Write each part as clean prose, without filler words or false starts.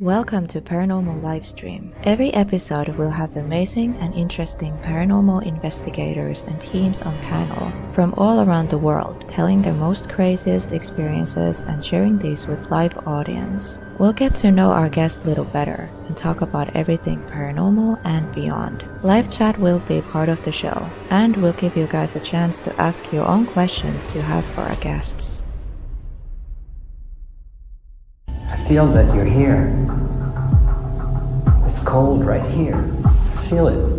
Welcome to Paranormal Livestream. Every episode will have amazing and interesting paranormal investigators and teams on panel from all around the world, telling their most craziest experiences and sharing these with live audience. We'll get to know our guests a little better and talk about everything paranormal and beyond. Live chat will be part of the show, and we'll give you guys a chance to ask your own questions you have for our guests. I feel that you're here. It's cold right here. Feel it.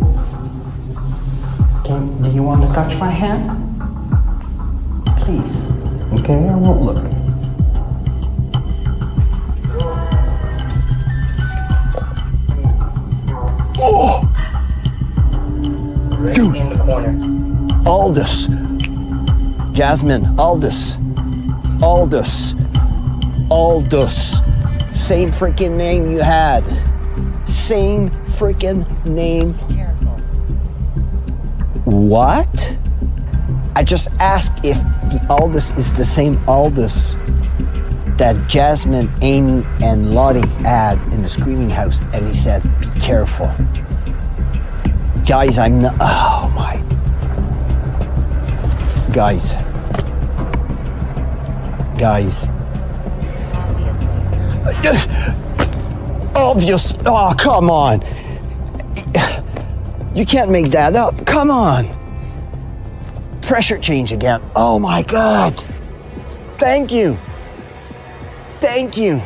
Do you want to touch my hand? Please. Okay, I won't look. Oh! Right Dude. in the corner. Aldous. Jasmine. Aldous. Aldous. Aldous. Same freaking name you had. Same freaking name. What? I just asked if the Aldous is the same Aldous that Jasmine, Amy, and Lottie had in the screaming house, and he said, "Be careful." Guys, I'm not. Oh my. Guys. Obvious. Oh, come on. You can't make that up. Come on. Pressure change again. Oh my God. Thank you. Thank you.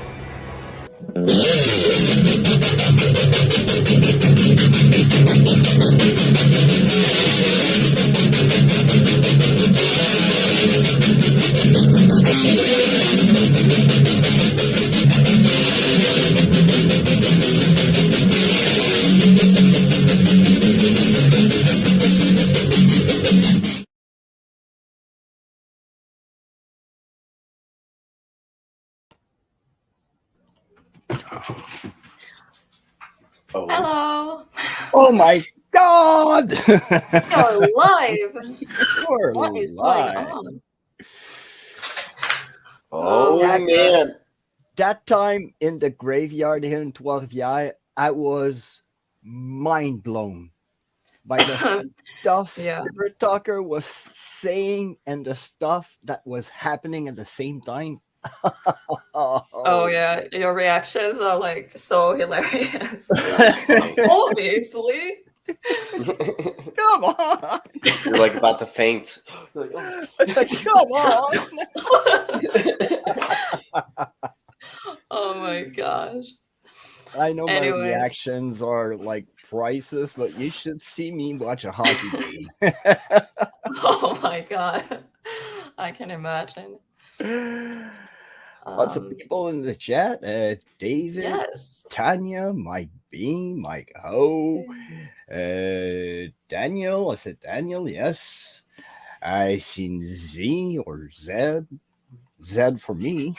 Oh. Hello. Oh my God. You're live. You're What is live. going on? Oh, that man. That time in the graveyard here in 12 I was mind blown by the stuff Yeah. Spirit Talker was saying and the stuff that was happening at the same time. Oh yeah, your reactions are like so hilarious. Obviously. Come on. You're like about to faint. You're like, Come on. Oh my gosh. I know my Anyways. reactions are like priceless, but you should see me watch a hockey game. Oh my god. I can imagine. Lots of people in the chat. David, Yes. Tanya, Mike B, Mike Ho, Daniel. I said Daniel, yes. I seen Z or Zed. Zed for me.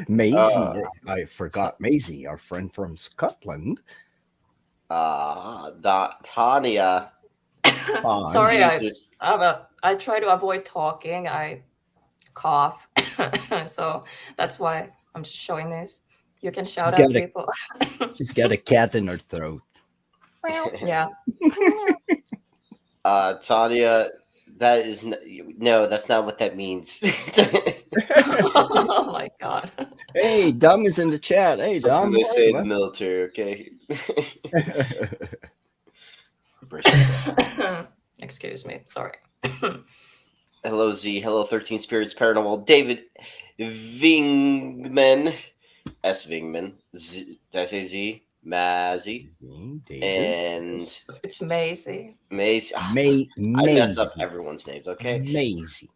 Maisie. I forgot Maisie, our friend from Scotland. Tanya. Sorry, Jesus. I try to avoid talking. I cough. So that's why I'm just showing this. You can shout out people. She's got a cat in her throat. Yeah. Tanya, that is no, that's not what that means. Oh my god. Hey, Dom is in the chat. Hey, Dom. They say in the military, okay? Excuse me. Sorry. Hello, Z. Hello, 13 Spirits Paranormal. David Vingman. S. Vingman. Z, did I say Z? Mazzy. David. And it's Maisie. Maisie. I mess up everyone's names, okay? Maisie.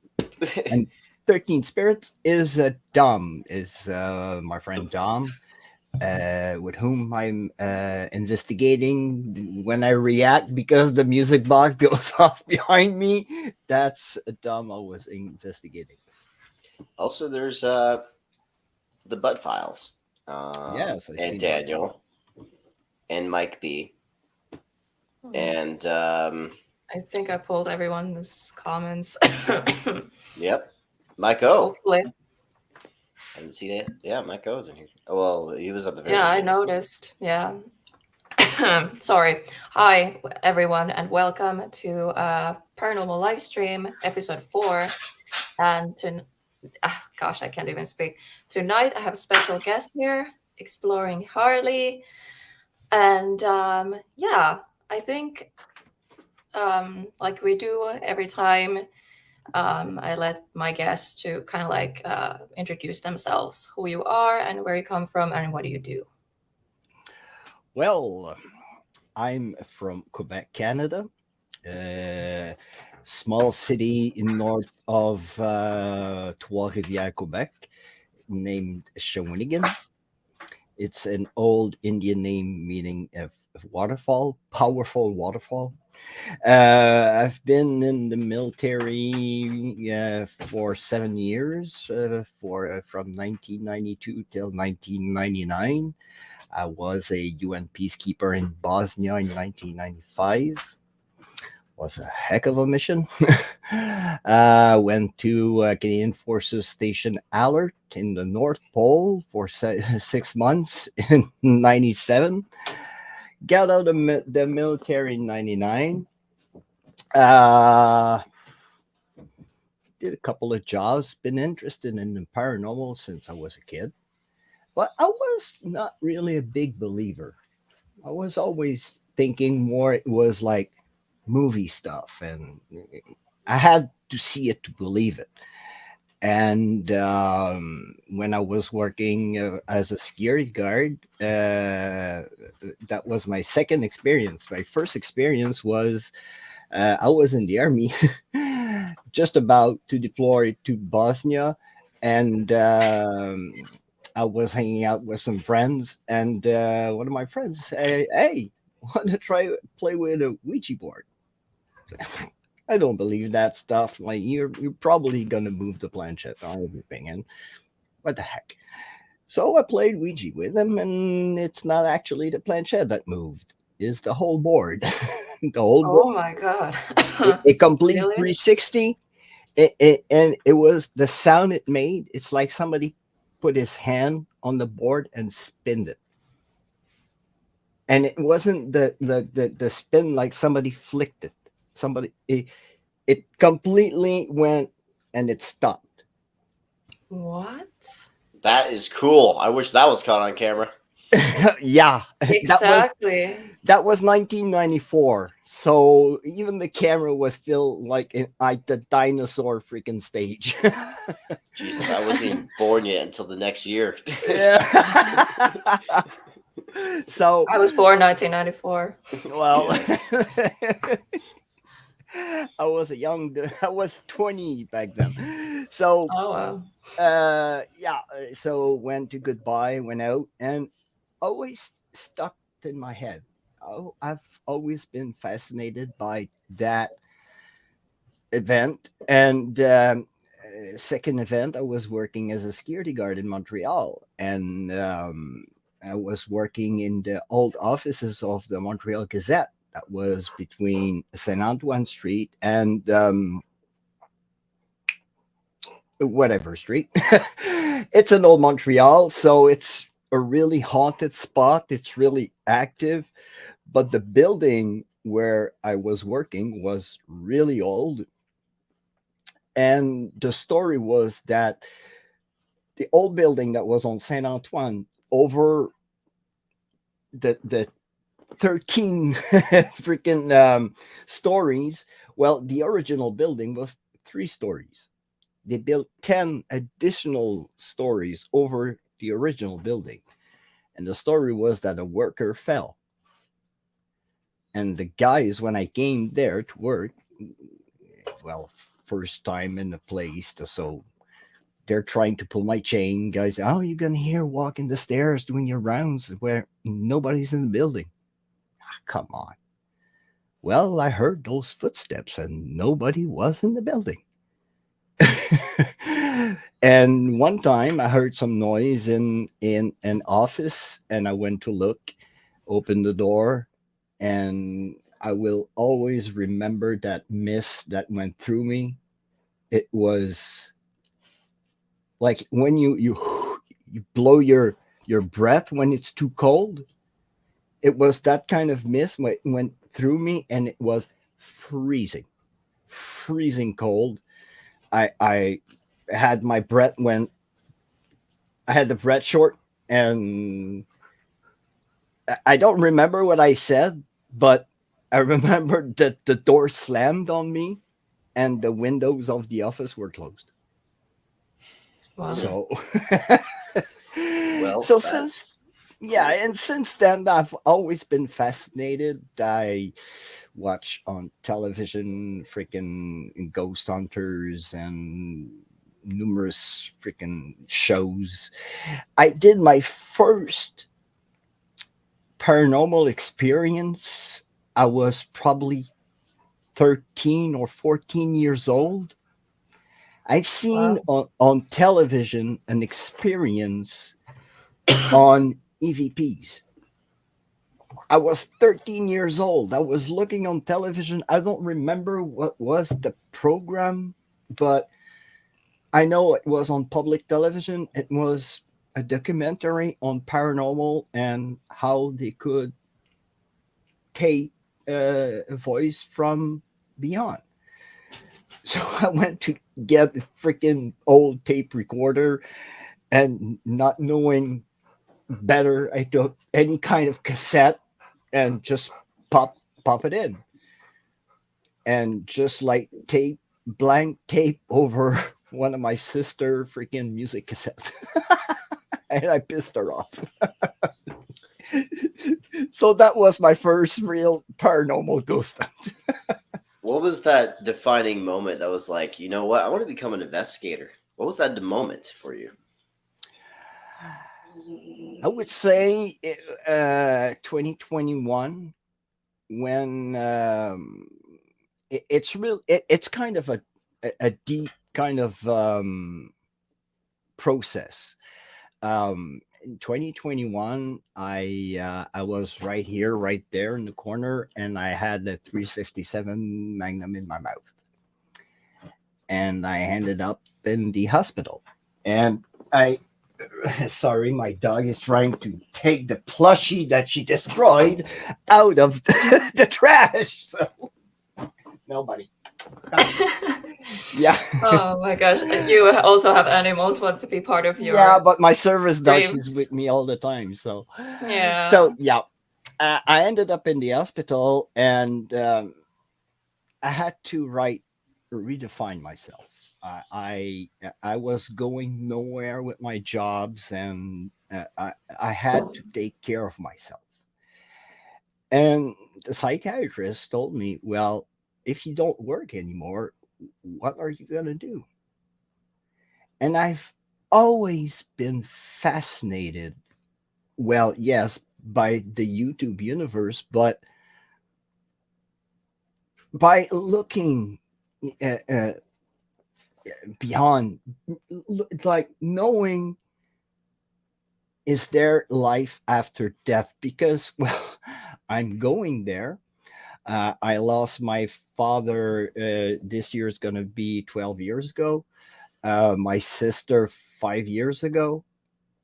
And 13 Spirits is Dom, is my friend Dom, with whom I'm investigating when I react because the music box goes off behind me. That's Dom I was investigating. Also, there's the Butt Files. Yes, and Daniel. And Mike B. And I think I pulled everyone's comments. Yep. Mike O. Hopefully. I didn't see that. Yeah, Mike was in here. Oh, well, he was at the very Yeah, I beginning. noticed. Yeah. Sorry. Hi, everyone, and welcome to Paranormal Livestream, episode 4. And gosh, I can't even speak. Tonight, I have a special guest here exploring Harley. And yeah, I think, like we do every time, I let my guests to kind of like introduce themselves, who you are, and where you come from, and what do you do. Well, I'm from Quebec, Canada. Uh, Small city in north of Trois-Rivières, Quebec, named Shawinigan. It's an old Indian name meaning of waterfall, powerful waterfall. I've been in the military for 7 years, for from 1992 till 1999. I was a UN peacekeeper in Bosnia in 1995. Was a heck of a mission. Went to Canadian Forces Station Alert in the North Pole for 6 months in '97. Got out of the military in '99. Uh, did a couple of jobs. Been interested in the paranormal since I was a kid, but I was not really a big believer. I was always thinking more it was like movie stuff, and I had to see it to believe it. And when I was working as a security guard, that was my second experience. My first experience was I was in the army, just about to deploy to Bosnia, and I was hanging out with some friends, and one of my friends said, "Hey, want to try play with a Ouija board?" I don't believe that stuff. Like you're probably gonna move the planchette or everything, and what the heck? So I played Ouija with him, and it's not actually the planchette that moved; it's the whole board. The whole board, Oh my God. a complete Really? 360. And it was the sound it made. It's like somebody put his hand on the board and spinned it, and it wasn't the spin like somebody flicked it. Somebody it completely went and it stopped. What? That is cool. I wish that was caught on camera. Yeah, Exactly. that was 1994. So even the camera was still like in like the dinosaur freaking stage. Jesus, I wasn't even born yet until the next year. Yeah. So I was born 1994. well, Yes. I was 20 back then. So Oh, wow. yeah, so went to goodbye, went out, and always stuck in my head. Oh, I've always been fascinated by that event. And second event, I was working as a security guard in Montreal, and I was working in the old offices of the Montreal Gazette. That was between Saint Antoine Street and whatever street. It's an old Montreal, so it's a really haunted spot. It's really active, but the building where I was working was really old. And the story was that the old building that was on Saint Antoine over the 13 freaking stories. Well, the original building was 3 stories. They built 10 additional stories over the original building. And the story was that a worker fell. And the guys, when I came there to work, well, first time in the place, so they're trying to pull my chain. Guys, oh, you're going to hear walking the stairs doing your rounds where nobody's in the building. Ah, come on. Well, I heard those footsteps and nobody was in the building. And one time I heard some noise in an office, and I went to look, opened the door, and I will always remember that mist that went through me. It was like when you you blow your breath when it's too cold. It was that kind of mist went through me, and it was freezing, freezing cold. I had my breath when I had the breath short, and I don't remember what I said, but I remember that the door slammed on me and the windows of the office were closed. Wow. Hmm. So, Well, so since that's yeah, cool. and since then I've always been fascinated. I watch on television freaking ghost hunters and numerous freaking shows. I did my first paranormal experience. I was probably 13 or 14 years old. I've seen Wow. on television an experience on EVPs. I was 13 years old. I was looking on television. I don't remember what was the program, but I know it was on public television. It was a documentary on paranormal and how they could take a voice from beyond. So I went to get the freaking old tape recorder, and not knowing better, I took any kind of cassette and just pop it in, and just like tape blank tape over one of my sister freaking music cassettes. And I pissed her off. So that was my first real paranormal ghost hunt. What was that defining moment that was like, you know what? I want to become an investigator. What was that moment for you? I would say 2021, when it's kind of a deep kind of process. In 2021, I was right here, right there in the corner, and I had the 357 Magnum in my mouth, and I ended up in the hospital. And I, sorry, my dog is trying to take the plushie that she destroyed out of the trash. So nobody. Yeah. Oh my gosh. You also have animals want to be part of Yeah, your but my service dog, she's dreams. with me all the time. So, Yeah. yeah, I ended up in the hospital, and I had to redefine myself. I was going nowhere with my jobs, and I had to take care of myself. And the psychiatrist told me, well, if you don't work anymore, what are you gonna do? And I've always been fascinated, well, yes, by the YouTube universe, but by looking uh, uh, beyond, like knowing, is there life after death? Because, well, I'm going there. I lost my father. This year is going to be 12 years ago. My sister 5 years ago.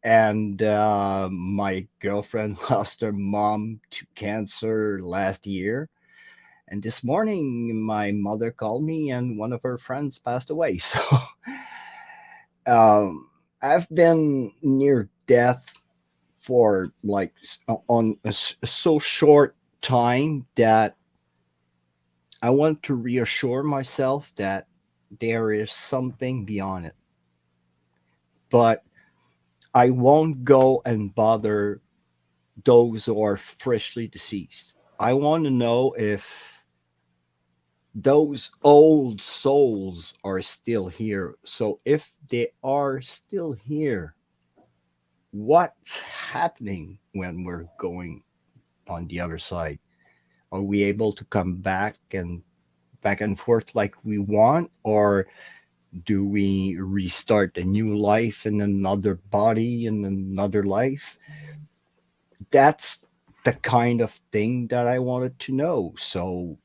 And my girlfriend lost her mom to cancer last year. And this morning, my mother called me, and one of her friends passed away. So I've been near death for like on so short time that I want to reassure myself that there is something beyond it. But I won't go and bother those who are freshly deceased. I want to know if those old souls are still here. So if they are still here, what's happening when we're going on the other side? Are we able to come back and forth like we want, or do we restart a new life in another body in another life? That's the kind of thing that I wanted to know. So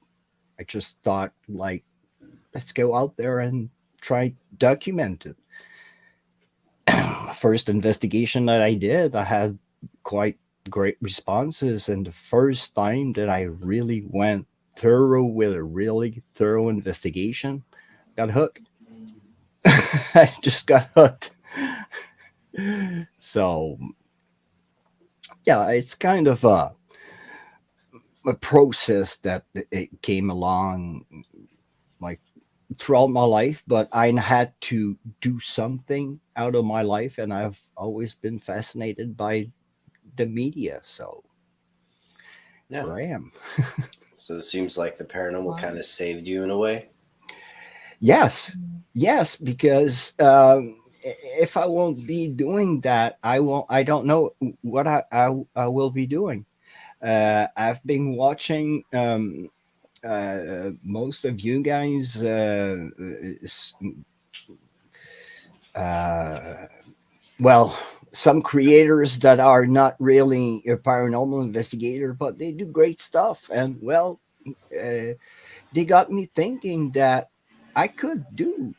I just thought, like, let's go out there and try document it. first investigation that I did, I had quite great responses. And the first time that I really went thorough with a really thorough investigation, got hooked. I just got hooked. So yeah, it's kind of a process that it came along like throughout my life, but I had to do something out of my life, and I've always been fascinated by the media. So Yeah. here I am. So it seems like the paranormal Wow. kind of saved you in a way. Yes, yes, because if I won't be doing that, I won't. I don't know what I will be doing. I've been watching most of you guys. Uh, well, some creators that are not really a paranormal investigator, but they do great stuff. And well, they got me thinking that I could do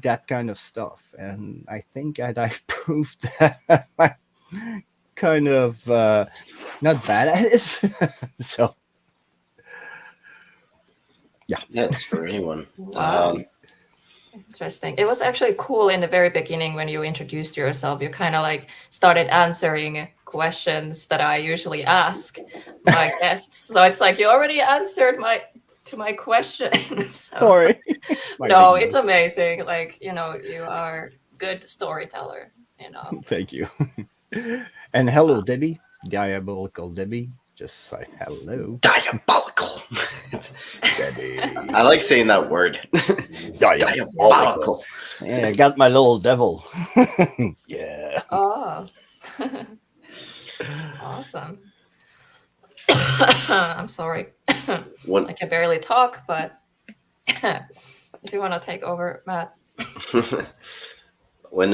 that kind of stuff. And I think that I've proved that I'm kind of not bad at it. So, yeah. Yeah, it's for anyone. Wow. Interesting. It was actually cool in the very beginning when you introduced yourself. You kind of like started answering questions that I usually ask my guests. So it's like you already answered my question. So Sorry. My no, big it's mouth. amazing. Like, you are good storyteller. Thank you. And hello, Debbie. Diabolical Debbie. Just say hello. Diabolical. Debbie. I like saying that word. It's Diabolical. diabolical. Yeah, I got my little devil. Yeah. Oh, awesome. I'm sorry. When I can barely talk, but if you want to take over, Matt. when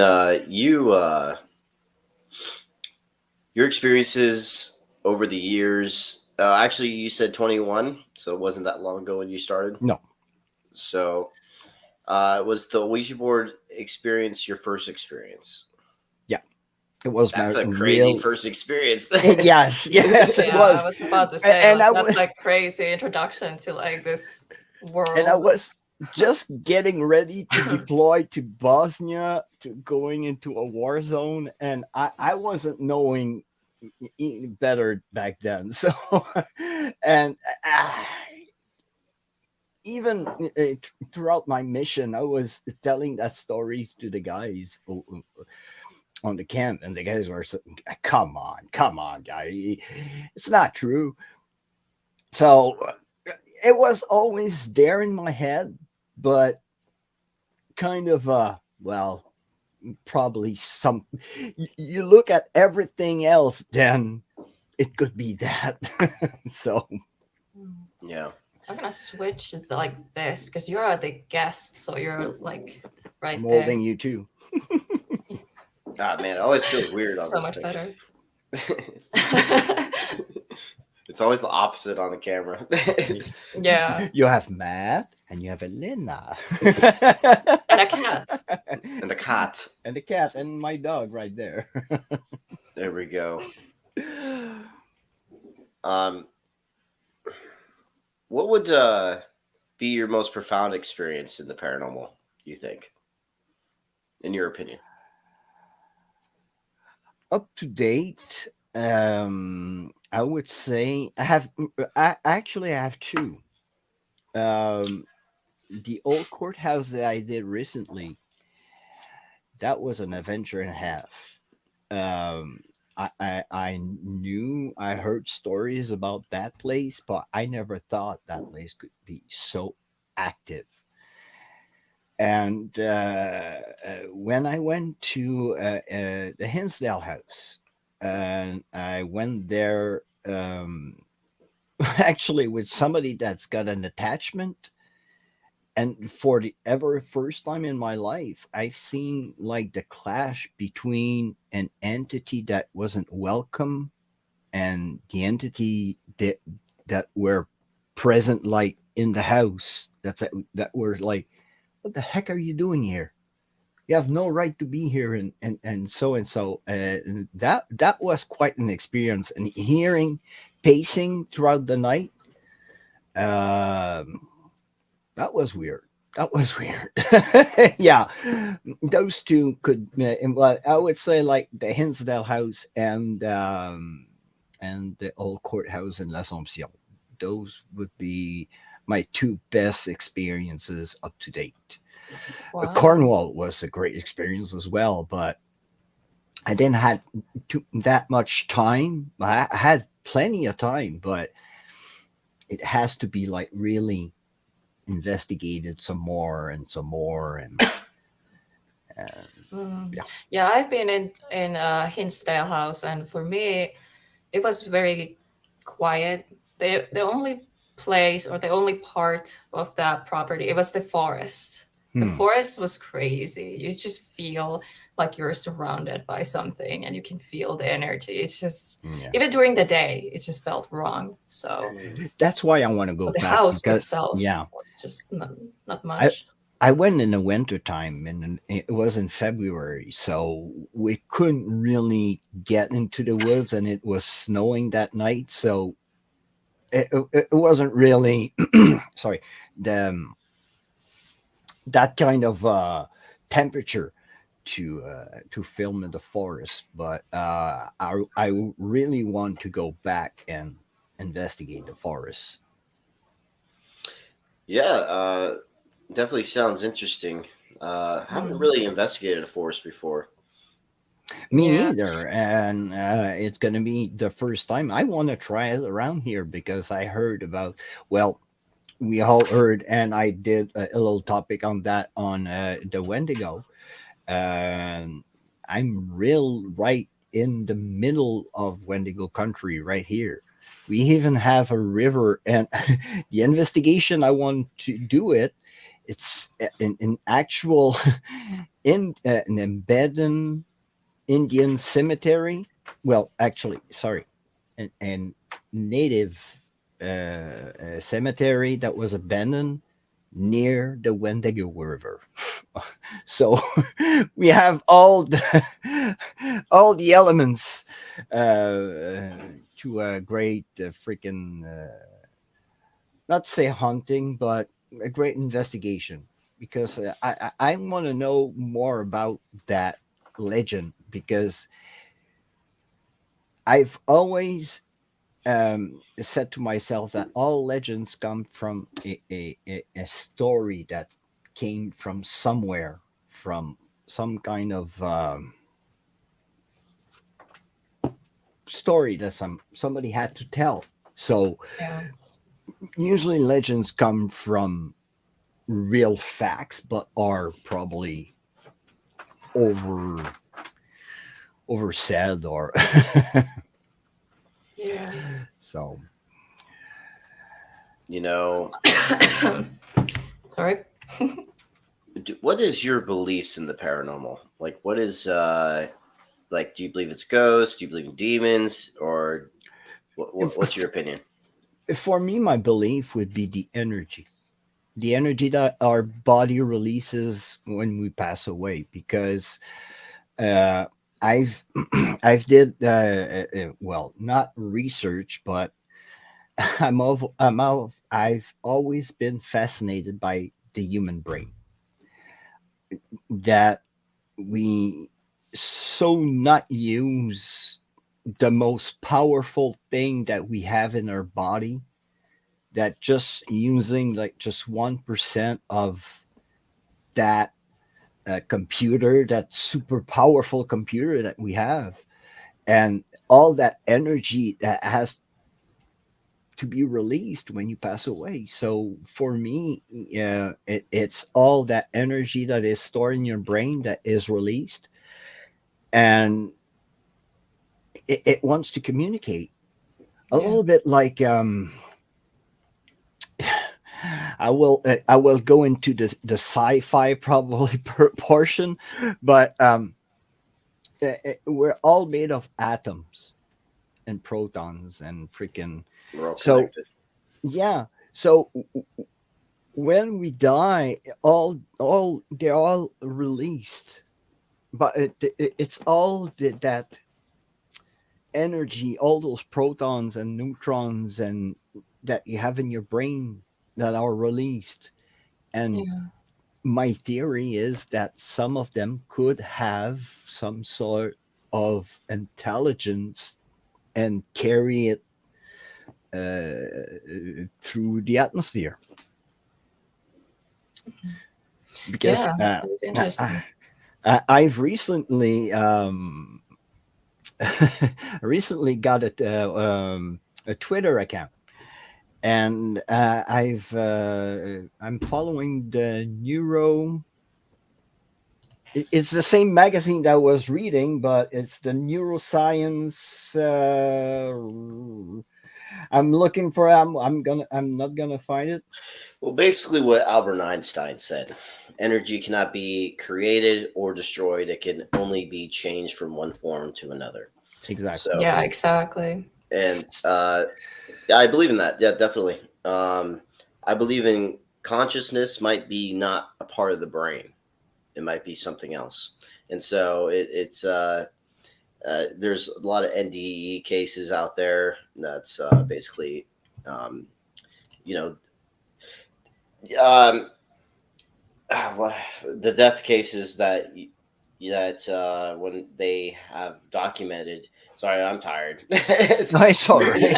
your experiences over the years, actually you said 21, so it wasn't that long ago when you started. No. So was the Ouija board experience your first experience? Yeah. It was That's my a crazy real. first experience. Yes. Yes, it Yeah, I was. was about to say, And like, I that's was. like crazy introduction to like this And I world. was just getting ready to deploy to Bosnia, to going into a war zone, and I wasn't knowing better back then. So, and even throughout my mission, I was telling that stories to the guys on the camp, and the guys were saying, come on, guy, it's not true. So it was always there in my head, but kind of well, probably some. You look at everything else, then it could be that. So Yeah. I'm gonna switch it like this because you're the guest, so you're like right I'm there. holding you too. Ah, man, it always feels weird on So this much thing. better. It's always the opposite on the camera. Yeah, You have Matt and you have Elena. and a cat. And the cot. And the cat and my dog right there. There we go. Um, what would be your most profound experience in the paranormal, you think? In your opinion? Up to date, I would say I have two. Um, the old courthouse that I did recently, that was an adventure and a half. Um, I knew, I heard stories about that place, but I never thought that place could be so active. And when I went to the Hinsdale house, and I went there actually with somebody that's got an attachment. And for the ever first time in my life, I've seen like the clash between an entity that wasn't welcome and the entity that were present like in the house. That were like, what the heck are you doing here? You have no right to be here, and so and so. And that was quite an experience. And hearing pacing throughout the night, um, that was weird. That was weird. Yeah, those two could. Well, I would say like the Hinsdale House and the old courthouse in L'Assomption. Those would be my two best experiences up to date. Wow. Cornwall was a great experience as well, but I didn't had that much time. I had plenty of time, but it has to be like really investigated some more and some more and Mm. yeah. Yeah, I've been in Hinsdale House, and for me, it was very quiet. The only place or the only part of that property, it was the forest. The Hmm. forest was crazy. You just feel like you're surrounded by something, and you can feel the energy. It's just Yeah. even during the day, it just felt wrong. So, That's why I want to go but the back house because itself yeah, was just not I much. I went in the winter time and it was in February, so we couldn't really get into the woods and it was snowing that night, so it wasn't really sorry the that kind of temperature to film in the forest. But I really want to go back and investigate the forest. Yeah, definitely sounds interesting. Haven't Mm, really investigated a forest before. Me yeah. neither, and it's gonna be the first time. I want to try it around here because I heard about. Well, we all heard, and I did a little topic on that on the Wendigo. And I'm real right in the middle of Wendigo country right here. We even have a river, and the investigation I want to do it. It's an actual in an embedded Indian cemetery. Well, actually, sorry, an native cemetery that was abandoned near the Wendigo River. So we have all the all the elements to a great freaking not say hunting, but a great investigation because I want to know more about that legend because I've always said to myself that all legends come from a story that came from somewhere, from some kind of story that somebody had to tell. So Yeah. usually legends come from real facts, but are probably over oversaid or Yeah. so. You know, Sorry. what is your beliefs in the paranormal? Like, what is like? Do you believe it's ghosts? Do you believe in demons? Or what's your opinion? For me, my belief would be the energy that our body releases when we pass away because uh, I've I've did well not research but I've always been fascinated by the human brain that we so not use the most powerful thing that we have in our body, that just using like just 1% of that computer, that super powerful computer that we have, and all that energy that has to be released when you pass away. So for me, it's all that energy that is stored in your brain that is released, and it wants to communicate a Yeah. little bit like I will go into the sci-fi probably portion, but we're all made of atoms and protons and freaking We're all so connected. yeah. So when we die, all they're all released, but it's all that energy, all those protons and neutrons and that you have in your brain that are released. And Yeah. my theory is that some of them could have some sort of intelligence and carry it through the atmosphere. Because Yeah, it's interesting. I've recently recently got a Twitter account, and I'm following the neuro. It's the same magazine that I was reading, but it's the neuroscience. I'm looking for. I'm not gonna find it. Well, basically, what Albert Einstein said: energy cannot be created or destroyed; it can only be changed from one form to another. Exactly. So, Yeah, exactly. and yeah, I believe in that. Yeah, definitely. I believe in consciousness might be not a part of the brain; it might be something else. And so there's a lot of NDE cases out there. That's basically, um, you know, um, what the death cases that when they have documented. Sorry, I'm tired. No, it's all right.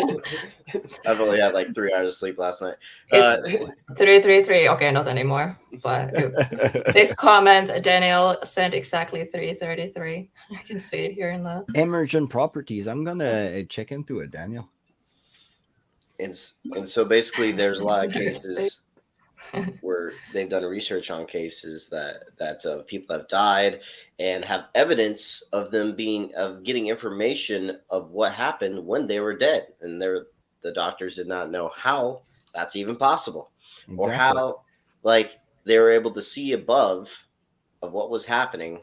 I've only had like 3 hours of sleep last night. Uh, It's 333. Okay, not anymore. But this comment Daniel sent exactly 333. I can see it here in the. Emergent properties. I'm gonna check into it, Daniel. and so basically, there's a lot of Space. cases where they've done research on cases that people have died and have evidence of them getting information of what happened when they were dead, and the doctors did not know how that's even possible, or Exactly. how like they were able to see above of what was happening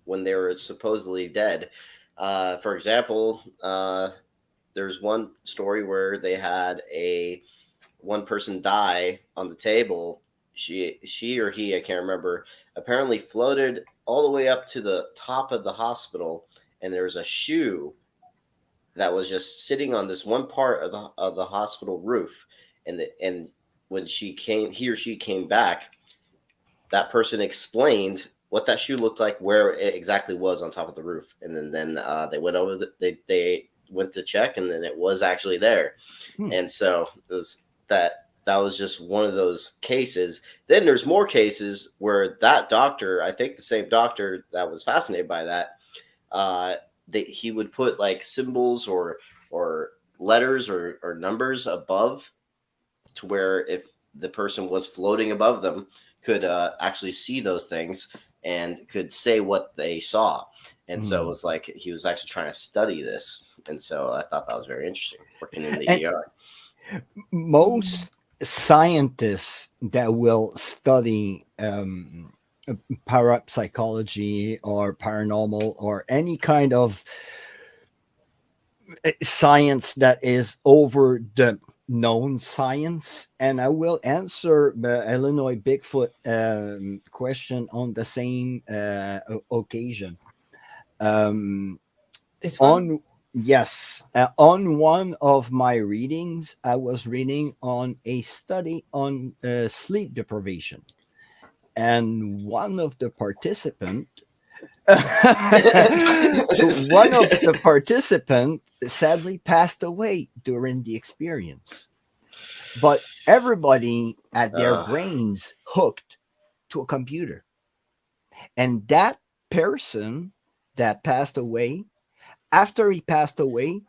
when they were supposedly dead. For example, there's one story where they had a one person die on the table. She or he, I can't remember, apparently floated all the way up to the top of the hospital, and there was a shoe that was just sitting on this one part of the hospital roof, and when he or she came back, that person explained what that shoe looked like, where it exactly was on top of the roof, and then they went over they went to check, and then it was actually there. Hmm. And so it was that was just one of those cases. Then there's more cases where that doctor, I think the same doctor that was fascinated by that, he would put like symbols or letters or numbers above, to where if the person was floating above them, could actually see those things and could say what they saw. And so it Hmm. was like he was actually trying to study this. And so I thought that was very interesting, working in the And ER. most scientists that will study parapsychology or paranormal or any kind of science that is over the known science, and I will answer the Illinois Bigfoot question on the same occasion. Um, This one? on Yes, on one of my readings, I was reading on a study on sleep deprivation, and one of the participant one of the participant sadly passed away during the experience, but everybody had their uh, brains hooked to a computer, and that person that passed away, after he passed away,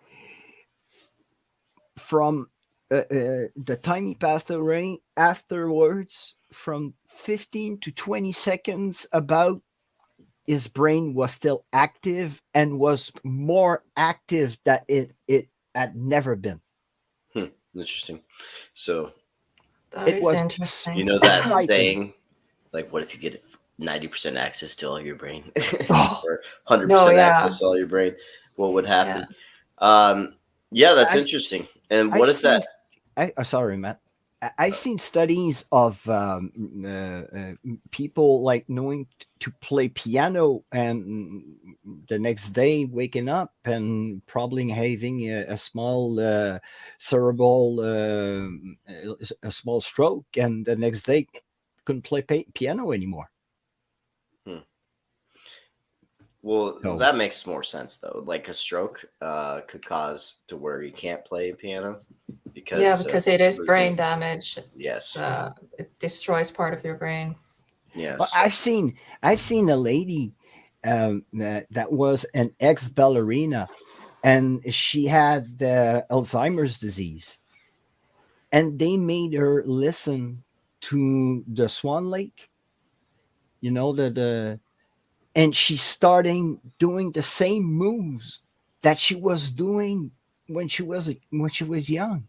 from the time he passed away afterwards, from 15 to 20 seconds about, his brain was still active and was more active that it had never been. Interesting. So That It is was you interesting. know that striking. saying, like, what if you get 90% access to all your brain, Oh, or No, 100% yeah. access to all your brain? What would Yeah. happen? Um, yeah, that's I interesting. And what I've if seen. that? Sorry, Matt. I've seen studies of people like knowing to play piano, and the next day waking up and probably having a small cerebral, a small stroke, and the next day couldn't play piano anymore. Hmm. Well, So that makes more sense though. Like a stroke could cause to where you can't play piano Yeah, because because it is losing. brain damage. Yes, It destroys part of your brain. yes. I've seen a lady that was an ex ballerina, and she had Alzheimer's disease, and they made her listen to the Swan Lake. You know the and she's starting doing the same moves that she was doing when she was young.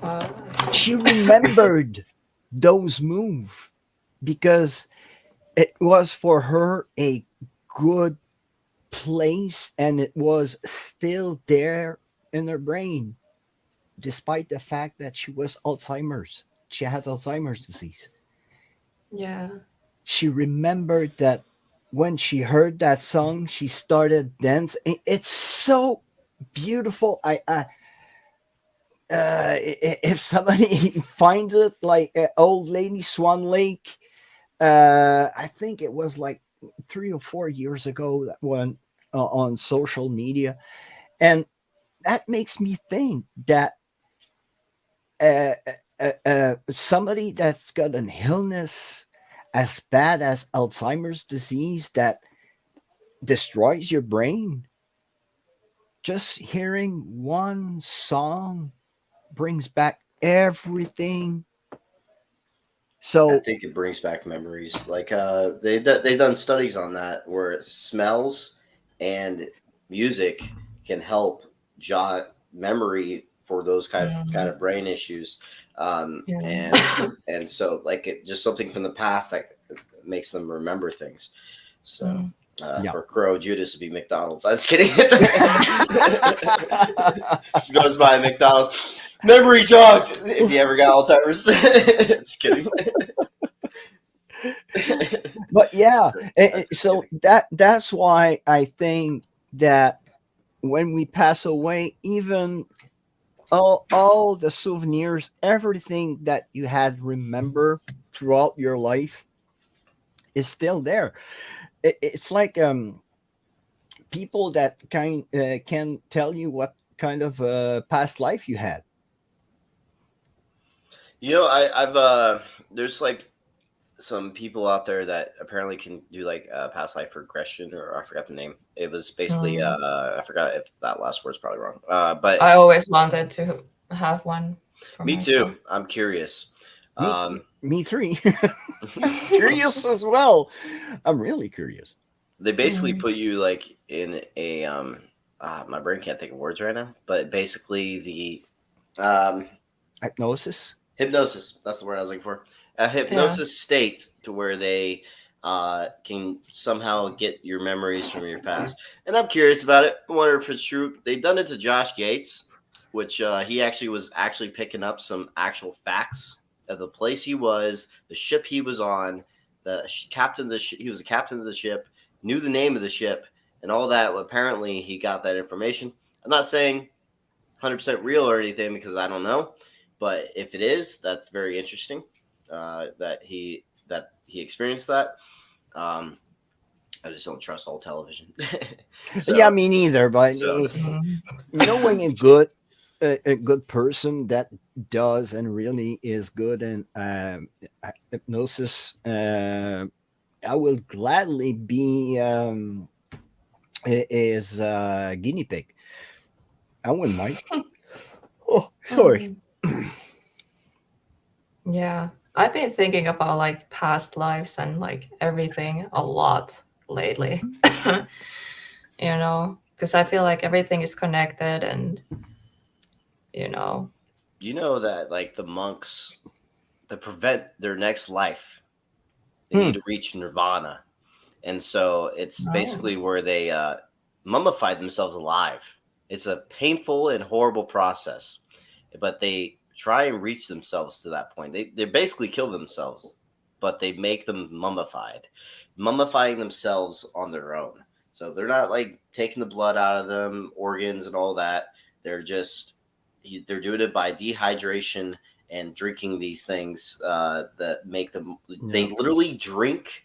Oh, She remembered those moves because it was for her a good place, and it was still there in her brain despite the fact that she had Alzheimer's disease. yeah. She remembered that when she heard that song she started dancing. It's so beautiful. If somebody finds it, like old lady Swan Lake, I think it was like 3 or 4 years ago that went on social media, and that makes me think that uh, somebody that's got an illness as bad as Alzheimer's disease that destroys your brain, just hearing one song brings back everything. I So, think it brings back memories. Like they've done studies on that where smells and music can help jot memory for those kind Mm, of brain issues, yeah. and so like it just something from the past that makes them remember things. So. Mm. yeah. For Crow, Judas would be McDonald's. I was kidding. Goes by McDonald's. Memory jogged. If you ever got Alzheimer's, it's kidding. But yeah, Just so kidding. that's why I think that when we pass away, even all the souvenirs, everything that you had remember throughout your life is still there. It's like people that can tell you what kind of past life you had. I've there's like some people out there that apparently can do like past life regression, or I forgot the name. It was basically Mm. I forgot if that last word's probably wrong. But I always wanted to have one for me myself. too. I'm curious. Me, Um, me three. I'm curious as well. I'm really curious. they basically Mm. put you like in a my brain can't think of words right now, but basically the Hypnosis. hypnosis, that's the word I was looking for. A Yeah. hypnosis state to where they can somehow get your memories from your past. And I'm curious about it. I wonder if it's true. They've done it to Josh Gates, which he actually was actually picking up some actual facts of the place he was, the ship he was on, the captain of the he was the captain of the ship, knew the name of the ship, and all that. Well, apparently, he got that information. I'm not saying 100% real or anything because I don't know, but if it is, that's very interesting. That he experienced that. Um, I just don't trust all television. Yeah, so me neither. But so Mm. knowing a good person that does and really is good in hypnosis, I will gladly be is guinea pig. I wouldn't mind. Oh, sorry. Um, yeah. I've been thinking about like past lives and like everything a lot lately. Because I feel like everything is connected and, you know, you know that like the monks to prevent their next life, they Hmm. need to reach nirvana, and so it's oh, basically where they mummify themselves alive. It's a painful and horrible process, but they try and reach themselves to that point. They basically kill themselves, but they make them mummifying themselves on their own. So they're not like taking the blood out of them, organs and all that. They're just they're doing it by dehydration and drinking these things that make them. They literally drink.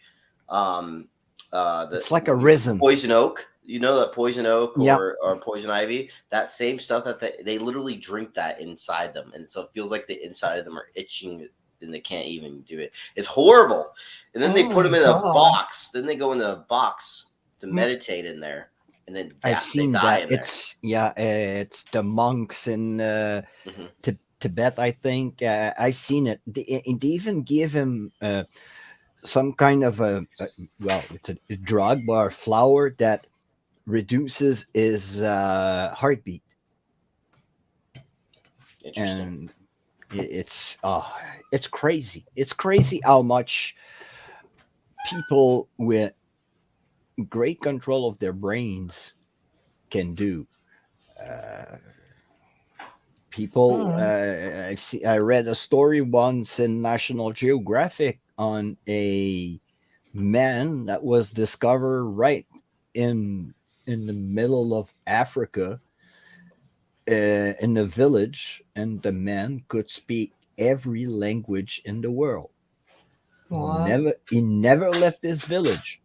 It's like a resin. Poison oak. You know that poison oak or poison ivy. That same stuff that they literally drink that inside them, and so it feels like the inside of them are itching. And they can't even do it. It's horrible. And then they put them in a box. Then they go into a box to meditate in there. And then I've seen that. It's it's the monks in Tibet, I think. I've seen it. They even give him some kind of it's a drug or a flower that reduces his heartbeat. Interesting. And it's crazy. It's crazy how much people with great control of their brains can do. I read a story once in National Geographic on a man that was discovered right in the middle of Africa, in a village, and the man could speak every language in the world. He never left his village.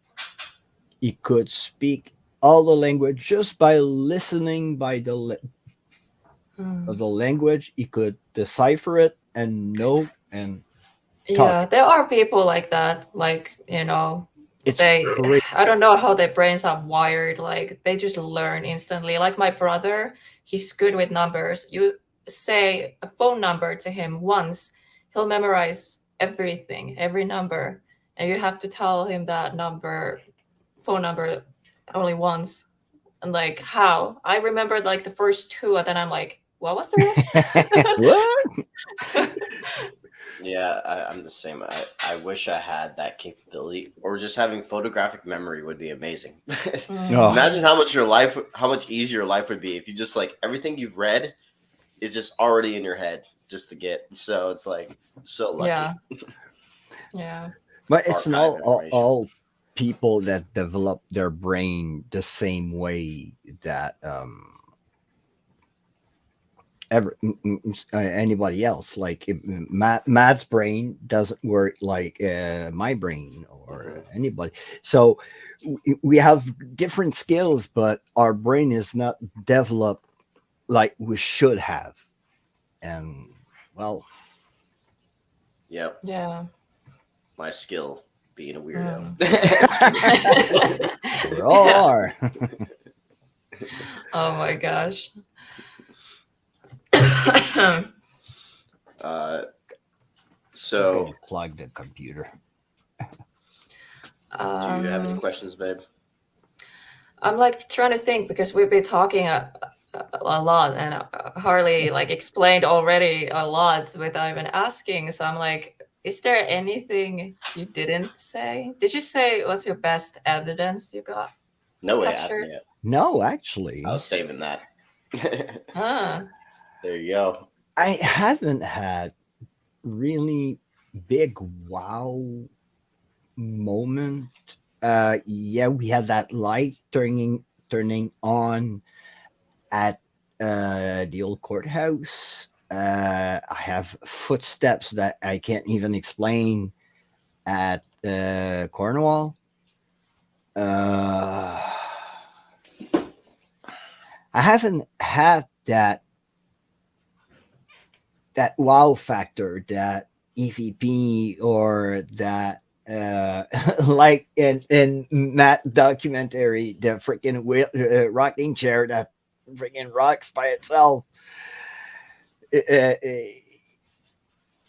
He could speak all the language just by listening by the language. He could decipher it and know and talk. Yeah, there are people like that. Like, you know, I don't know how their brains are wired. Like, they just learn instantly. Like my brother, he's good with numbers. You say a phone number to him once, he'll memorize everything, every number, and you have to tell him that phone number only once. And like, how? I remembered like the first two, and then I'm like, what was the rest? What? Yeah, I'm the same. I wish I had that capability, or just having photographic memory would be amazing. Imagine how much easier your life would be if you just like everything you've read is just already in your head just to get. So it's like so lucky. Yeah. But it's not all people that develop their brain the same way that anybody else. Like Matt's brain doesn't work like my brain or anybody. So we have different skills, but our brain is not developed like we should have. And well, yeah, my skill being a weirdo. We all are. Oh my gosh. So plug the computer. Do you have any questions, babe? I'm like trying to think because we've been talking a lot, and Harley like explained already a lot without even asking. So I'm like, is there anything you didn't say? Did you say what's your best evidence you got? No way. Captured? No, actually, I was saving that. There you go. I haven't had really big wow moment. We had that light turning on at the old courthouse. I have footsteps that I can't even explain at Cornwall. I haven't had that wow factor, that EVP, or that like in Matt documentary, the freaking rocking chair that freaking rocks by itself. You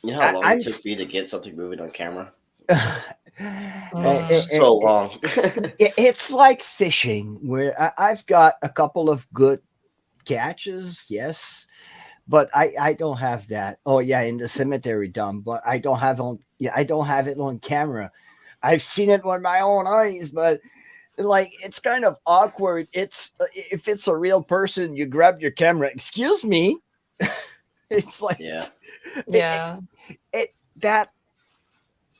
know how long it took me to get something moving on camera? So long. It's like fishing, where I've got a couple of good catches, yes, but I don't have that. Oh yeah, in the cemetery dump, but I don't have it on camera. I've seen it with my own eyes, but like it's kind of awkward. It's if it's a real person, you grab your camera. Excuse me. It's like Yeah, That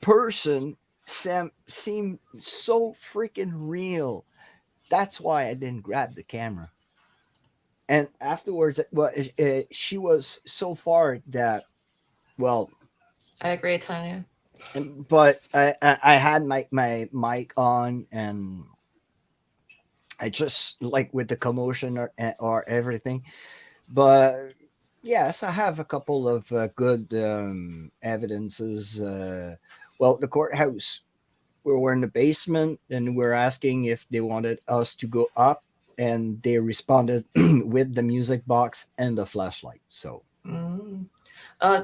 person seemed so freaking real. That's why I didn't grab the camera. And afterwards, well, she was so far that, well, I agree, Tanya. but I had my mic on, and I just like with the commotion or everything. But yes, I have a couple of good evidences. Well, the courthouse, we were in the basement and we're asking if they wanted us to go up, and they responded with the music box and the flashlight. So Mm.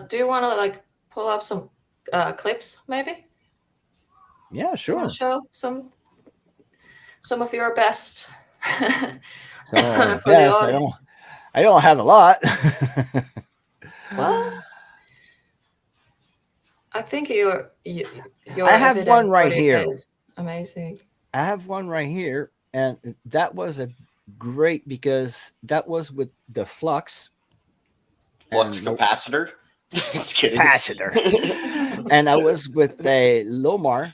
Do you want to like pull up some clips, maybe? yeah, Do you want to sure. show some of your best So for the yes, audience? I don't have a lot. Well, I think I your have one evidence for right it here. is amazing. I have one right here, and that was a great because that was with the flux Flux and capacitor. Just kidding. capacitor, and I was with a Lomar.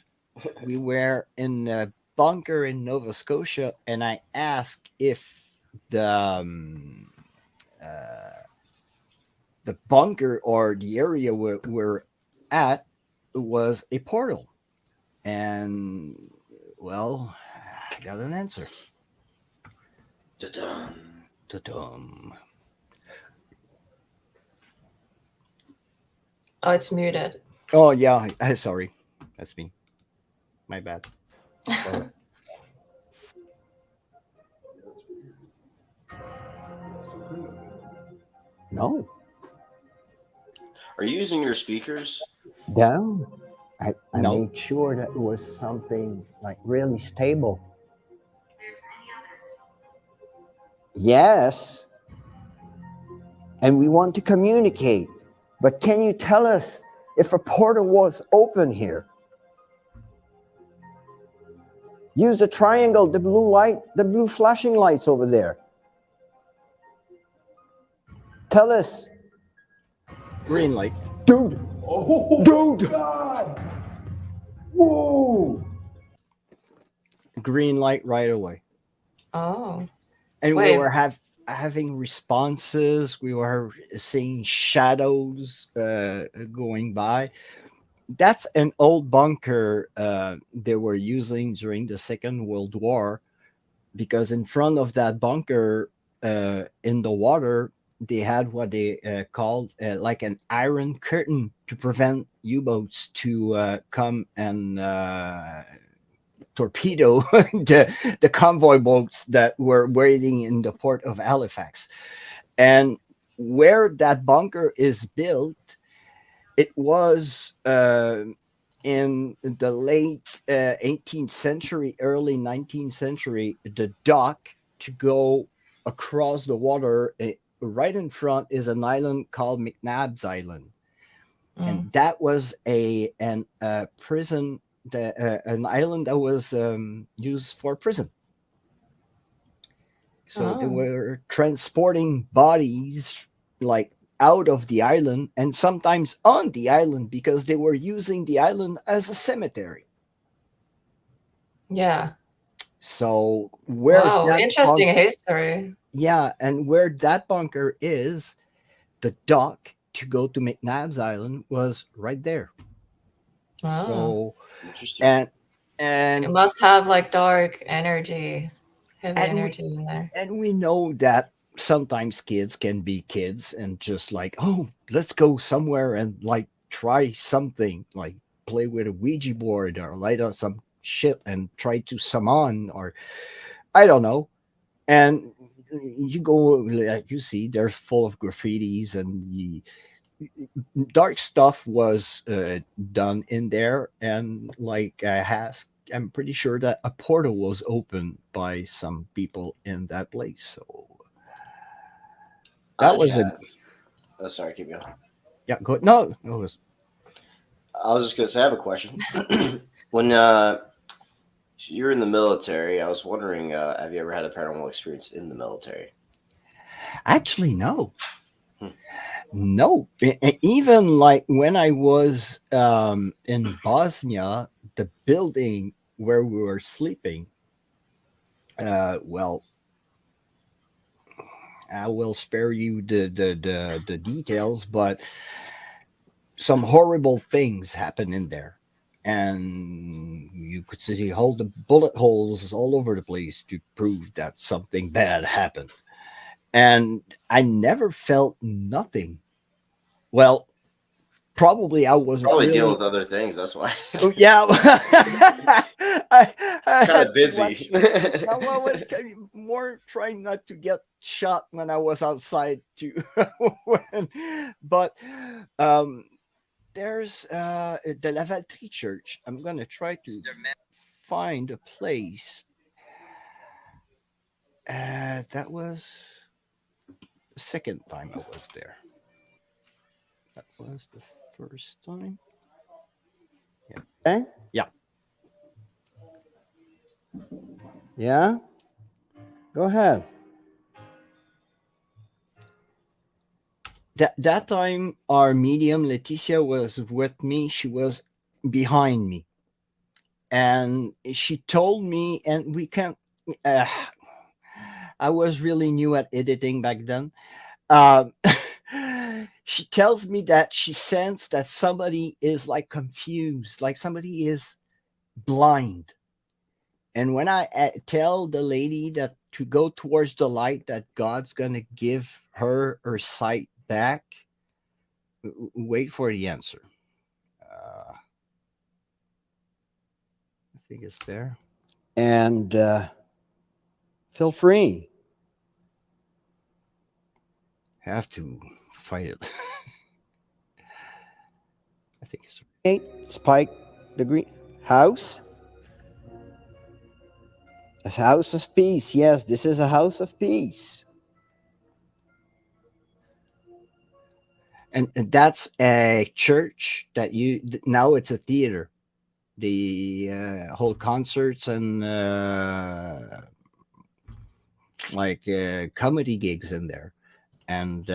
We were in a bunker in Nova Scotia, and I asked if the um, uh, the bunker or the area where we're at was a portal, and well, I got an answer. Ta-dum. Ta-dum. Oh, it's muted. Oh yeah, sorry, that's me. My bad. Sorry. No, Are you using your speakers? no. I No. made sure that it was something like really stable. Yes, and we want to communicate. But can you tell us if a portal was open here? Use the triangle, the blue light, the blue flashing lights over there. Tell us. Green light. Dude. Oh, dude. God. Whoa. Green light right away. Oh, And we wait. were having responses. We were seeing shadows going by. That's an old bunker they were using during the Second World War, because in front of that bunker, in the water, they had what they called like an iron curtain to prevent U-boats to come and torpedo the convoy boats that were waiting in the port of Halifax. And where that bunker is built, it was in the late 18th century, early 19th century, the dock to go across the water. Right in front is an island called McNabb's Island, Mm. and that was a prison, an island that was used for prison. So they Oh, were transporting bodies like out of the island and sometimes on the island because they were using the island as a cemetery. yeah. So where Wow, that interesting bunker, history. yeah, and where that bunker is, the dock to go to McNabb's Island was right there. Oh, So Interesting. and it and must have like dark energy, heavy and we energy in there. and we know that sometimes kids can be kids and just like, oh, let's go somewhere and like try something, like play with a Ouija board or light on some shit and try to summon, or I don't know. And you go, like you see, they're full of graffitis, and the dark stuff was done in there. And like I'm pretty sure that a portal was opened by some people in that place. So that I was a have. Oh, sorry, keep going. yeah. Go no, it was I was just gonna say I have a question. When you're in the military, I was wondering, have you ever had a paranormal experience in the military? actually no. Hmm. No, even like when I was in Bosnia, the building where we were sleeping, well, I will spare you the details, but some horrible things happen in there. And you could see all the bullet holes all over the place to prove that something bad happened. And I never felt nothing. Well, probably I wasn't Probably deal really. with other things. That's why. Oh, yeah. I Kind had of to busy. watch. Yeah, well, I was kind of more trying not to get shot when I was outside too. But um, there's the Lavaltrie Church. I'm gonna try to find a place. That was the second time I was there. That was the first time. Yeah. Okay. Yeah. Yeah. Go ahead. That time our medium Leticia was with me. She was behind me, and she told me, and we can't. Uh, I was really new at editing back then. Um, she tells me that she sensed that somebody is like confused, like somebody is blind. And when I tell the lady that to go towards the light, that God's gonna give her sight back, wait for the answer. I think it's there. And feel free. Have to fight it. I think it's 8 Spike the Green House. A house of peace. Yes, this is a house of peace. And that's a church that you now it's a theater. They hold concerts and like comedy gigs in there. And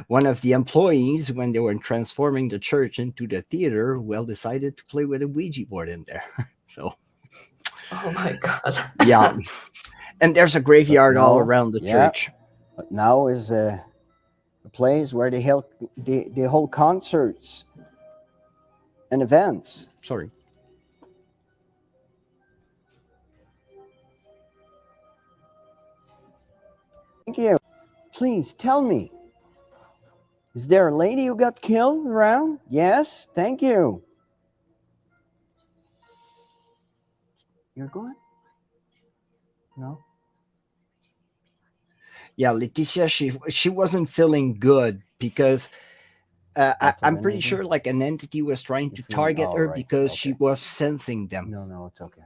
one of the employees, when they were transforming the church into the theater, well, decided to play with a Ouija board in there. So, Oh my god. yeah. And there's a graveyard all around the church. But now is a place where they hold concerts and events. Sorry. Thank you. Please tell me. Is there a lady who got killed around? Yes. Thank you. You're going? No. Yeah, Leticia, she wasn't feeling good because I'm pretty sure like an entity was trying to target her because she was sensing them. No, it's okay.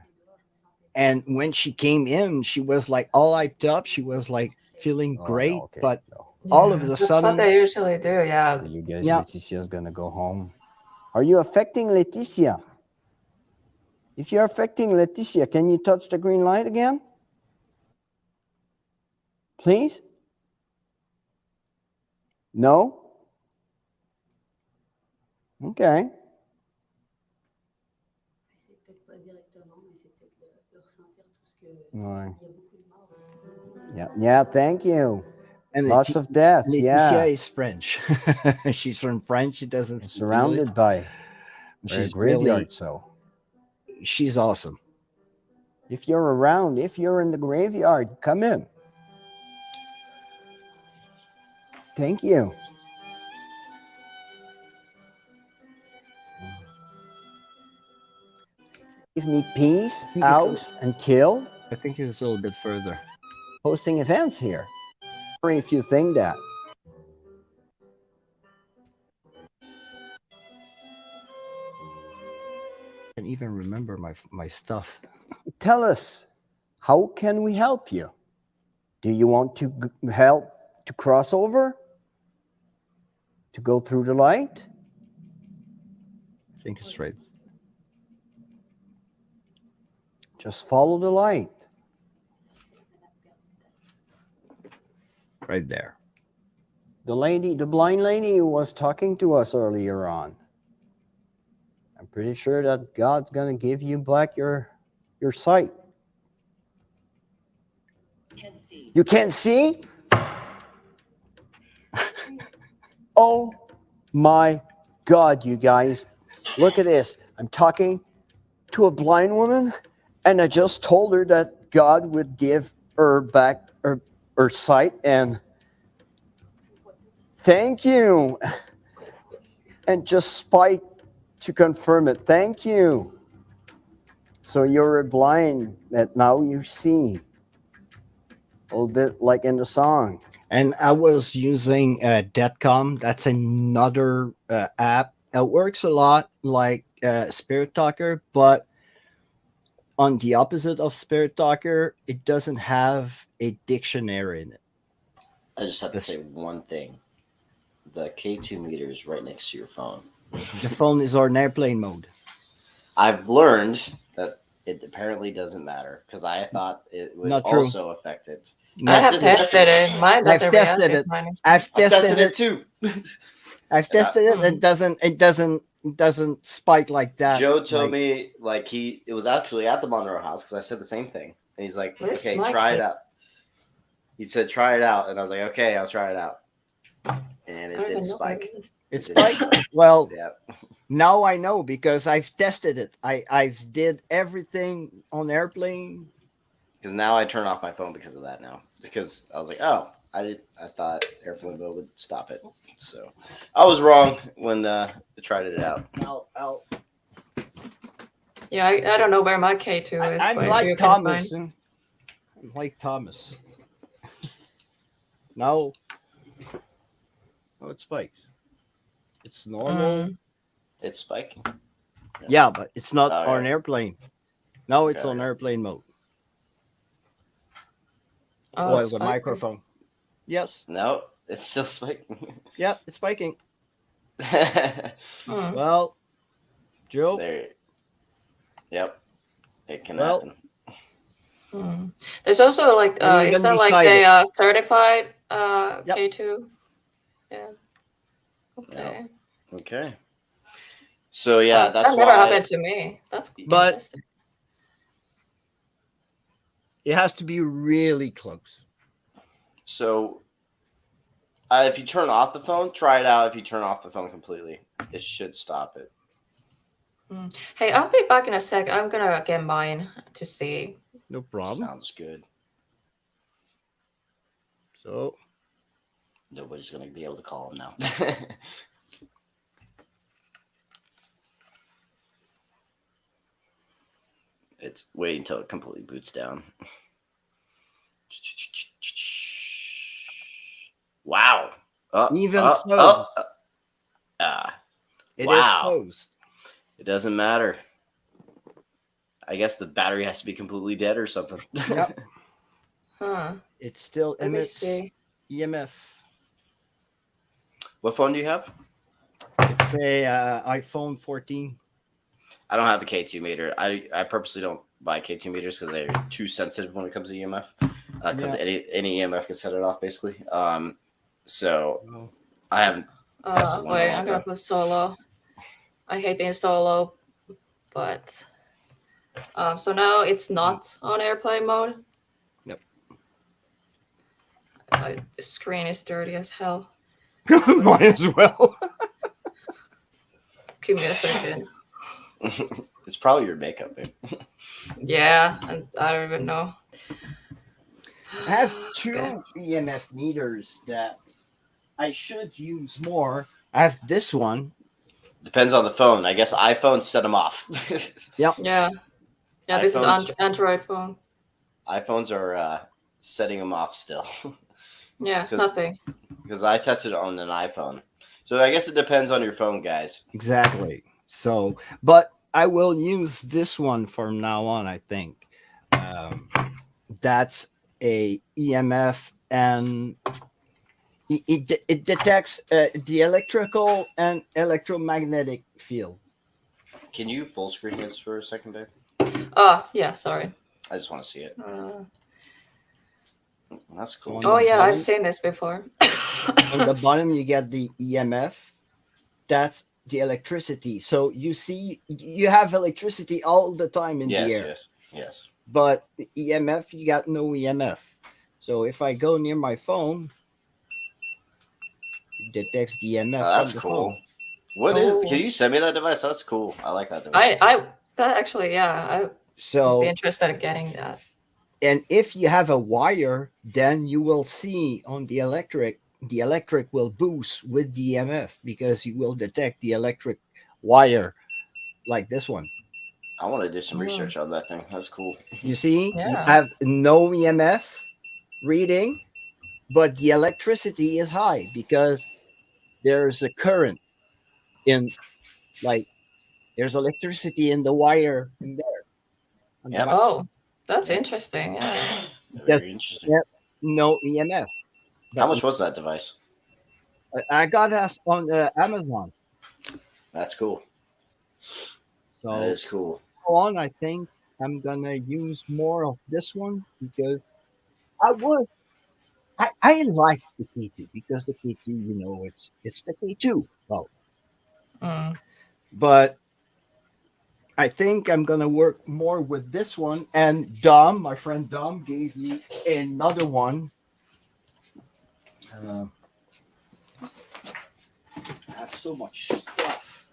And when she came in, she was like all hyped up. She was like feeling great, no, okay. But all of a That's sudden, what they usually do, yeah. you guys, yeah. Leticia's gonna go home. Are you affecting Leticia? If you're affecting Leticia, can you touch the green light again? Please? No? Okay. Ouais. Yeah, thank you. And lots of death. Leticia is French. She's from France. She doesn't speak surrounded English. By she's graveyard, really, so she's awesome. If you're around, if you're in the graveyard, come in. Thank you. Give me peace, house, and kill. I think it's a little bit further. Hosting events here. Sorry if you think that. I can't even remember my stuff. Tell us, how can we help you? Do you want to help to cross over? To go through the light? I think it's right. Just follow the light. Right there. the blind lady who was talking to us earlier on. I'm pretty sure that God's gonna give you back your sight. You can't see? Oh my God, you guys. Look at this. I'm talking to a blind woman, and I just told her that God would give her back her sight, and thank you. And just Spike to confirm it. Thank you. So you're blind that now you see. A little bit like in the song. And I was using Detcom. That's another app. It works a lot like Spirit Talker, but on the opposite of Spirit Talker, it doesn't have a dictionary in it. I just have to say one thing. The K2 meter is right next to your phone. The phone is on airplane mode. I've learned that it apparently doesn't matter because I thought it would Not true. also affect it. I have tested it. Mine doesn't react. I've tested it too. I've tested it. It doesn't spike like that. Joe told me like it was actually at the Monroe house because I said the same thing, and he's like, "Okay, try it out." He said, "Try it out," and I was like, "Okay, I'll try it out." And it did spike. It spiked. Well, yeah. Now I know because I've tested it. I've did everything on airplane. Because now I turn off my phone because of that now. Because I was like, oh, I thought airplane mode would stop it. So I was wrong when I tried it out. Yeah, I don't know where my K2 is. I'm like Thomas. I'm like Thomas. No, it spikes. It's normal. It's spiking. Yeah, but it's not on airplane. No, it's on airplane mode. Oh, the microphone. Yes. No, it's still spiking. Yeah, it's spiking. Well, Joe. Yep. It can happen. There's also like is that like a certified K2? Yeah. Okay. Yep. Okay. So yeah, that's that never happened to me. That's interesting. It has to be really close. So if you turn off the phone, try it out. If you turn off the phone completely, it should stop it. Hey, I'll be back in a sec. I'm gonna get mine to see. No problem. Sounds good. So nobody's gonna be able to call him now. It's waiting until it completely boots down. Wow. Even closed. It is closed. It doesn't matter. I guess the battery has to be completely dead or something. Yep. Huh. It still emits EMF. What phone do you have? It's a iPhone 14. I don't have a K2 meter. I purposely don't buy K2 meters because they're too sensitive when it comes to EMF. Because any EMF can set it off, basically. So I haven't tested one. Wait, I'm gonna put solo. I hate being solo, but so now it's not on airplane mode. Yep. The screen is dirty as hell. Mine as well. Give me a second. It's probably your makeup, babe. Yeah, I don't even know. I have two EMF meters that I should use more. I have this one. Depends on the phone. I guess iPhones set them off. Yep. Yeah. Yeah, this is Android phone. iPhones are setting them off still. Yeah, nothing. Because I tested it on an iPhone. So I guess it depends on your phone, guys. Exactly. So, but I will use this one from now on, I think. That's a EMF, and it detects the electrical and electromagnetic field. Can you full screen this for a second, babe? Oh, yeah, sorry. I just want to see it. That's cool. Oh, yeah, I've seen this before. On the bottom, you get the EMF. That's the electricity. So you see, you have electricity all the time in the Yes, air, yes, yes. but EMF, you got no EMF. So if I go near my phone, it detects the EMF from That's the phone. cool. What is? Can Oh, you send me that device? That's cool. I like that device. I that actually, yeah, I would be So, interested in getting that. and if you have a wire, then you will see on the electric will boost with the EMF because you will detect the electric wire like this one. I want to do some Mm, research on that thing. That's cool. You see, you yeah. have no EMF reading, but the electricity is high because there's a current in, like, there's electricity in the wire in there on the Yep. back. Oh, that's Yep. interesting. Yeah. Because Very interesting. no EMF. How But much was that device? I got us on Amazon. That's cool. That So is cool. on, I think I'm gonna use more of this one because I was I like the K2 because the K2, it's the K2. Well, Mm. but I think I'm gonna work more with this one. And Dom, my friend Dom, gave me another one. Uh, I have so much stuff.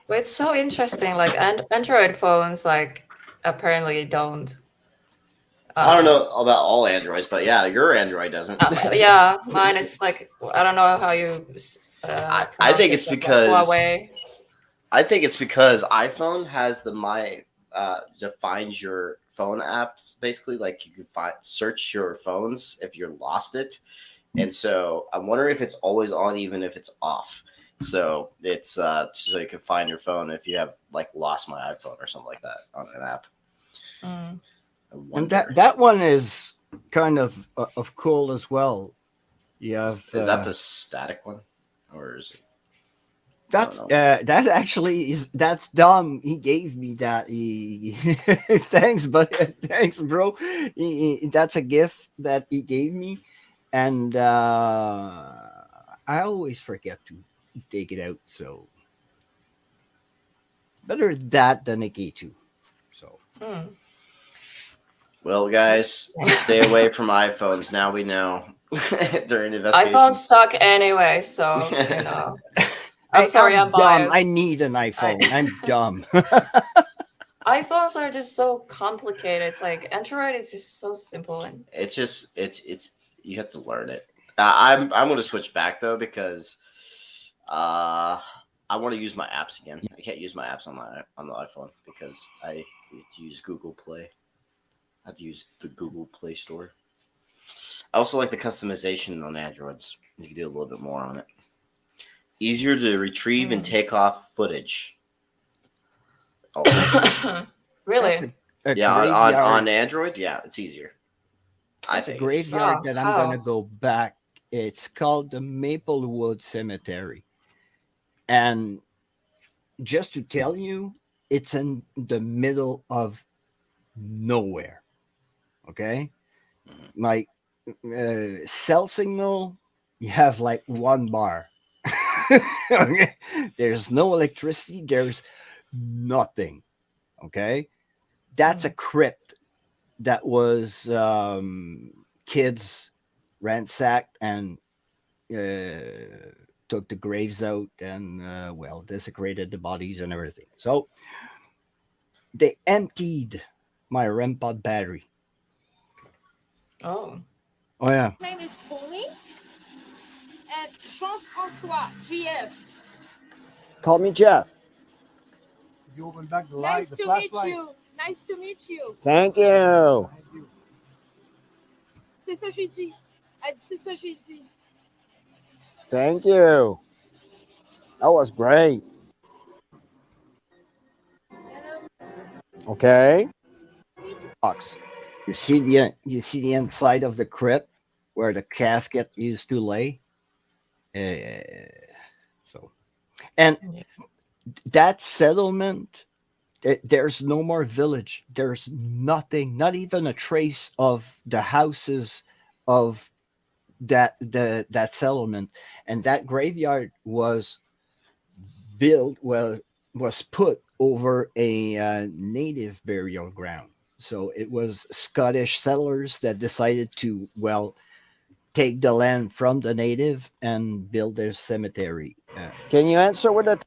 But it's so interesting. Like, Android phones, like, apparently don't. I don't Uh, know about all Androids, but yeah, your Android doesn't. yeah, mine is like, I don't know how you I pronounce think it, it's but like because Huawei. iPhone has the my defines your phone apps basically. Like you can search your phones if you're lost it, and so I'm wondering if it's always on, even if it's off. So it's so you can find your phone if you have like lost my iPhone or something like that on an app. Mm. I And wonder. that one is kind of cool as well. You have Is that the static one, or is it? I don't that's know. that actually is that's Dom. He gave me that. He thanks, but thanks, bro. That's a gift that he gave me, and I always forget to take it out. So better that than a K2. So Mm. Well, guys, stay away from iPhones. Now we know during iPhones investigations. suck anyway, so I'm sorry, I'm I'm dumb. I biased. need an iPhone. I, I'm dumb. iPhones are just so complicated. It's like Android is just so simple and It's just it's you have to learn it. I'm going to switch back though because uh I want to use my apps again. I can't use my apps on the iPhone because I have to use Google Play. I have to use the Google Play Store. I also like the customization on Androids. You can do a little bit more on it. Easier to retrieve and mm. take off footage. Also, That's Really? a yeah, on graveyard. Android, yeah, it's easier. I That's a think it is. graveyard Oh, that I'm gonna how? go back. It's called the Maplewood Cemetery, and just to tell you, it's in the middle of nowhere. Okay, Mhm. like cell signal, you have like one bar. Okay, there's no electricity. There's nothing. Okay, that's a Mm. crypt that was kids ransacked and took the graves out and well desecrated the bodies and everything. So they emptied my REM pod battery. Oh. Oh yeah, My name is Tony and Jean-François, GF. call me Jeff. You open back the Nice light, the to meet flashlight. you. Nice to meet you. Thank you. Thank you. C'est ça que j'ai dit. Elle dit c'est ça que j'ai dit. Thank you. That was great. Okay. Box. You see the inside of the crypt where the casket used to lay. So and Yeah. that settlement, there's no more village. There's nothing, not even a trace of the houses of that settlement, and that graveyard was built was put over a native burial ground. So it was Scottish settlers that decided to take the land from the native and build their cemetery. Can you answer with it?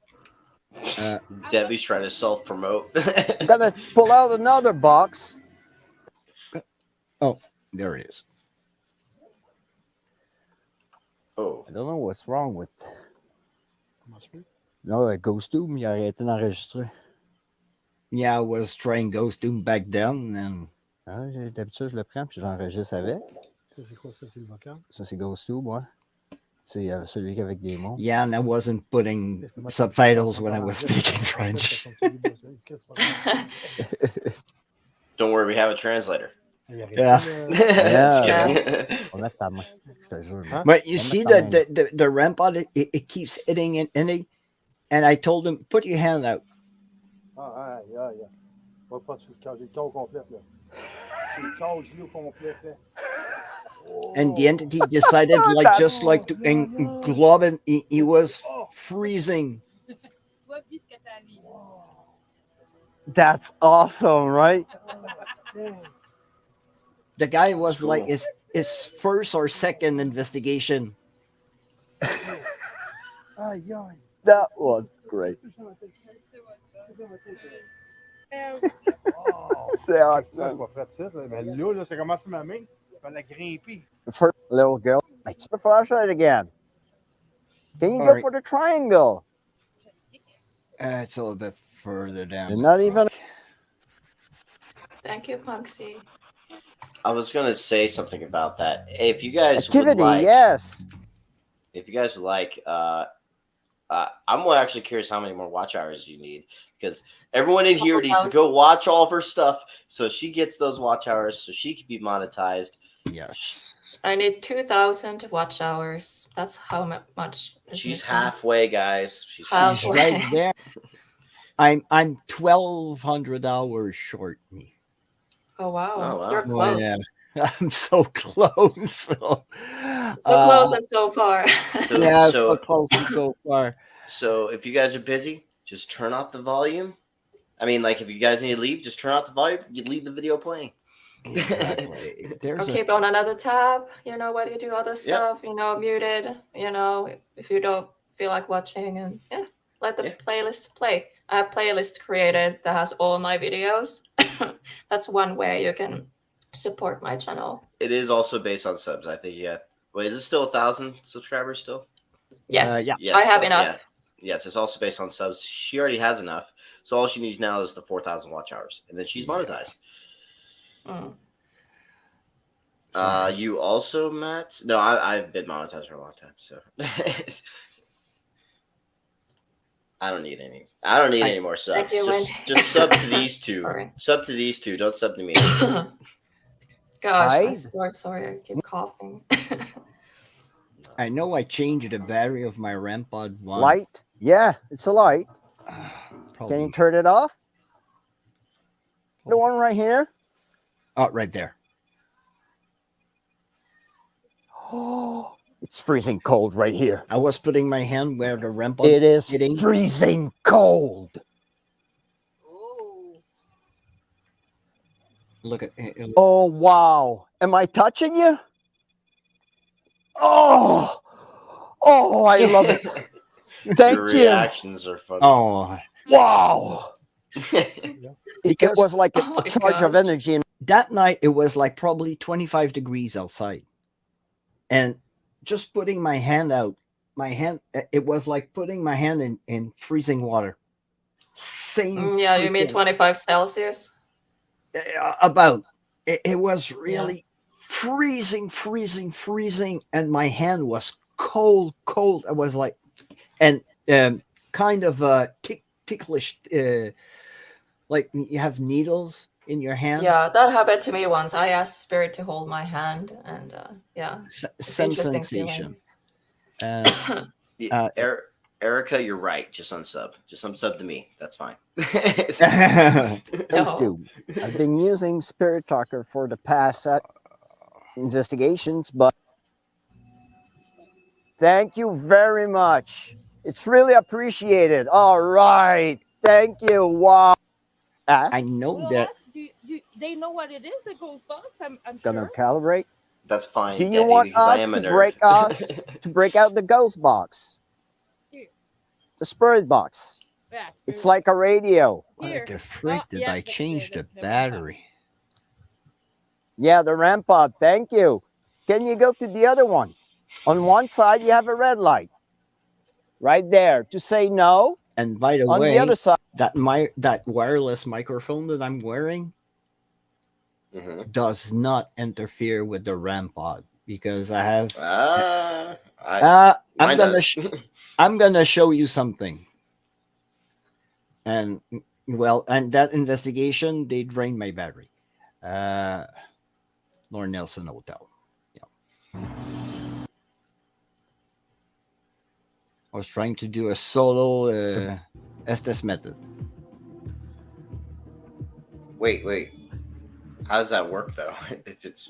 Debbie's trying to self promote. I'm gonna pull out another box. Oh, there it is. Oh, I don't know what's wrong with. No, Ghost Doom, il a arrêté d'enregistrer. Yeah, I was trying Ghost Doom back then, and d'habitude je le prends puis j'enregistre avec. Ça, c'est quoi ça? C'est le vocal? Ça, c'est Ghost Doom, ouais. C'est celui avec des mots. Yeah, and I wasn't putting subtitles when I was speaking French. don't worry, we have a translator. Yeah. Just kidding. On met ta main, je te jure. But you see the rampart, it keeps hitting and hitting, and I told him, put your hand out. Ah, yeah. Va pas sur le corps, j'ai le corps complet, là. J'ai le corps gelé au complet, là. And the entity decided just to englobe him. He was freezing. That's awesome, right? The guy was Cool. like his first or second investigation. That was great. C'est Là, je vais faire ça, mais là, ça commence ma main. Je vais la grimper. First little girl. I keep the flashlight again. Can you All go right. for the triangle? It's a little bit further down. You're not even. Thank you, Punksy. I was gonna say something about that. If you guys Activity, would like, yes. if you guys would like, I'm actually curious how many more watch hours you need, because everyone in here needs to go watch all of her stuff so she gets those watch hours so she can be monetized. Yes. I need 2,000 watch hours. That's how much. is She's missing. halfway, guys. She's Halfway. She's right there. I'm 1,200 hours short. Oh wow. Oh, wow. You're close. Yeah. I'm so close. So Close and so far. yeah, so So- close and so far. So if you guys are busy, just turn off the volume. I mean, like if you guys need to leave, just turn off the volume. You leave the video playing. Exactly. There's Or keep on another tab, when you do other Yep. stuff, muted, if you don't feel like watching, and let the Yeah. playlist play. I have playlist created that has all my videos. That's one way you can support my channel. It is also based on subs, I think. Yeah. Wait, is it still 1,000 subscribers still? Yes, yeah. Yes. I have so, enough. yeah. Yes, it's also based on subs. She already has enough. So all she needs now is the 4,000 watch hours. And then she's monetized. Mm. You also, Matt? No, I've been monetized for a long time. So I don't need any. I don't need any more subs. Thank you, Just sub to these two. Sorry. Sub to these two. Don't sub to me. Gosh, Hi. I'm sorry. I keep coughing. I know I changed the battery of my rampart one. Light? Yeah, it's a light. Probably. Can you turn it off? The one right here? Oh, right there. Oh, it's freezing cold right here. I was putting my hand where the rampart. It is hitting. freezing cold. Look at it. Oh, wow. Am I touching you? Oh, I love it. Thank Your you. reactions are funny. Oh, Wow. It was like a Oh my charge of gosh. energy. And that night it was like probably 25 degrees outside, and just putting my hand out, it was like putting my hand in freezing water. Same. Yeah, you mean freaking- 25 Celsius? About it was really freezing, and my hand was cold. I was like, and kind of ticklish, like you have needles in your hand. Yeah, that happened to me once. I asked Spirit to hold my hand, and Same interesting sensation. Yeah, Erica, you're right. Just unsub. Just unsub to me. That's fine. Thank No. you. I've been using Spirit Talker for the past investigations, but Thank you very much. It's really appreciated. All right. Thank you. Wow. I know We'll that ask. They know what it is? A ghost box? I'm it's gonna sure. calibrate. That's fine, Do you Debbie, want because I us am a to nerd. break out the ghost box? Here. The spirit box. Yeah, It's like a radio. here. The frick did Yeah, I change the the battery? Yeah, the RAM pod. Thank you. Can you go to the other one? On one side, you have a red light. Right there to say no. And by the On way, the other side, that wireless microphone that I'm wearing Mhm. does not interfere with the RAM pod because I have. Mine does. I'm gonna show you something. And well, and that investigation, they drained my battery. Lord Nelson Hotel. Yeah. I was trying to do a solo Estes method. Wait. How does that work though?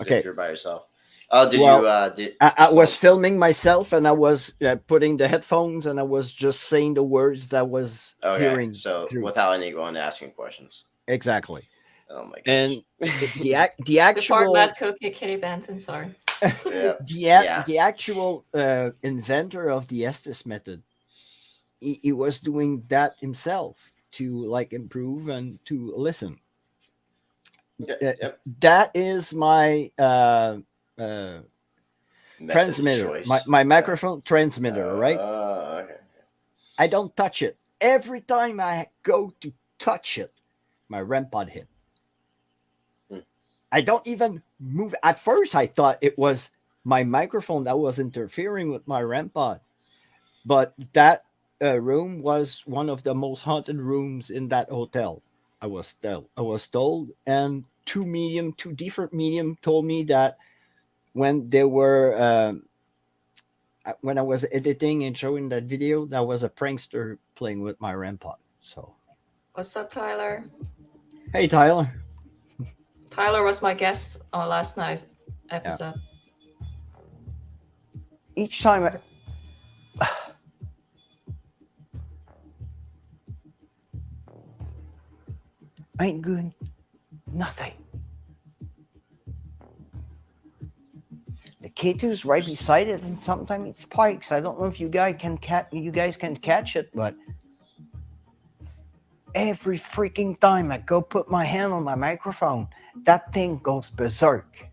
Okay. If you're by yourself. Oh, did Well, you? I was filming myself, and I was putting the headphones, and I was just saying the words that was hearing. So through. without anyone asking questions. Exactly. Oh my gosh. And the The actual part Mad Cookie Kitty Benson, sorry. the actual inventor of the Estes method, he was doing that himself to like improve and to listen. Yep. That is my transmitter, choice. my microphone transmitter, right? Okay. I don't touch it. Every time I go to touch it, my REM pod hit. I don't even move. At first, I thought it was my microphone that was interfering with my REM pod. But that room was one of the most haunted rooms in that hotel. I was told, and two different medium told me that when they were when I was editing and showing that video, that was a prankster playing with my REM pod. So, What's up, Tyler? hey, Tyler. Tyler was my guest on last night's episode. each time I ain't doing nothing. The K2's right beside it, and sometimes it spikes. I don't know if you guys can catch it, but every freaking time I go put my hand on my microphone, that thing goes berserk.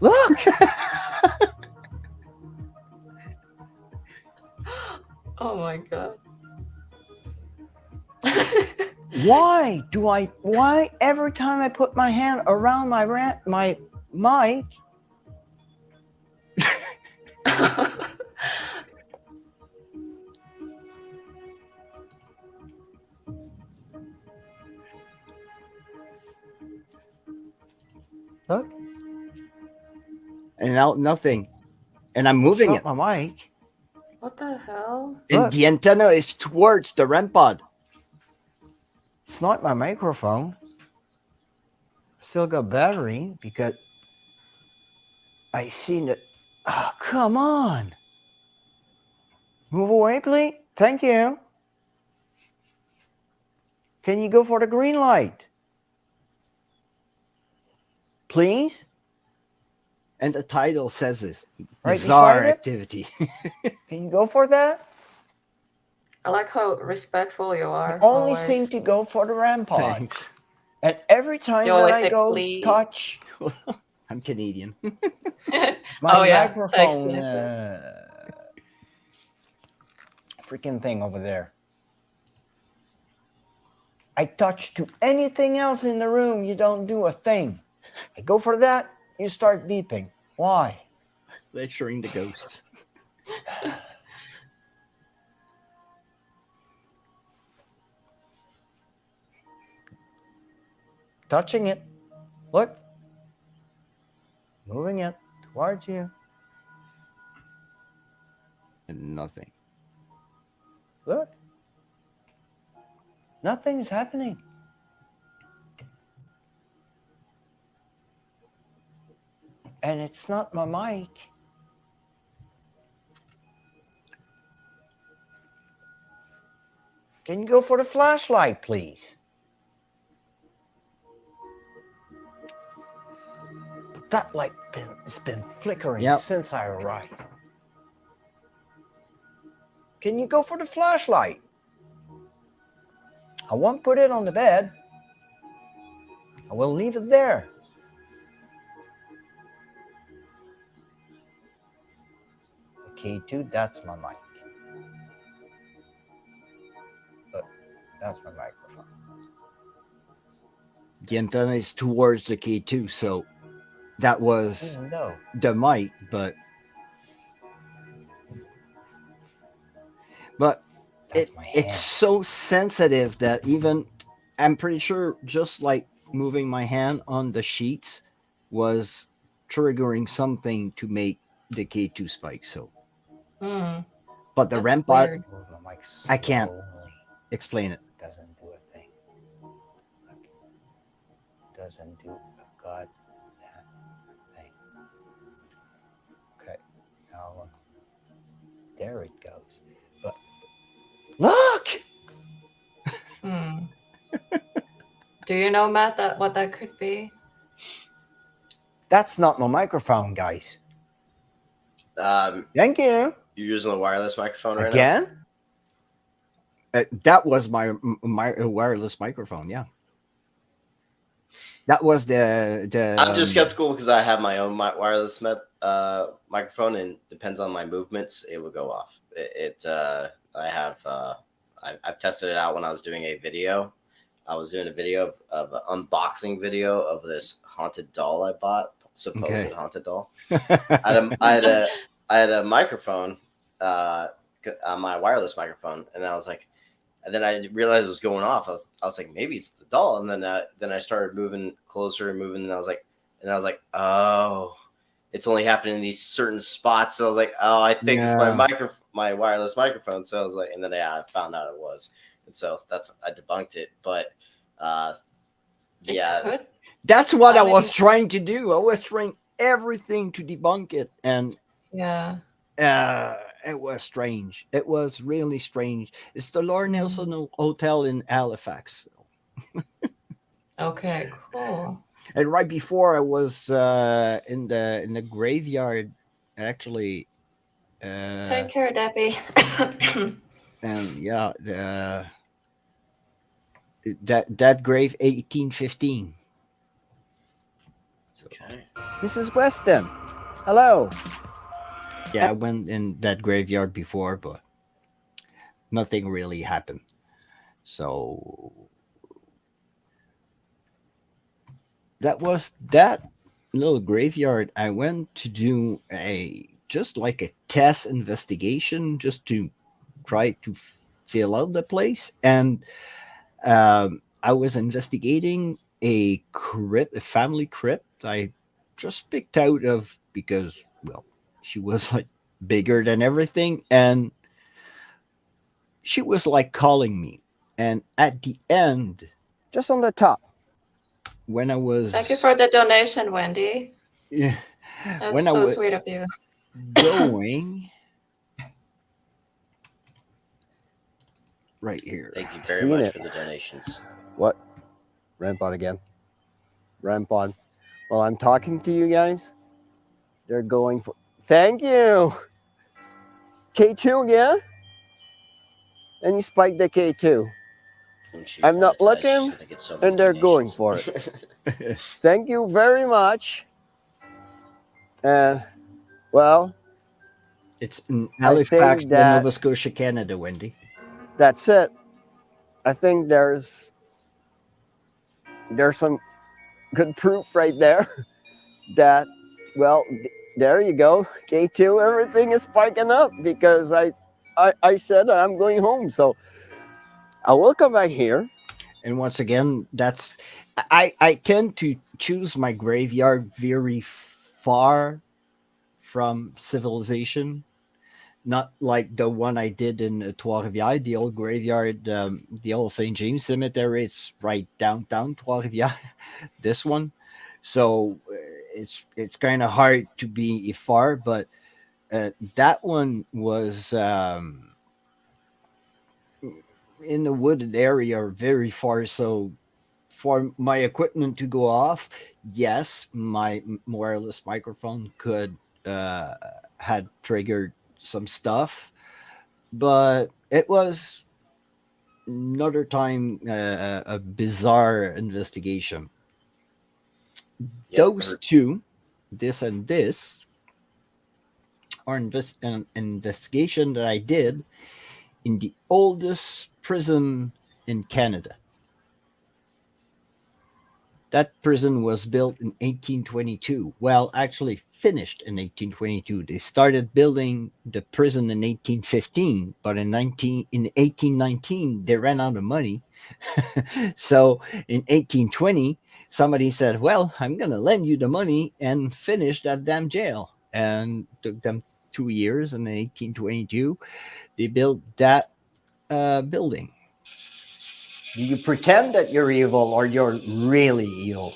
Look. Oh my god. Why every time I put my hand around my mic, look, And now nothing. And I'm moving it's it. not my mic. What the hell? And Look. the antenna is towards the REM pod. It's not my microphone. Still got battery because I seen it. Oh, come on. Move away, please. Thank you. Can you go for the green light? Please? And the title says this. Right Bizarre beside it? activity. Can you go for that? I like how respectful you are. I only always. seem to go for the RAM pod. Thanks. And every time You that always I say, go "Please." touch I'm Canadian. my Oh, yeah. Thanks, microphone, Vanessa. freaking thing over there. I touch to anything else in the room, you don't do a thing. I go for that, you start beeping. Why? Lecturing the ghost. Touching it. Look. Moving it towards you. And nothing. Look. Nothing is happening. and it's not my mic. Can you go for the flashlight, please? That light has been flickering Yep. since I arrived. Can you go for the flashlight? I won't put it on the bed. I will leave it there. Okay, dude, that's my mic. Look, that's my microphone. The antenna is towards the K2, so that was No. the mic, but That's my hand. it's so sensitive that even I'm pretty sure just like moving my hand on the sheets was triggering something to make the K2 spike. So, Hmm. but the That's REM part, weird. Move my mic I can't. slowly. explain it. Doesn't do a thing. Look. Doesn't do a goddamn thing. Okay. Now look. There it goes. But look! Hmm. Do you know, Matt, that what that could be? That's not my microphone, guys. Thank you. You're using a wireless microphone right now? Again? That was my wireless microphone. Yeah, that was the. I'm just skeptical because I have my own wireless microphone, and depends on my movements, it will go off. I've tested it out when I was doing a video. I was doing a video of an unboxing video of this haunted doll I bought, supposed haunted doll. I had a microphone, on my wireless microphone, and I was like, and then I realized it was going off. I was like, maybe it's the doll, and then I started moving closer and moving, and I was like, oh, it's only happening in these certain spots. So I was like, oh, I think it's my wireless microphone. So I was like, and then I found out it was, and so I debunked it. But yeah, Could. That's what I was trying to do. I was trying everything to debunk it, and Yeah. it was strange. It was really strange. It's the Lord Nelson Hotel in Halifax. Okay, cool. And right before I was in the graveyard, actually. Take care, Debbie. And yeah, that grave 1815. okay. Mrs. Weston, hello. Yeah, I went in that graveyard before, but nothing really happened. So that was that little graveyard. I went to do just like a test investigation, just to try to fill out the place, and I was investigating a crypt, a family crypt. I just picked out of because, well, she was like bigger than everything, and she was like calling me. And at the end, just on the top, when I was Thank you for the donation, Wendy. yeah, That's when I so was sweet of you. going right here. Thank you very Seen much it. for the donations. What? Rampart again. Rampart. While I'm talking to you guys, they're going for. Thank you. K2 again? And you spiked the K2. When she I'm not monetized, looking, she's gonna get so many and they're going donations. for it. Thank you very much. Well, It's in I Halifax, think that- Nova Scotia, Canada, Wendy. that's it. I think there's some good proof right there that, well, there you go. K2, everything is spiking up because I said I'm going home. So I will come back here. And once again, that's I tend to choose my graveyard very far from civilization, not like the one I did in Trois-Rivières, the old graveyard, the old St. James Cemetery. It's right downtown Trois-Rivières. This one, so it's kind of hard to be far, but that one was in the wooded area, or very far. So for my equipment to go off, yes, my wireless microphone could uh, had triggered some stuff, but it was another time a bizarre investigation. Yep. Those two, this and this, are an investigation that I did in the oldest prison in Canada. That prison was built in 1822. Well, actually finished in 1822. They started building the prison in 1815, but in 1819 they ran out of money. So in 1820, somebody said, "Well, I'm going to lend you the money and finish that damn jail." And took them 2 years. And in 1822, they built that building. Do you pretend that you're evil or you're really evil?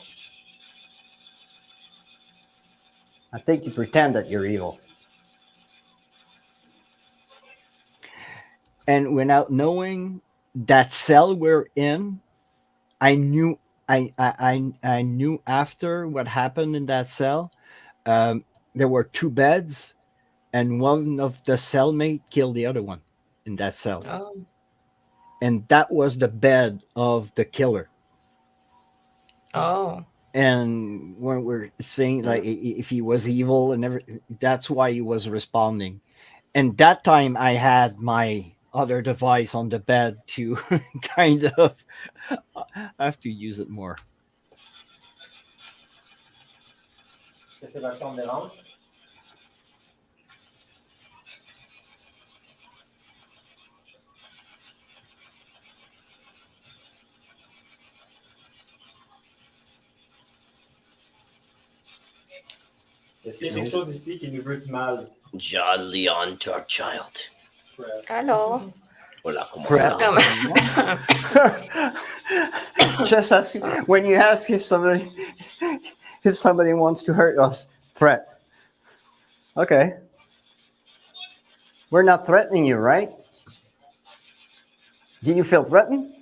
I think you pretend that you're evil. And without knowing that cell we're in, I knew I knew after what happened in that cell. There were two beds, and one of the cellmate killed the other one in that cell, Oh. and that was the bed of the killer. Oh. And when we're saying like if he was evil and everything, that's why he was responding. And that time I had my other device on the bed to kind of I have to use it more. Est-ce que Sébastien me dérange? Est-ce qu'il y a quelque chose ici qui nous veut du mal? John Leon Darkchild. Fred. Hello. Hola, ¿cómo Fred. estás? Just ask when you ask if somebody wants to hurt us, threat. Okay. We're not threatening you, right? Do you feel threatened?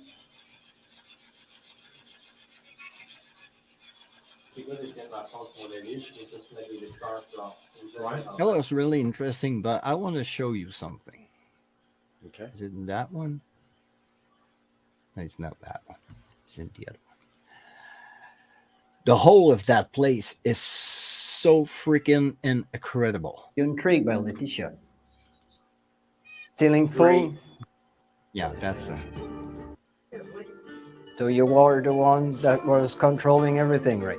C'est quoi les animations sur les livres? Je vais juste mettre des écouteurs pour That was really interesting, but I want to show you something. Okay. Is it in that one? No, it's not that one. It's in the other one. The whole of that place is so freaking incredible. You're intrigued by Letitia. Stealing Great. food. Yeah, that's a So you were the one that was controlling everything, right?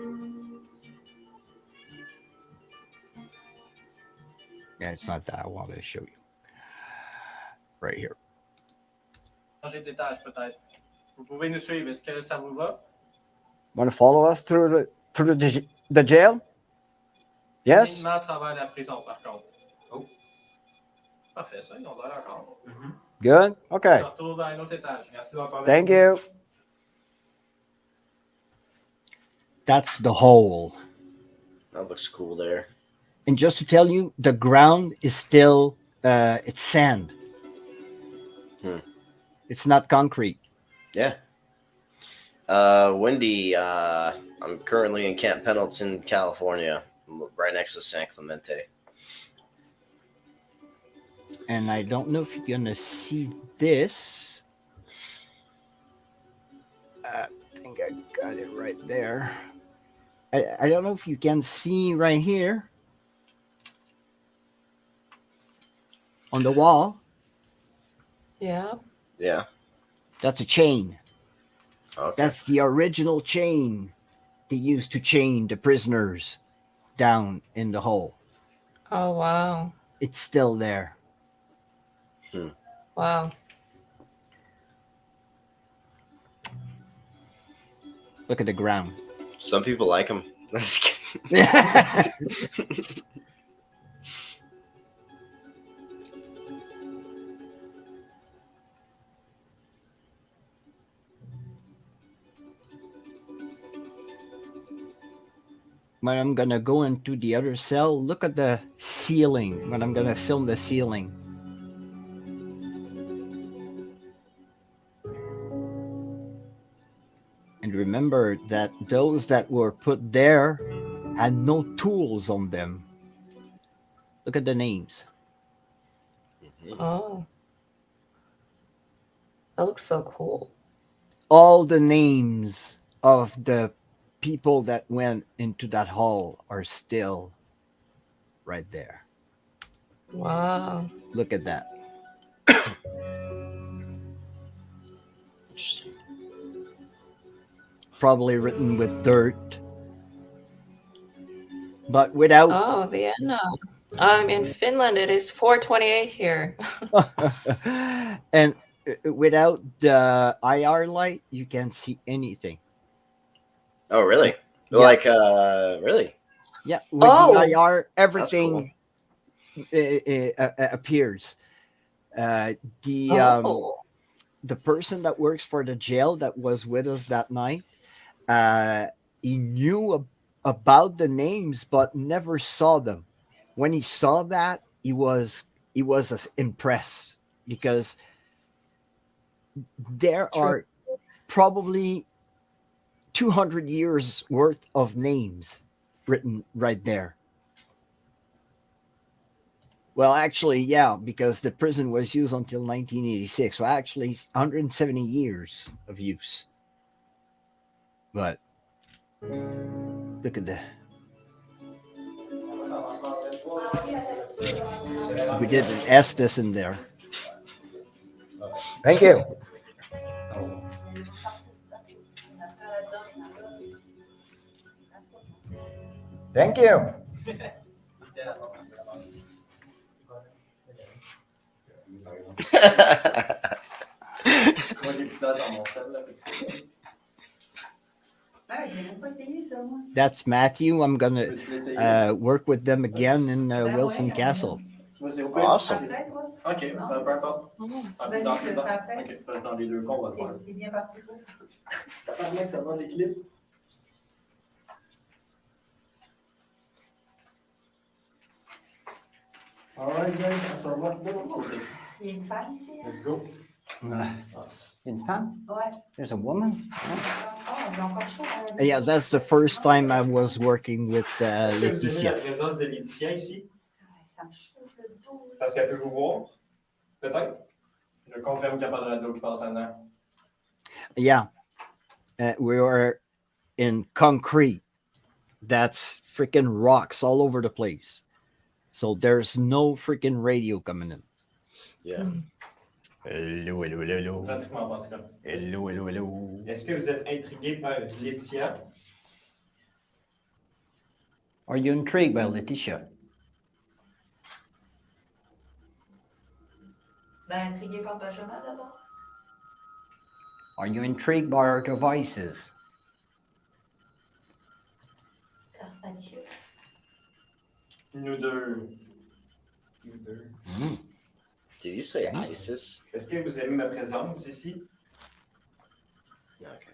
yeah, it's not that I want to show you. Right here. Changer d'étage peut-être. Vous pouvez nous suivre. Est-ce que ça vous va? Want to follow us through the jail? Yes. Uniquement à travers la prison, par contre. Oh. Parfait, ça, ils ont l'air d'accord. Good. On Okay. se retrouve dans un autre étage. Merci d'avoir parlé. Thank you. That's the hole. That looks cool there. And just to tell you, the ground is still it's sand. It's not concrete. Yeah. Wendy, I'm currently in Camp Pendleton, California, right next to San Clemente. And I don't know if you're gonna see this. I think I got it right there. I don't know if you can see right here on the wall. Yeah. Yeah. That's a chain. Okay. That's the original chain they used to chain the prisoners down in the hole. Oh, wow. It's still there. Wow. Look at the ground. Some people like them. when I'm gonna go into the other cell, look at the ceiling when I'm gonna film the ceiling. And remember that those that were put there had no tools on them. Look at the names. Oh. That looks so cool. All the names of the people that went into that hall are still right there. Wow. Look at that. Interesting. Probably written with dirt. But without Oh, Vienna. In Finland, it is 4:28 here. and without the IR light, you can't see anything. Oh, really? Yeah. Like, really? Yeah, with Oh. the IR, That's everything appears. Oh. The person that works for the jail that was with us that night, he knew about the names but never saw them. When he saw that, he was impressed because there True. are probably 200 years worth of names written right there. Well, actually, yeah, because the prison was used until 1986. So actually, 170 years of use. But look at that. We did an Estes in there. Thank you. Thank you. Moi, j'ai plus de place dans mon sel, là, fait que c'est- J'ai même pas essayé ça, moi. That's Matthew. I'm gonna Peux-tu l'essayer? work with them again in Wilson Castle. Moi, c'est au pire. Awesome. Après, toi? Ok, peu importe. Ah, Vas-y, dans- je le dans- ferai après. Ok, parce que dans les deux cas, on va le faire. T'es bien parti pour. T'as pas que ça va des clips? Alright, guys, on se revoit de l'autre côté. Il y a une femme ici. Hein? Let's go. Une femme? Ouais. There's a woman? Oh, j'ai encore chaud. Hein? Yeah, that's the first time I was working with Est-ce que vous aimez la Laetitia. présence de Laetitia ici? Ça me chauffe le dos. Parce qu'elle peut vous voir? Peut-être? Je confirme qu'il n'y a pas de radio qui passe en l'air. Yeah, we were in concrete. That's freaking rocks all over the place. So there's no freaking radio coming in. Yeah. Hello, hello, hello. Pratiquement pas, en tout cas. Hello, hello, hello. Est-ce que vous êtes intrigué par Laetitia? Are you intrigued by Laetitia? Ben, intrigué par Benjamin d'abord. Are you intrigued by our devices? Par Mathieu. Nous deux. Nous deux. Did you say ISIS? Est-ce que vous aimez ma présence ici? Okay.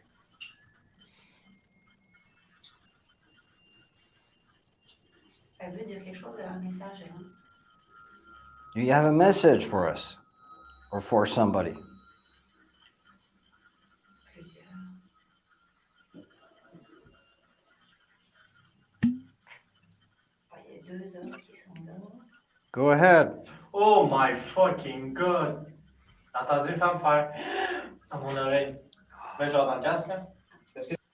Elle veut dire quelque chose, un message. Hein? Do you have a message for us? Or for somebody? Plusieurs. Il y a deux hommes qui sont là. Go ahead. Oh my fucking god! J'ai entendu une femme faire à mon oreille. Ben, genre dans le casque, là.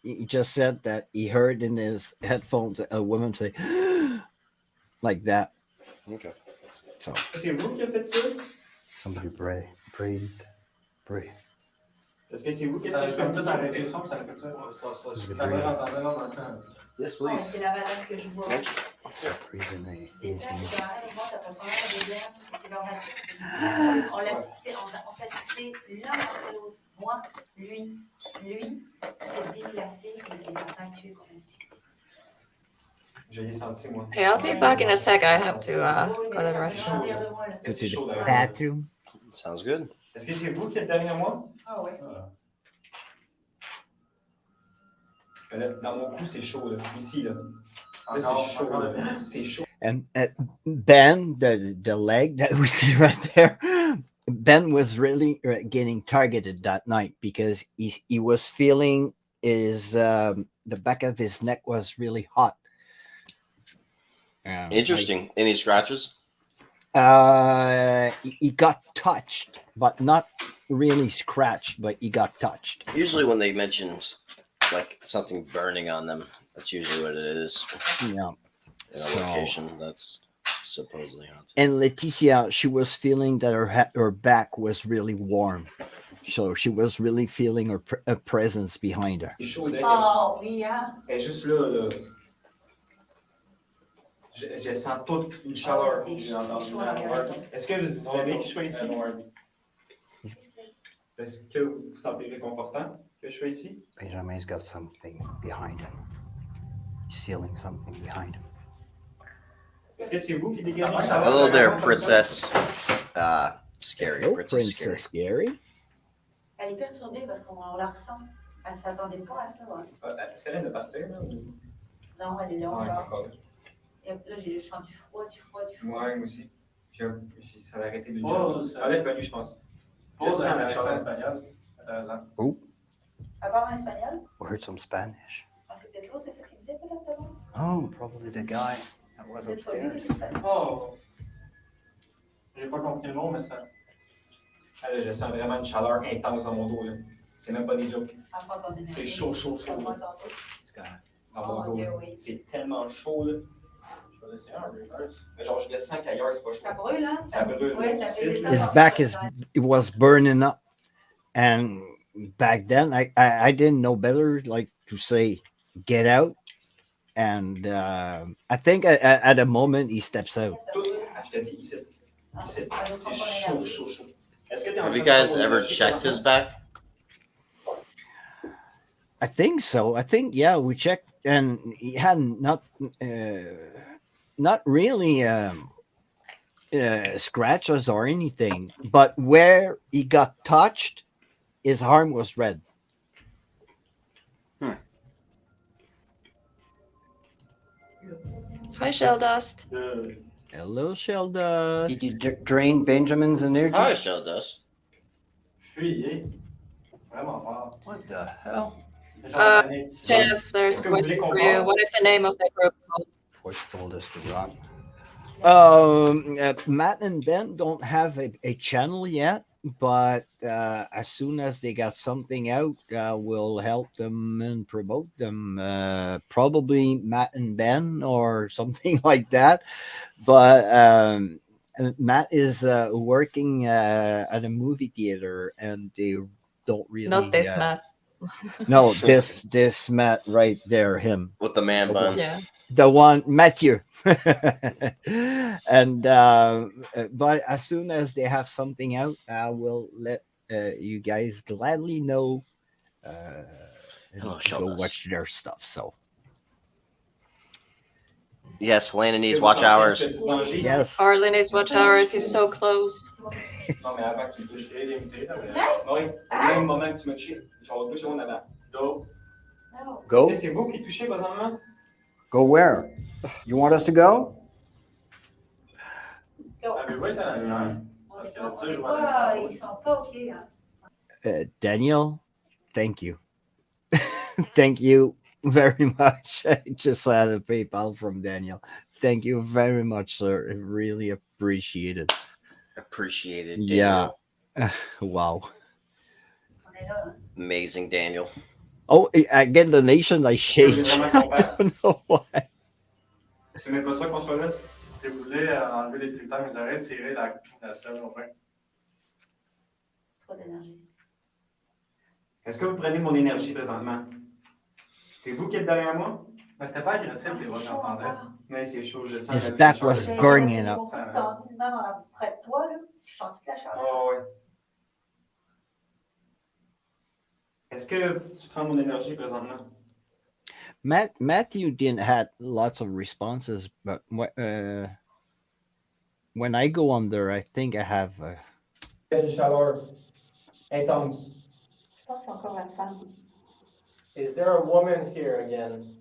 He just said that he heard in his headphones a woman say, like that. Okay. So C'est vous qui avez fait ça? Somebody breathe. Breathe. Breathe. Est-ce que c'est vous qui avez comme tout arrêté le son, ça a fait ça? Ça va entendre dans le temps. Yes, Ouais, please. c'est la valeur que je vois. Thank you. Breathe in the Des fois, easy. c'est pareil, moi, ça passe pas mal de bière, c'est leur nature. On l'a cité, on fait citer l'un après l'autre. Moi, lui, c'est déglacé et les enfants tués comme ici. Je l'ai senti, moi. Hey, I'll be back in a sec. I have to go to the restroom. go C'est to chaud the derrière. bathroom. Sounds good. Est-ce que c'est vous qui êtes derrière moi? Ah ouais. Là, dans mon cou, c'est chaud, là. Ici, là. And Ben, the leg that we see right there, Ben was really getting targeted that night because he was feeling his the back of his neck was really hot. Interesting. Any scratches? He got touched, but not really scratched, but he got touched. Usually, when they mention like something burning on them, that's usually what it is. Yeah. In a location that's supposedly haunted. And Leticia, she was feeling that her back was really warm, so she was really feeling a presence behind her. Oh, oui, hein? Elle est juste là. Je sens toute une chaleur. Est-ce que vous aimez que je sois ici? Est-ce que vous vous sentez réconfortant que je sois ici? Benjamin's got something behind him. He's feeling something behind him. Est-ce que c'est vous qui dégagez une chaleur? Hello there, Princess. Scary. Hello, Princess Scary. Elle est perturbée parce qu'on la ressent. Elle ne s'attendait pas à ça. Hein. Est-ce qu'elle vient de partir? Là, Non, elle est là encore. Et là, j'ai le chant du froid. Ouais, moi aussi. Ça a arrêté d'une journée. Elle est venue, je pense. Je sens la chaleur espagnole. Oh, Elle parle en espagnol? we heard some Spanish. Ah, c'est peut-être l'autre, c'est ça qu'il disait peut-être d'abord? Oh, probably the guy that was C'est pas lui, upstairs. l'espagnol. Oh! J'ai pas compris le mot, mais ça. Je sens vraiment une chaleur intense dans mon dos. Là. C'est même pas des jokes. Elle prend ton énergie. C'est chaud. Elle prend ton dos. Dans mon dos. Dieu, oui. C'est tellement chaud. Là. Je vais essayer un reverse. Mais genre, je le sens qu'ailleurs, c'est pas chaud. Ça brûle, hein? Ça brûle. Oui, ça fait des His back was burning up, and back then I didn't know better, like to say, get out. And I think at a moment he steps out. Je te dis, ici. C'est chaud. Est-ce que t'es en Have you train de guys faire ever mon checked his énergie back? I think so. I think we checked, and he had not really scratches or anything, but where he got touched, his arm was red. Hi, Sheldust. Hello, Sheldon. Did you drain Benjamin's energy? Hi, Shell Dust. Fuyez. Vraiment fort. What the hell? Jeff, there's a question for you. What is the name of the group called? Voice told us to run. Matt and Ben don't have a channel yet, but as soon as they got something out, we'll help them and promote them. Probably Matt and Ben or something like that. But Matt is working at a movie theater, and they don't really. Not this Matt. No, this Matt right there, him. With the man bun. Yeah. The one Matthew. And but as soon as they have something out, I will let you guys gladly know and go watch their stuff. So Yes, Lana needs watch hours. yes, Harley needs watch hours. He's so close. Non, mais avant que tu me touches, j'ai limité. Oui, au même moment que tu me touches, genre 2 secondes avant. Go. Non. Go? Est-ce que c'est vous qui touchez présentement? Go where? You want us to go? Go. Avez-vous été à la lumière? On Parce est que pas- là, on tu sais, est je pas- vais Ils sont pas OK. Hein. Daniel, thank you, thank you very much. I just had a PayPal from Daniel. Thank you very much, sir. I really appreciate it. Appreciated. Yeah. Daniel. Wow. On est là. Hein. Amazing, Daniel. Oh, I get the nation like shake. vraiment I content. don't know why. C'est même pas ça qu'on soit là. Si vous voulez enlever les tiltants, vous aurez tiré la selle au vin. Trop d'énergie. Est-ce que vous prenez mon énergie présentement? C'est vous qui êtes derrière moi? Mais c'était pas agressif, Ah, les c'est voix, chaud j'entendais. encore. Mais c'est chaud, je sens. His la back chaleur. was burning up. J'ai tendu de même près de toi, là. Je sens toute la chaleur. Oh, ouais. Est-ce que tu prends mon énergie présentement? Matthew didn't had lots of responses, but when I go on there, I think I have. Une chaleur intense. Je pense que c'est encore la femme. Is there a woman here again?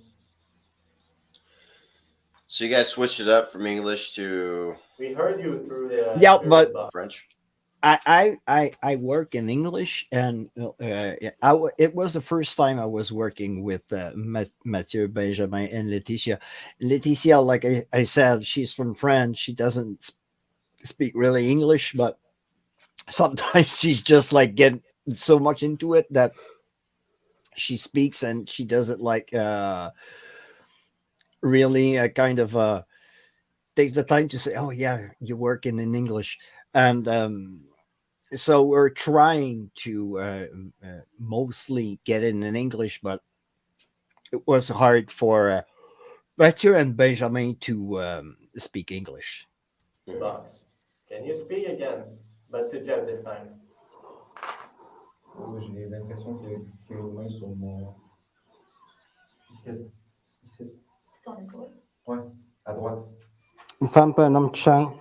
So you guys switched it up from English to We heard you through the Yeah, through but- the box. French. I work in English, and it was the first time I was working with Mathieu, Benjamin, and Laetitia. Laetitia, like I said, she's from France. She doesn't speak really English, but sometimes she's just like get so much into it that she speaks, and she does it like really kind of take the time to say, "Oh yeah, you're working in English," and so we're trying to mostly get in English, but it was hard for Mathieu and Benjamin to speak English. Box. Can you speak again? But to Jeff this time. J'ai l'impression qu'il y a une main sur mon. Ici. Ici. C'est ton épaule. Ouais, à droite. Une femme peut un homme qui chante.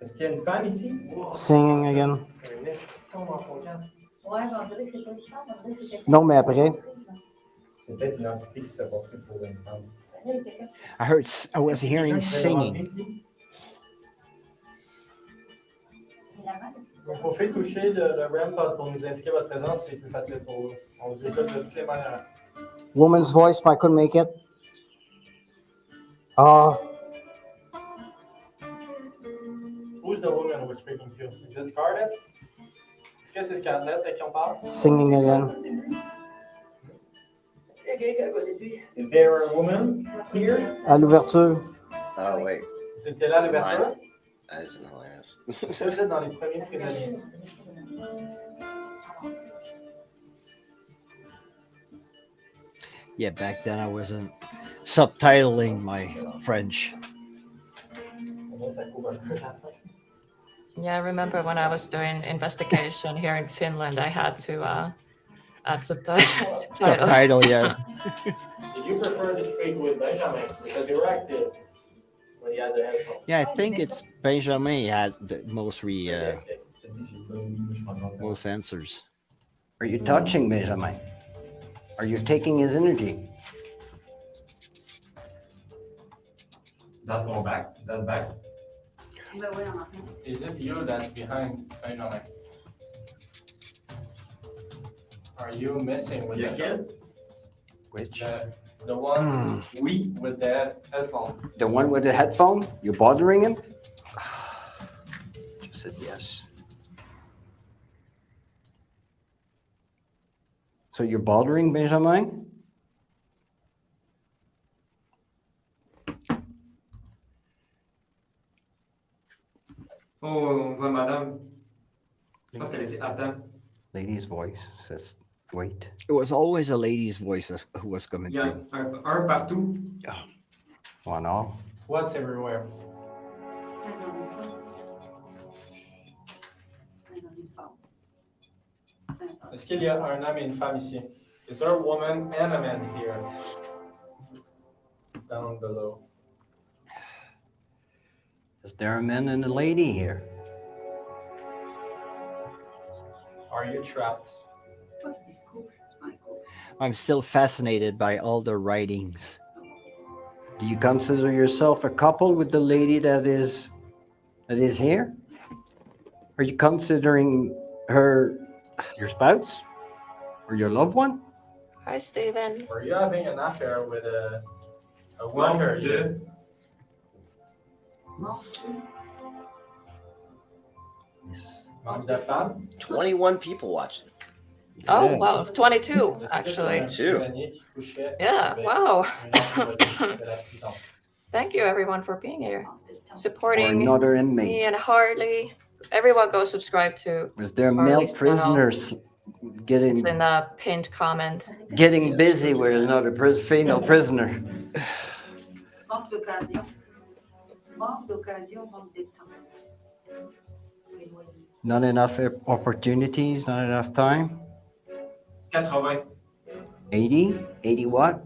Est-ce qu'il y a une femme ici? Singing again. Un esti de son dans son casque. Ouais, mais on dirait que c'était une femme, on dirait que c'était. Non, mais après. C'est peut-être une entité qui se fait passer pour une femme. Là, il était comme- I was hearing singing. Mais la main, Vous pouvez toucher le ramp pour nous indiquer votre présence, c'est plus facile pour vous. On vous écoute de toutes les manières. Woman's voice, but I couldn't make it. Ah, Who's the woman we're speaking to? Is it Scarlett? Est-ce que c'est Scarlett à qui on parle? singing again. il y a quelqu'un au début. Is there a woman here? À l'ouverture. Oh wait, Vous étiez là à l'ouverture? that isn't hilarious. Ça, c'est dans les premiers prisonniers. Yeah, back then I wasn't subtitling my French. Ça couvre un peu la fin. Yeah, I remember when I was doing investigation here in Finland, I had to add subtitles. Subtitle, yeah. Did you prefer to speak with Benjamin? Because you were active when you had the headphones. Yeah, I think it's Benjamin had the most Okay. Je te dis, j'ai pas vu, mais je m'en rends compte. most answers. Are you touching Benjamin? Are you taking his energy? Dans ton bac, dans le bac. Ben oui, on entend. Is it you that's behind Benjamin? Are you messing with the kid? Which? The one with the headphone. The one with the headphone? You're bothering him? Just said yes. So you're bothering Benjamin? Oh, on voit madame. Je pense qu'elle est ici. Attends. Lady's voice says, wait. It was always a lady's voice who was coming Il y a through. un partout. One all. What's everywhere? Un homme, une femme. Un homme, une femme. Peu importe. Est-ce qu'il y a un homme et une femme ici? Is there a woman and a man here? Down below. Is there a man and a lady here? Are you trapped? Toi qui dis couple, c'est pas un couple. I'm still fascinated by all the writings. Do you consider yourself a couple with the lady that is here? Are you considering her your spouse or your loved one? Hi, Steven. Are you having an affair with a worker? deux. Mort. Yes. Manque de femme? 21 people watching. Oh, Yeah. wow. 22, Est-ce que actually. c'est un Two. prisonnier qui couchait Yeah, avec wow. un employé de la prison? Thank you, everyone, for being here. Manque de temps. Or Supporting another me inmate? and Harley. Everyone go subscribe to. Was there Or at male least one of- prisoners getting It's in the pinned comment. getting busy with another female prisoner? Manque d'occasion. Manque d'occasion, manque de temps. Éloigné. Not enough opportunities, not enough time. 80. 80? 80 what?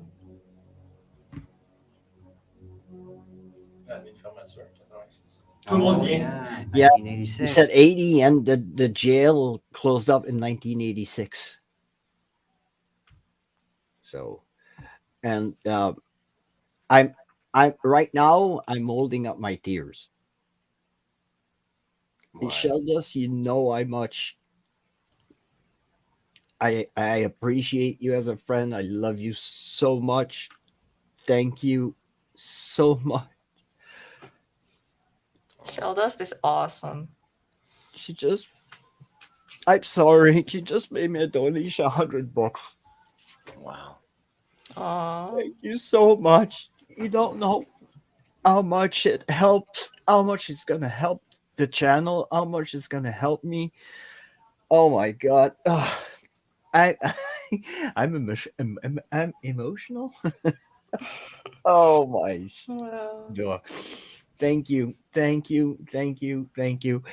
Ah, une fermeture, 86. Tout le monde Oh, vient. Yeah, 1986. He said 80, and the jail closed up in 1986. So And I'm I'm right now I'm holding up my tears. And Why? Sheldon, you know how much I appreciate you as a friend. I love you so much. Thank you so much. Sheldust is awesome. She just I'm sorry. She just made me a donation, $100. Wow. Aw. Thank you so much. You don't know how much it helps, how much it's gonna help the channel, how much it's gonna help me. Oh my god. Ugh. I I'm emotional. Oh my Well, duh. Thank you, thank you, thank you, thank you.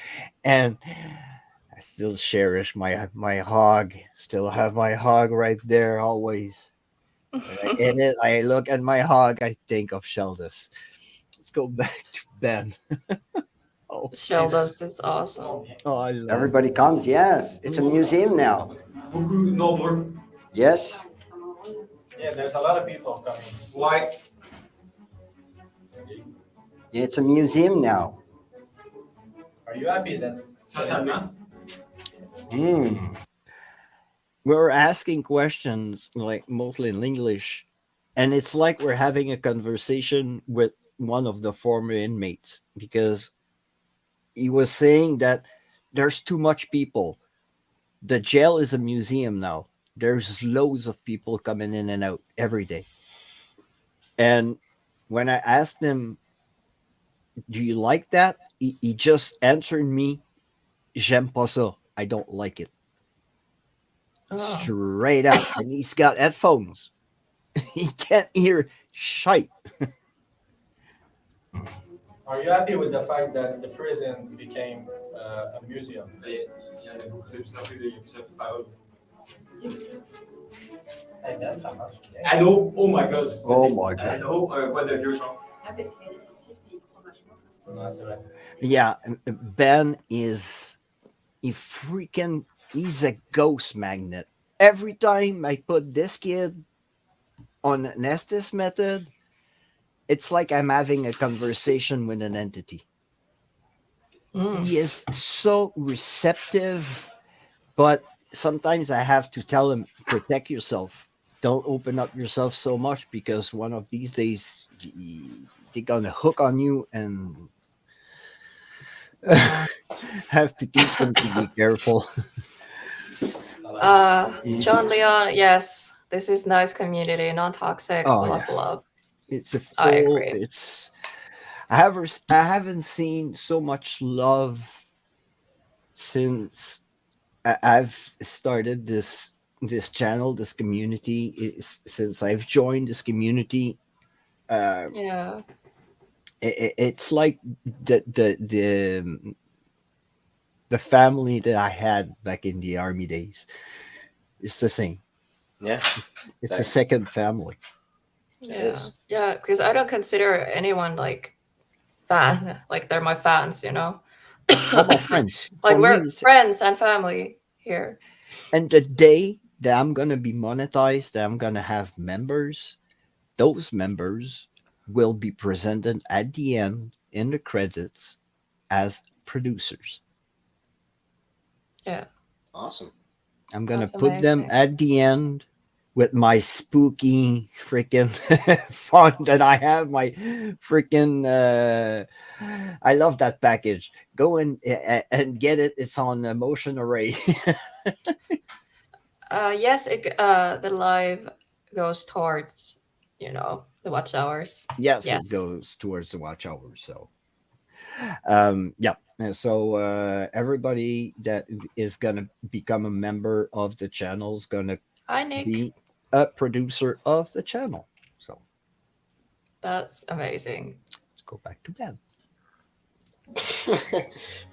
And I still cherish my hog. Still have my hog right there always. In it, I look at my hog. I think of Sheldus. Let's go back to Ben. Oh, Sheldust is awesome. oh, I love. Everybody comes. Yes, it's a museum now. Beaucoup nombreux. Yes. Yeah, there's a lot of people coming. Why? It's a museum now. Are you happy that Totalement. We're asking questions like mostly in English, and it's like we're having a conversation with one of the former inmates because he was saying that there's too much people. The jail is a museum now. There's loads of people coming in and out every day. And when I asked him, "Do you like that?" He just answered me, "J'aime pas ça. I don't like it." Oh. Straight out. And he's got headphones. He can't hear shite. Are you happy with the fact that the prison became a museum? Hey, that's how much. Allô? Oh my god. Oh my god. Allô? Quoi de vieux, genre? Ah, parce qu'il y a des réceptifs, puis il croit vachement. Ouais, c'est vrai. Yeah, Ben is he's a ghost magnet. Every time I put this kid on Nestis method, it's like I'm having a conversation with an entity. He is so receptive, but sometimes I have to tell him, protect yourself. Don't open up yourself so much because one of these days they're gonna hook on you and have to teach them to be careful. John Leon, yes, this is nice community, non-toxic, Oh, love, yeah. love. It's a I full. agree. It's I haven't seen so much love since I've started this channel, this community. Since I've joined this community, Yeah. it's like the family that I had back in the army days. It's the same. Yeah. It's a second family. Yeah. is. Yeah, because I don't consider anyone like fan. Like they're my fans, you know? All my friends. Like For we're me, friends and family here. and the day that I'm gonna be monetized, that I'm gonna have members, those members will be presented at the end in the credits as producers. Yeah. Awesome. I'm gonna That's put them amazing. at the end with my spooky freaking font that I have. My freaking I love that package. Go and get it. It's on the Motion Array. Yes, the live goes towards, you know, the watch hours. Yes, Yes. it goes towards the watch hours. So yeah. And so everybody that is gonna become a member of the channel is gonna Hi, Nick. be a producer of the channel. So That's amazing. let's go back to bed.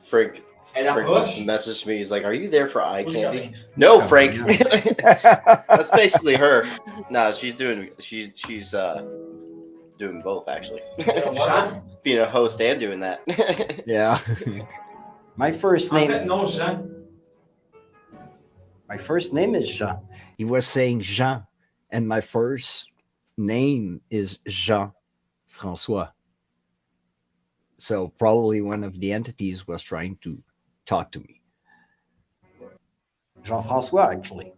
Frank Elle Frank just approche. messaged me. He's like, "Are you there for eye Who's candy?" coming? No, Oh, Frank. yeah. That's basically her. No, she's doing both actually. Jean? Being a host and doing that. Yeah. My first En name. fait, non, Jean. My first name is Jean. He was saying Jean, and my first name is Jean Francois. So probably one of the entities was trying to talk to me. Jean Francois, actually.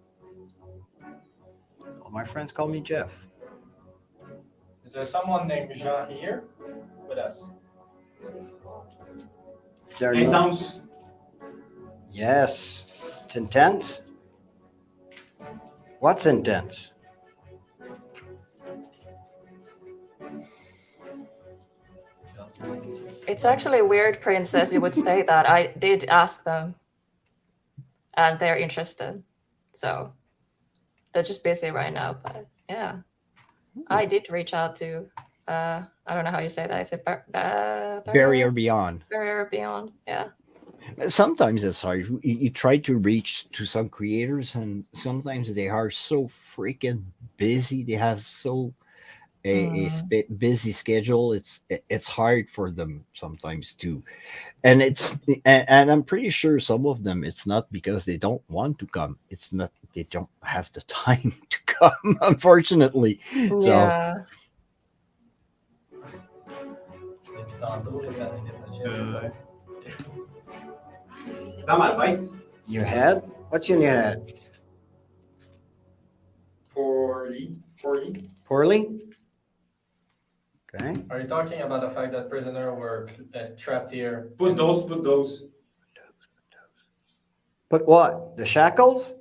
All my friends call me Jeff. Is there someone named Jean here with us? They're not. Intense. Yes, it's intense. What's intense? It's actually weird, Princess, you would say that. I did ask them, and they're interested. So they're just busy right now, but yeah. I did reach out to, I don't know how you say that. Is it Barrier Beyond. Barrier Beyond, yeah. Sometimes it's hard. You try to reach to some creators, and sometimes they are so freaking busy. They have so busy schedule. It's hard for them sometimes too, and and I'm pretty sure some of them it's not because they don't want to come. It's not they don't have the time to come, unfortunately. So Yeah. Depuis tantôt, les années de Dans ma tête. Your head? What's in your head? Poorly. Poorly? Okay. Are you talking about the fact that prisoners were trapped here? Put those. Put what? The shackles?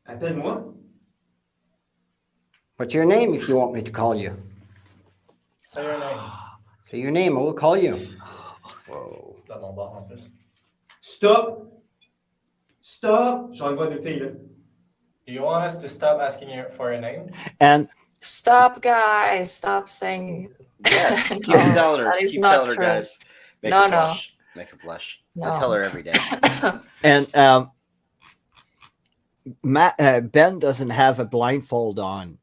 Appelle-moi. What's your name if you want me to call you? Say your name. Say your name, I will call you. Whoa. Dans mon bar en plus. Stop. J'en vois deux filles là. Do you want us to stop asking you for your name? and Stop, guys. Stop saying. Yes, keep No, telling her. that is Keep not telling her, true. guys. Make No, her no. blush. Make her blush. I No. tell her every day. and Ben doesn't have a blindfold on.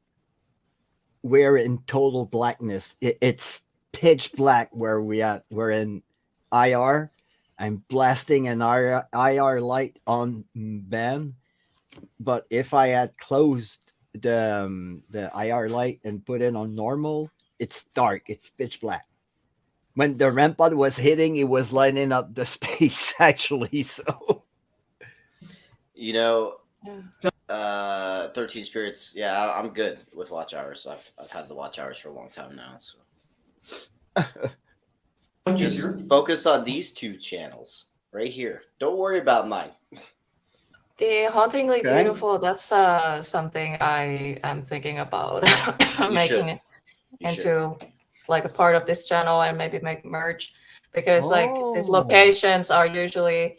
We're in total blackness. It's pitch black where we're in IR. I'm blasting an IR light on Ben, but if I had closed the IR light and put it on normal, it's dark. It's pitch black. When the REM pod was hitting, it was lighting up the space actually. So You know, Yeah. 13 Spirits. Yeah, I'm good with watch hours. I've had the watch hours for a long time now. So just focus on these two channels right here. Don't worry about mine. The Hauntingly Okay. Beautiful, that's something I am thinking about You making should. it You should. into like a part of this channel and maybe make merch, because like these Oh. locations are usually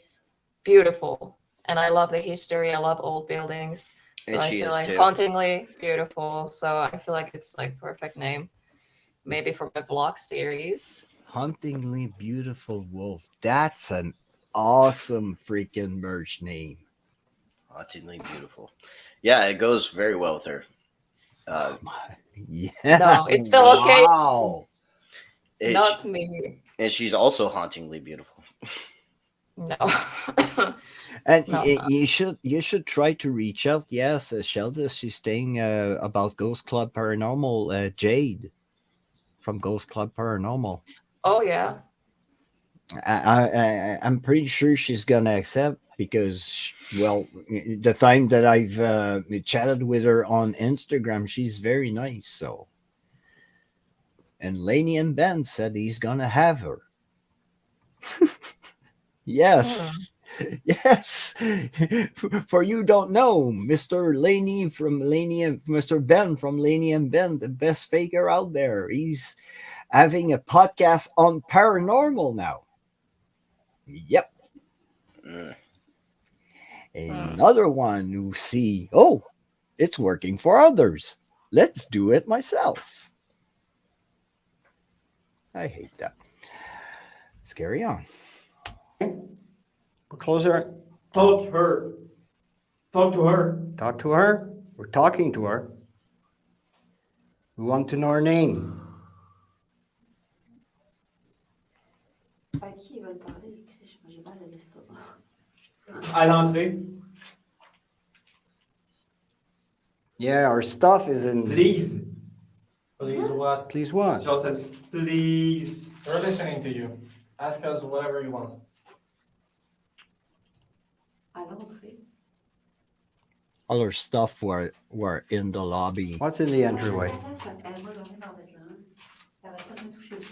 beautiful and I love the history. I love old buildings. So And I she feel is like too. Hauntingly Beautiful. So I feel like it's like perfect name. Maybe for my vlog series. Hauntingly Beautiful Wolf. That's an awesome freaking merch name. Hauntingly beautiful. Yeah, it goes very well with her. Yeah. No, it's still okay. Wow. Not me. And she's also hauntingly beautiful. No. And No, you should try to reach out. Yes, Shelda, she's staying about Ghost Club Paranormal. Jade from Ghost Club Paranormal. Oh yeah. I'm pretty sure she's gonna accept because, well, the time that I've chatted with her on Instagram, she's very nice. So, and Laney and Ben said he's gonna have her. Yes, yes. For you don't know, Mr. Laney from Laney and Mr. Ben from Laney and Ben, the best faker out there. He's having a podcast on paranormal now. Yep. Another one who see, oh, it's working for others. Let's do it myself. I hate that. Let's carry on. We're closer. Talk to her. Talk to her. Talk to her. We're talking to her. We want to know her name. À qui ils veulent parler? J'ai mal à l'estomac. À l'entrée. Yeah, our stuff is in. Please. Please what? Please what? Joseph, please. We're listening to you. Ask us whatever you want. À l'entrée. All our stuff were in the lobby. What's in the entryway? Moi, j'en ai dans le vêtement. Elle arrête pas de me toucher.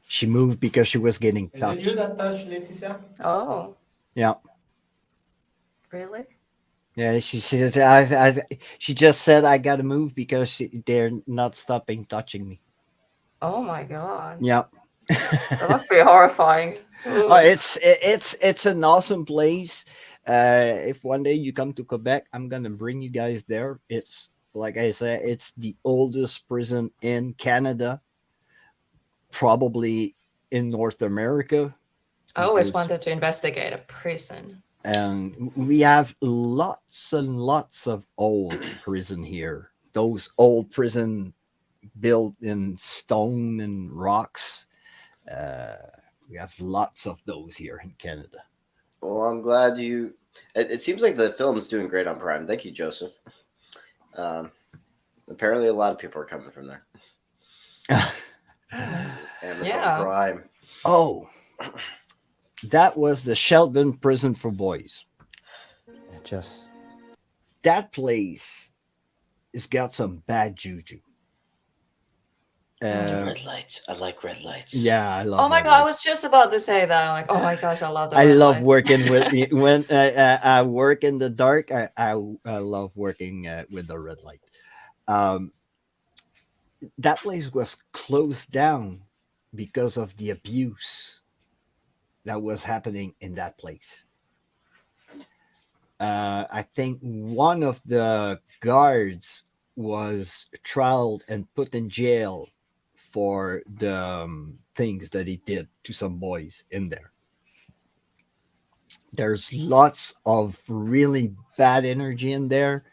She moved because she was getting Is it touched. you that touched Laetitia? Oh, Yeah. really? Yeah, she says she just said I gotta move because they're not stopping touching me. Oh my god. Yeah. That must be horrifying. Ooh. Oh, it's an awesome place. If one day you come to Quebec, I'm gonna bring you guys there. It's like I said, it's the oldest prison in Canada, probably in North America. I always because- wanted to investigate a prison. And we have lots and lots of old prison here. Those old prison built in stone and rocks. We have lots of those here in Canada. Well, I'm glad you. It seems like the film's doing great on Prime. Thank you, Joseph. Apparently, a lot of people are coming from there. Amazon Yeah. Prime. Oh, that was the Sheldon Prison for Boys. Just. That place has got some bad juju. Red lights. I like red lights. Yeah, I love. Oh my red god, I lights. was just about to say that. I'm like, oh my gosh, I love the I red love lights. working with when I work in the dark. I love working with the red light. That place was closed down because of the abuse that was happening in that place. I think one of the guards was trialed and put in jail for the things that he did to some boys in there. There's lots of really bad energy in there,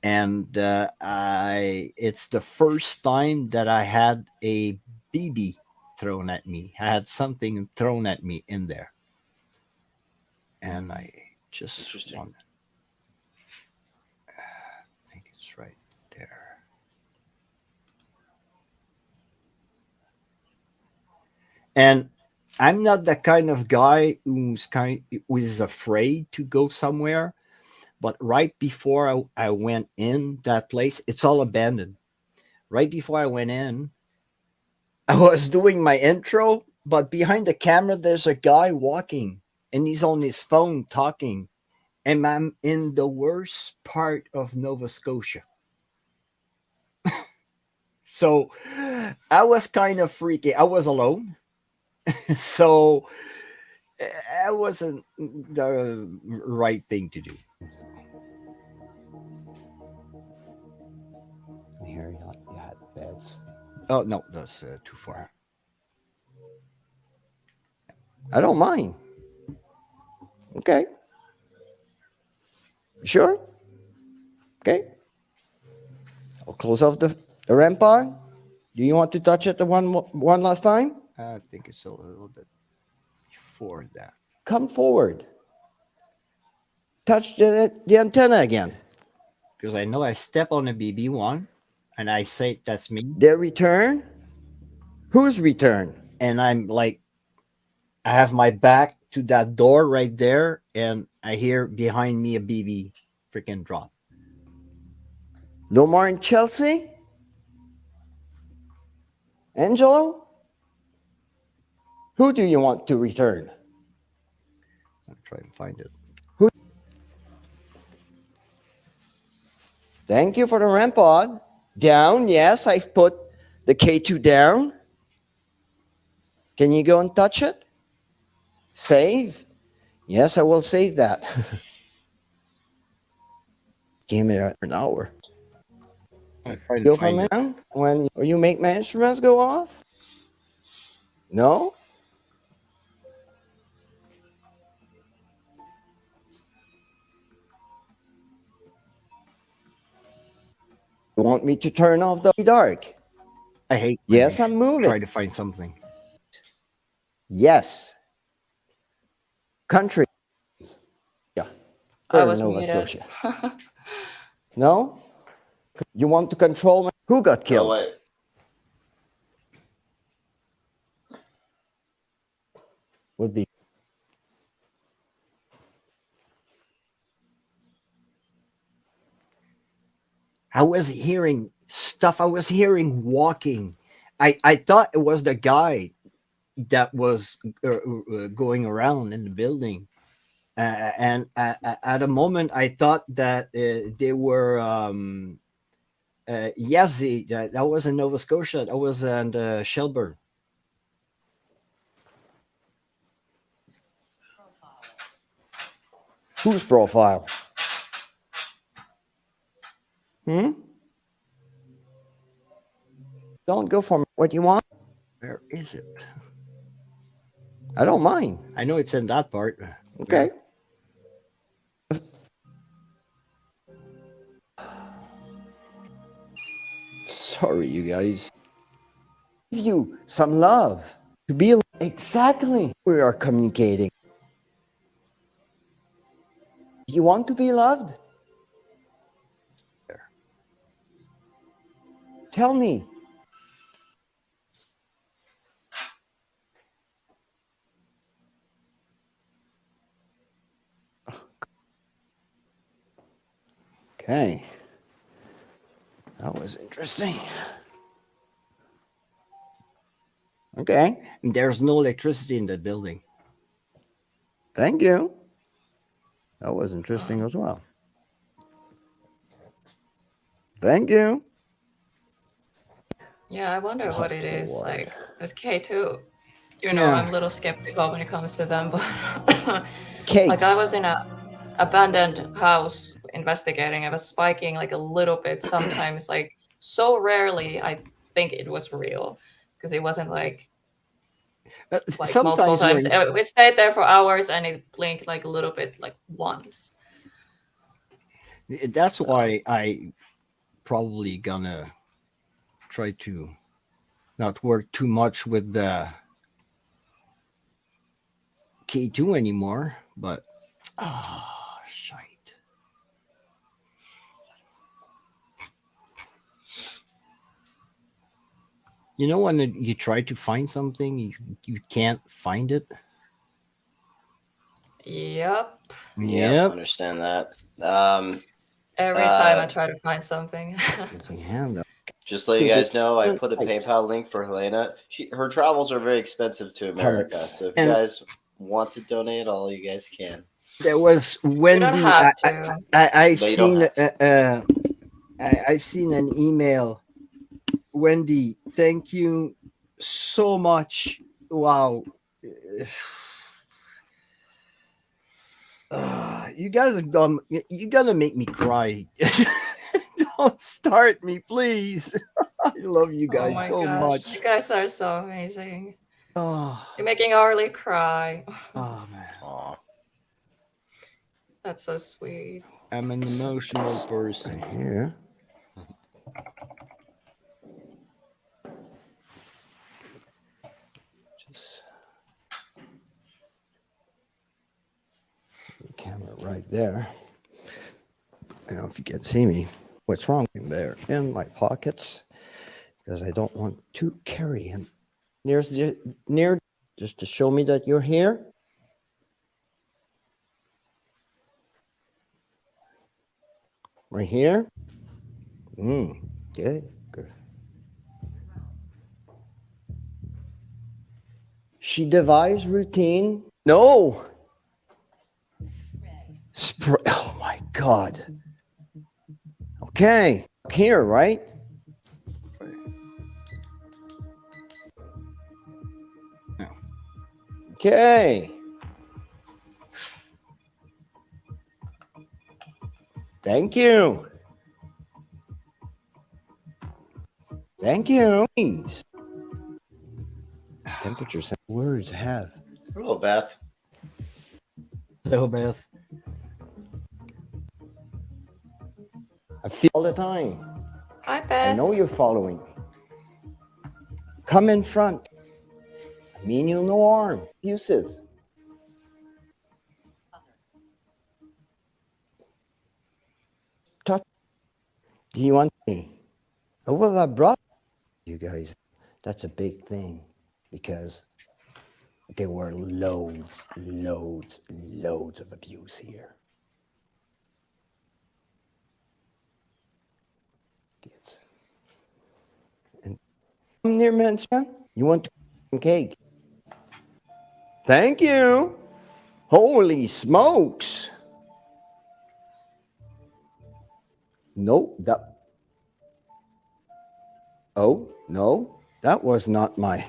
and it's the first time that I had a BB thrown at me. I had something thrown at me in there, and I just Interesting. want. I think it's right there. And I'm not the kind of guy who is afraid to go somewhere. But right before I went in that place, it's all abandoned. Right before I went in, I was doing my intro, but behind the camera, there's a guy walking and he's on his phone talking. And I'm in the worst part of Nova Scotia. So I was kind of freaky. I was alone. So it wasn't the right thing to do. Here you had beds. Oh, no, that's too far. I don't mind. Okay. Sure? Okay. I'll close off the REM pod. Do you want to touch it one last time? I think it's a little bit before that. Come forward. Touch the antenna again. Because I know I step on a BB1 and I say that's me. Their return? Whose return? And I'm like, I have my back to that door right there, and I hear behind me a BB freaking drop. No more in Chelsea? Angelo? Who do you want to return? I'll try and find it. Thank you for the REM pod. Down, yes, I've put the K2 down. Can you go and touch it? Save? Yes, I will save that. Give me an hour. I'll try to Go find from it. there when you make my instruments go off? No? You want me to turn off the dark? I hate. Yes, when I'm I moving. Try to find something. Yes. Country. Yeah. I Or was Nova muted. Scotia? No? You want to control me? Who got No, killed? what? Would be. I was hearing stuff. I was hearing walking. I thought it was the guy that was going around in the building. And at a moment, I thought that they were. Yes, that was in Nova Scotia. That was in Shelburne. Whose profile? Don't go for me. What you want? Where is it? I don't mind. I know it's in that part. Okay. Sorry, you guys. Give you some love to be exactly. We are communicating. You want to be loved? Tell me. Okay. That was interesting. Okay. There's no electricity in the building. Thank you. That was interesting as well. Thank you. Yeah, I wonder what it Hospital is. ward. Like this K2, you know, Yeah. I'm a little skeptical when it comes to them, but Cakes. like I was in a abandoned house investigating. I was spiking like a little bit sometimes, like so rarely I think it was real because it wasn't like multiple Sometimes times. when We stayed there for hours and it blinked like a little bit, like once. that's So- why I probably gonna try to not work too much with the K2 anymore, but shite. You know when you try to find something, you can't find it. Yep. Yep. Understand that. Every time I try to find something. It's a hand up. Just so you guys know, I put a PayPal link for Helena. Her travels are very expensive to America, Pellets. so if you guys want to donate, all you guys can. There was You Wendy. don't have to. I've But you don't seen have I've seen an email. Wendy, thank you so much. Wow. You guys are dumb. You're gonna make me cry. Don't start me, please. I love you Oh guys my so gosh, much. you guys are so amazing. Oh, You're making Harley cry. oh man, Aw. That's so sweet. I'm an emotional person. Here. Just the camera right there. I don't know if you can see me. What's wrong there? In my pockets, because I don't want to carry him near, just to show me that you're here. Right here. Okay, good. She devised routine. No. Spray. Oh my God. Okay. Here, right? Okay. Thank you. Thank you. Please. Temperatures words have. Hello, Beth. Hello, Beth. I feel all the time. Hi, I Beth. know you're following me. Come in front. I mean you no harm. Abusive. you want me? Oh, well, I brought you guys. That's a big thing because there were loads of abuse here. Kids. And near mention, you want cake? Thank you. Holy smokes. Nope, oh, no, that was not my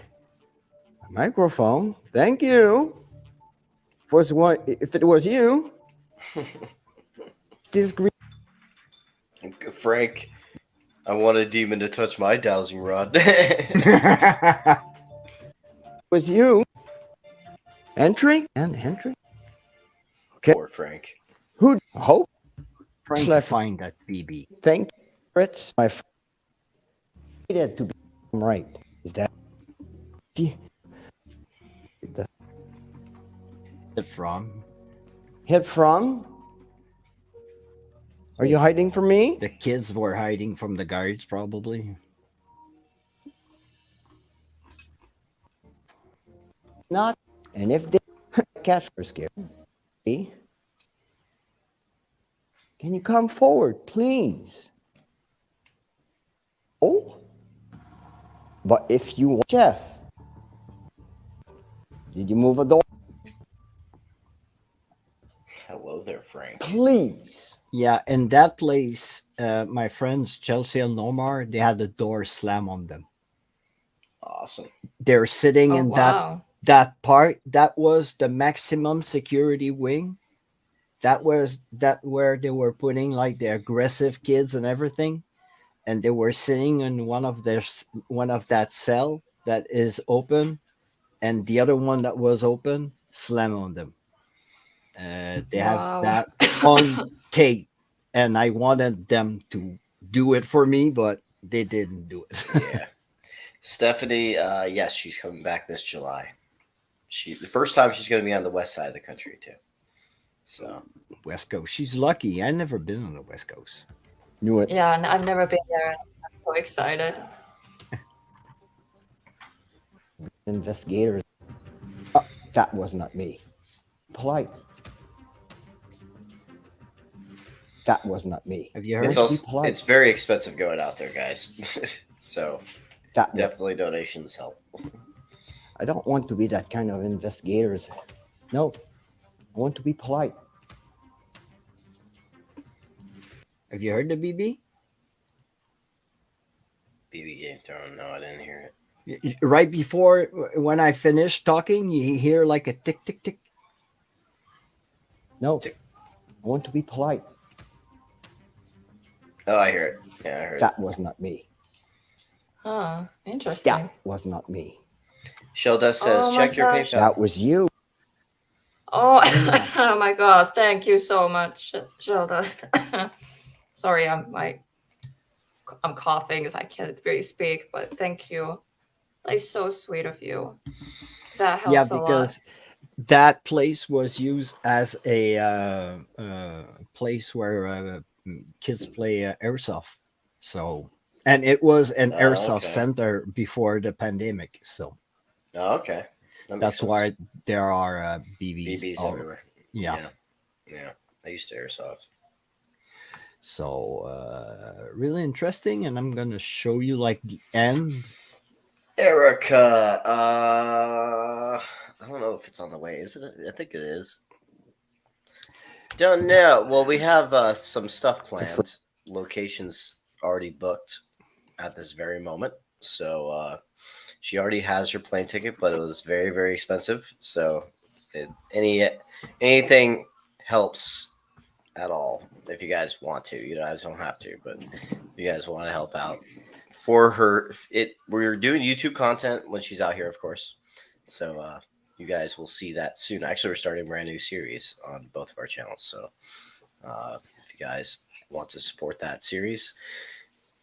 microphone. Thank you. If it was you, this green Frank, I want a demon to touch my dowsing rod. was you. Entry and entry. Okay. Poor Frank. Who hope? Trying to find that BB. Thank you, Fritz. My friend needed to be right. Is that the From hit from? Are you hiding from me? the kids were hiding from the guards, probably. Not. And if they catch her scared, can you come forward, please? Oh, but if you want, Jeff, did you move a door? Hello there, Frank. Please. Yeah, in that place, my friends Chelsea and Nomar, they had the door slam on them. Awesome. They're sitting Oh, in wow. that part. That was the maximum security wing. That was where they were putting like the aggressive kids and everything, and they were sitting in one of that cell that is open, and the other one that was open slam on them. They have Wow. that on tape, and I wanted them to do it for me, but they didn't do it. Yeah. Stephanie, yes, she's coming back this July. The first time she's going to be on the west side of the country too. So West Coast. She's lucky. I've never been on the West Coast. Knew it. Yeah, and I've never been there. I'm so excited. Investigators. Oh, that was not me. Polite. That was not me. Have you heard? it's also it's very expensive going out there, guys. So That definitely donations help. I don't want to be that kind of investigators. No, I want to be polite. Have you heard the BB? BB game thrown. No, I didn't hear it. Right before when I finished talking, you hear like a tick, tick, tick. No, Tick. I want to be polite. Oh, I hear it. Yeah, I heard That was not me. Huh, interesting. That was not me. it. Sheldust says, Oh my check your gosh. PayPal. That was you. Oh, oh my gosh! Thank you so much, Sheldust. Sorry, I'm coughing as I can't really speak, but thank you. That's so sweet of you. That helps Yeah, a lot. because that place was used as a place where kids play airsoft. So, and it was an airsoft Okay. center before the pandemic. So Oh, okay. That makes that's sense. why there are BBs. BBs all- everywhere. Yeah. Yeah. I used to airsoft. So really interesting, and I'm gonna show you like the end. Erica, I don't know if it's on the way. Is it? I think it is. Don't know. Well, we have some stuff planned. Locations already booked at this very moment. So she already has her plane ticket, but it was very, very expensive. So anything helps at all if you guys want to. You guys don't have to, but if you guys want to help out for her, we're doing YouTube content when she's out here, of course. So you guys will see that soon. Actually, we're starting a brand new series on both of our channels. So if you guys want to support that series,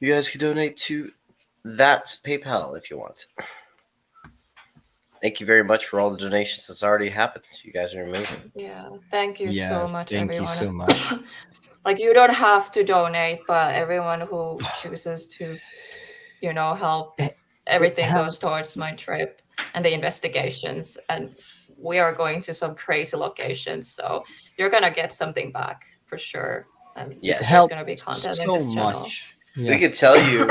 you guys can donate to that PayPal if you want. Thank you very much for all the donations that's already happened. You guys are amazing. Yeah, thank you Yeah, so much, thank you everyone. so much. Like you don't have to donate, but everyone who chooses to, help, everything Have goes towards my trip and the investigations. And we are going to some crazy locations, so you're gonna get something back for sure. And it Yes. there's helped gonna be content in so this channel. much. We Yeah. could tell you.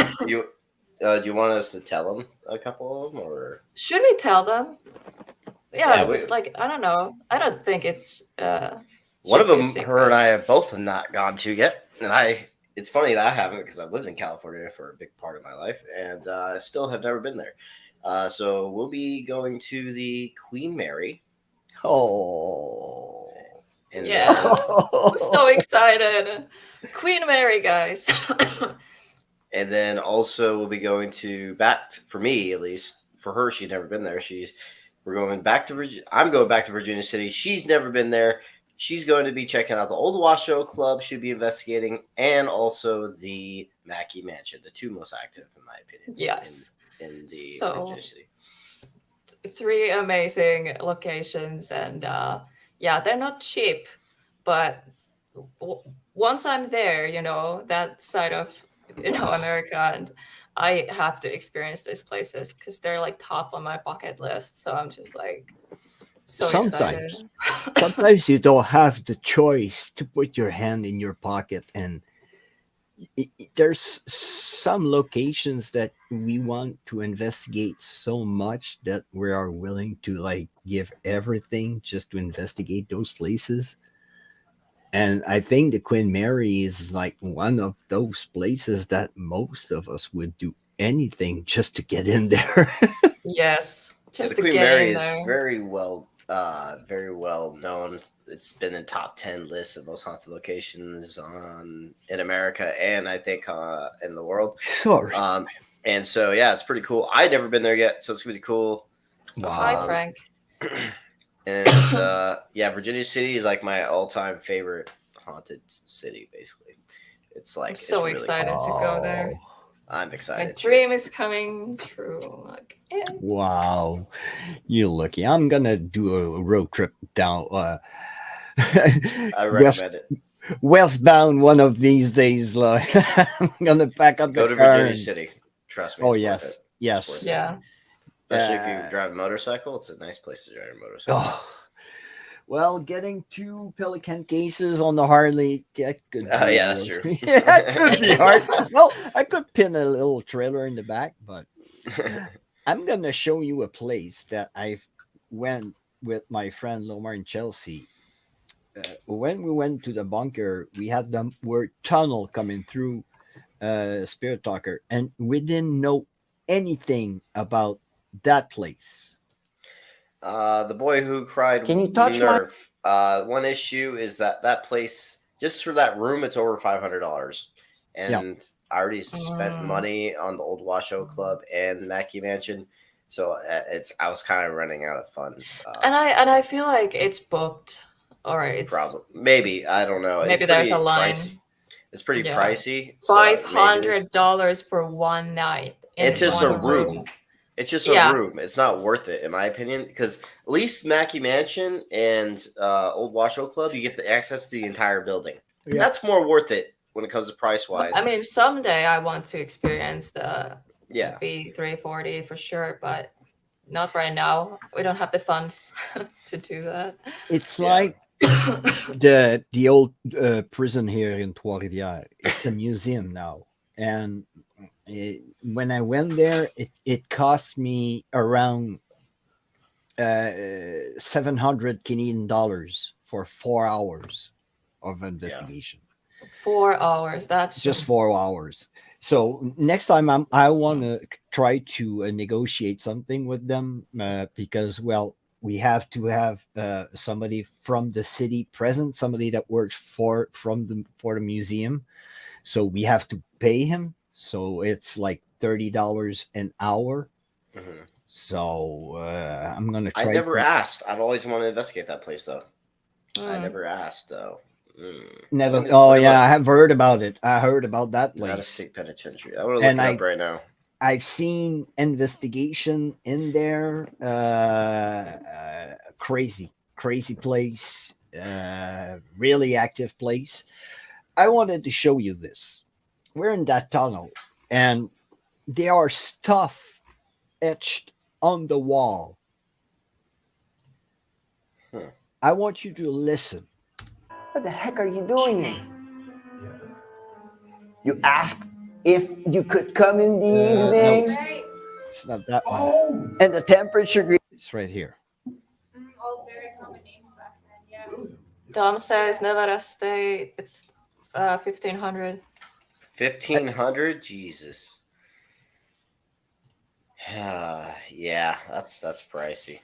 Do you want us to tell them a couple of them, or Should we tell them? Yeah, Yeah, because I don't know. I don't think it's one of should be a them, her and secret. I have both not gone to yet, and It's funny that I haven't because I've lived in California for a big part of my life, and I still have never been there. So we'll be going to the Queen Mary, Oh. and Yeah. then I'm so excited. Queen Mary, guys. and then also we'll be going to for me at least. For her, she's never been there. We're going back to Virginia. I'm going back to Virginia City. She's never been there. She's going to be checking out the Old Washoe Club. She'll be investigating, and also the Mackey Mansion, the two most active, in my opinion. Yes. In the So- Virginia City. 3 amazing locations, and yeah, they're not cheap, but once I'm there, that side of America, and I have to experience these places because they're like top on my bucket list. So I'm just like so excited. Sometimes you don't have the choice to put your hand in your pocket, and there's some locations that we want to investigate so much that we are willing to like give everything just to investigate those places. And I think the Queen Mary is like one of those places that most of us would do anything just to get in there. Yes, just the to Queen get Mary in is there. very well known. It's been in top 10 lists of most haunted locations in America, and I think in the world. Sorry. And so yeah, it's pretty cool. I've never been there yet, so it's gonna be cool. Oh, hi, Frank. And yeah, Virginia City is like my all-time favorite haunted city. Basically, it's like I'm so it's really excited cool. to go there. I'm My excited. dream is coming true. Like, yeah. Wow, you're lucky. I'm gonna do a road trip down I recommend it. westbound one of these days. Like, I'm gonna pack up Go the to car Virginia and- City. Trust me. Oh it's worth yes, it. yes. worth it. Yeah. Especially if you drive a motorcycle, it's a nice place to drive a motorcycle. Oh, well, getting 2 Pelican cases on the Harley, that could be Yeah, that's hard. true. Yeah, it could be hard. Well, I could pin a little trailer in the back, but I'm gonna show you a place that I went with my friend Lomar in Chelsea. When we went to the bunker, we had the word tunnel coming through Spirit Talker, and we didn't know anything about that place. The boy who cried. Can you touch my- nerve. One issue is that place, just for that room, it's over $500, and I already spent money on the Old Washoe Club and Mackey Mansion, so I was kind of running out of funds. And I feel like it's booked, or it's Probably, maybe, I don't know. maybe It's there's pretty a line. pricey. It's pretty Yeah. pricey. so maybe there's- $500 for one night. in It's just a one room. It's just Yeah. a room. It's not worth it, in my opinion, because at least Mackey Mansion and Old Washoe Club, you get the access to the entire building. Yeah. That's more worth it when it comes to price wise. I mean, someday I want to experience the Yeah. B340 for sure, but not right now. We don't have the funds to do that. It's Yeah. like the old prison here in Trois-Rivières. It's a museum now, and when I went there, it cost me around 700 Canadian dollars for 4 hours of investigation. 4 hours. That's Just 4 hours. So next time I want to try to negotiate something with them because, well, we have to have somebody from the city present, somebody that works for the museum. So we have to pay him. So it's like $30 an hour. Mhm. So I'm gonna try. I never asked. I've always wanted to investigate that place, though. I Mm. never asked, though. Never. Let me Oh look yeah, up I have heard about it. I heard about that Out of place. state penitentiary. I want to look And it up right now. I've seen investigation in there. Crazy place. Really active place. I wanted to show you this. We're in that tunnel, and there are stuff etched on the wall. Hmm. I want you to listen. What the heck are you doing here? You asked if you could come in the No, evening, it's not that one. and the temperature. It's right here. All very common names back then, yeah. Tom says Nevada State. It's 1500. 1,500. Jesus. Yeah, that's pricey.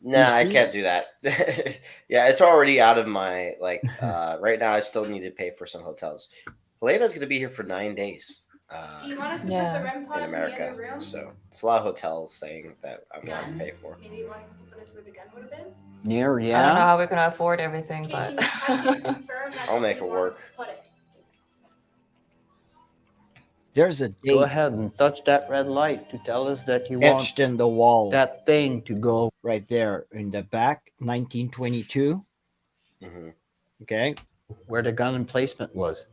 Nah, I see? can't do that. Yeah, it's already out of my right now I still need to pay for some hotels. Helena's gonna be here for 9 days. Do you want us to Yeah. put the REM pod In in the America. other room? So it's a lot of hotels saying that I'm going to have to pay for. Maybe he wants us to put us where the gun would have been? Near, I don't know yeah. how we're gonna afford everything, Okay, but can you confirm that's I'll where make he it wants work. us to put it? There's a Go date ahead and touch that red light to tell us that you want etched in the wall that thing to go. right there in the back, 1922. Hmm. Okay. Where the gun emplacement was.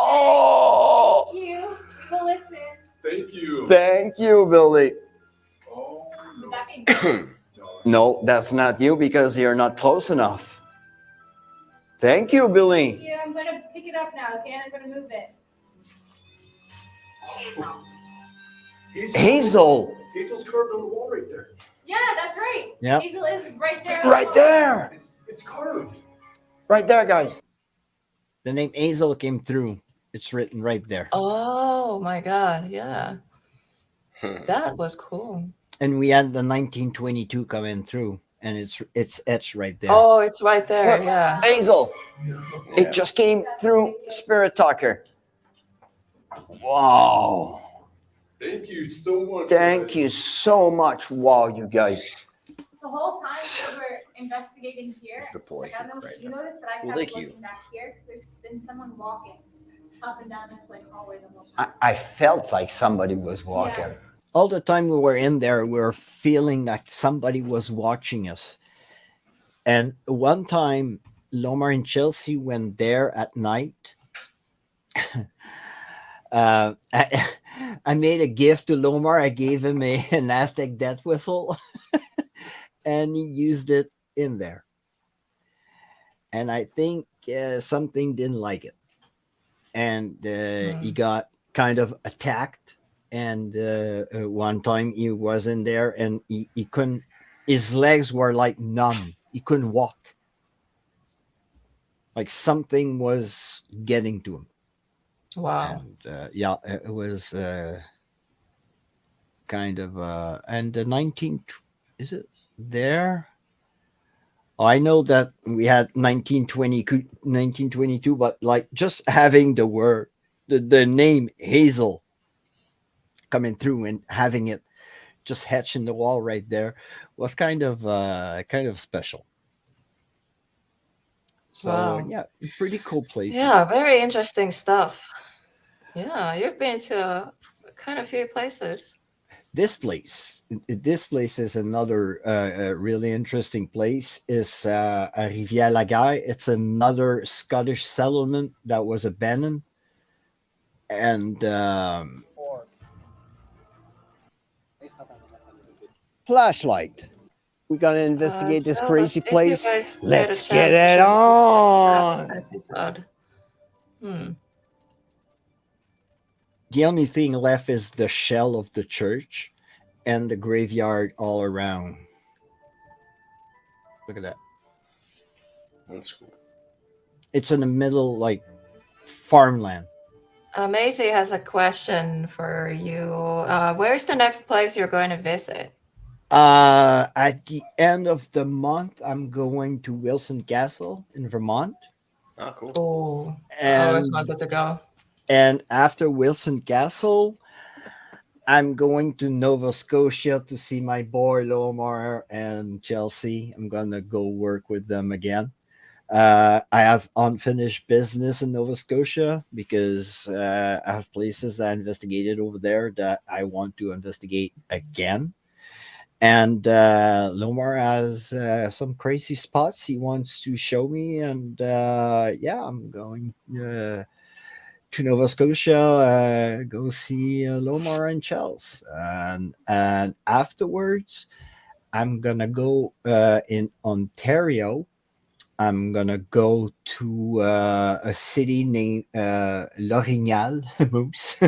Thank you. We will listen. Thank you. Thank you, Billy. Oh, Would that be good? No, that's not you because you're not close enough. Thank you, Billy. Yeah, I'm gonna pick it up now, okay? I'm gonna move it. Hazel. Hazel's carved on the wall right there. Yeah, that's right. Yep. Hazel is right there. on the Right wall. there. It's carved. Right there, guys. The name Hazel came through. It's written right there. oh my god, yeah, Hmm. that was cool. And we had the 1922 coming through, and it's etched right there. Oh, it's right there. Look. Yeah. Hazel. Yeah. It just came through Spirit Talker. Wow. Thank you so much. Thank you so much. Wow, you guys. The whole time we were investigating here, Good boy. like, I don't know Right if you now. noticed, but I Well, kept thank you. looking back here because there's been someone walking up and down this like hallway the whole time. I felt like somebody was walking. Yeah. All the time we were in there, we were feeling like somebody was watching us. And one time, Lomar and Chelsea went there at night. I made a gift to Lomar. I gave him an Aztec death whistle, and he used it in there. And I think something didn't like it, and he got kind of attacked. And one time he was in there, and he couldn't. His legs were like numb. He couldn't walk. Like something was getting to him. Wow. And yeah, it was kind of and the 19 is it there? Oh, I know that we had 1922, but like just having the word, the name Hazel coming through and having it just etched in the wall right there was kind of special. So Wow. yeah, pretty cool place. Yeah, very interesting stuff. Yeah, you've been to kind of few places. This place is another really interesting place. Is Rivière-la-Guerre. It's another Scottish settlement that was abandoned, and flashlight. We're gonna investigate this Tell crazy us if you place. guys get a Let's chance get it to on. that episode. The only thing left is the shell of the church and the graveyard all around. Look at that. That's cool. It's in the middle, like farmland. Maisie has a question for you. Where's the next place you're going to visit? At the end of the month, I'm going to Wilson Castle in Vermont. Oh, cool. Oh, I And always wanted to go. And after Wilson Castle, I'm going to Nova Scotia to see my boy Lomar and Chelsea. I'm going to go work with them again. I have unfinished business in Nova Scotia because I have places that I investigated over there that I want to investigate again. And Lomar has some crazy spots he wants to show me, and yeah, I'm going to Nova Scotia, go see Lomar and Chels, and afterwards I'm gonna go in Ontario. I'm gonna go to a city named L'Orignal, Moose,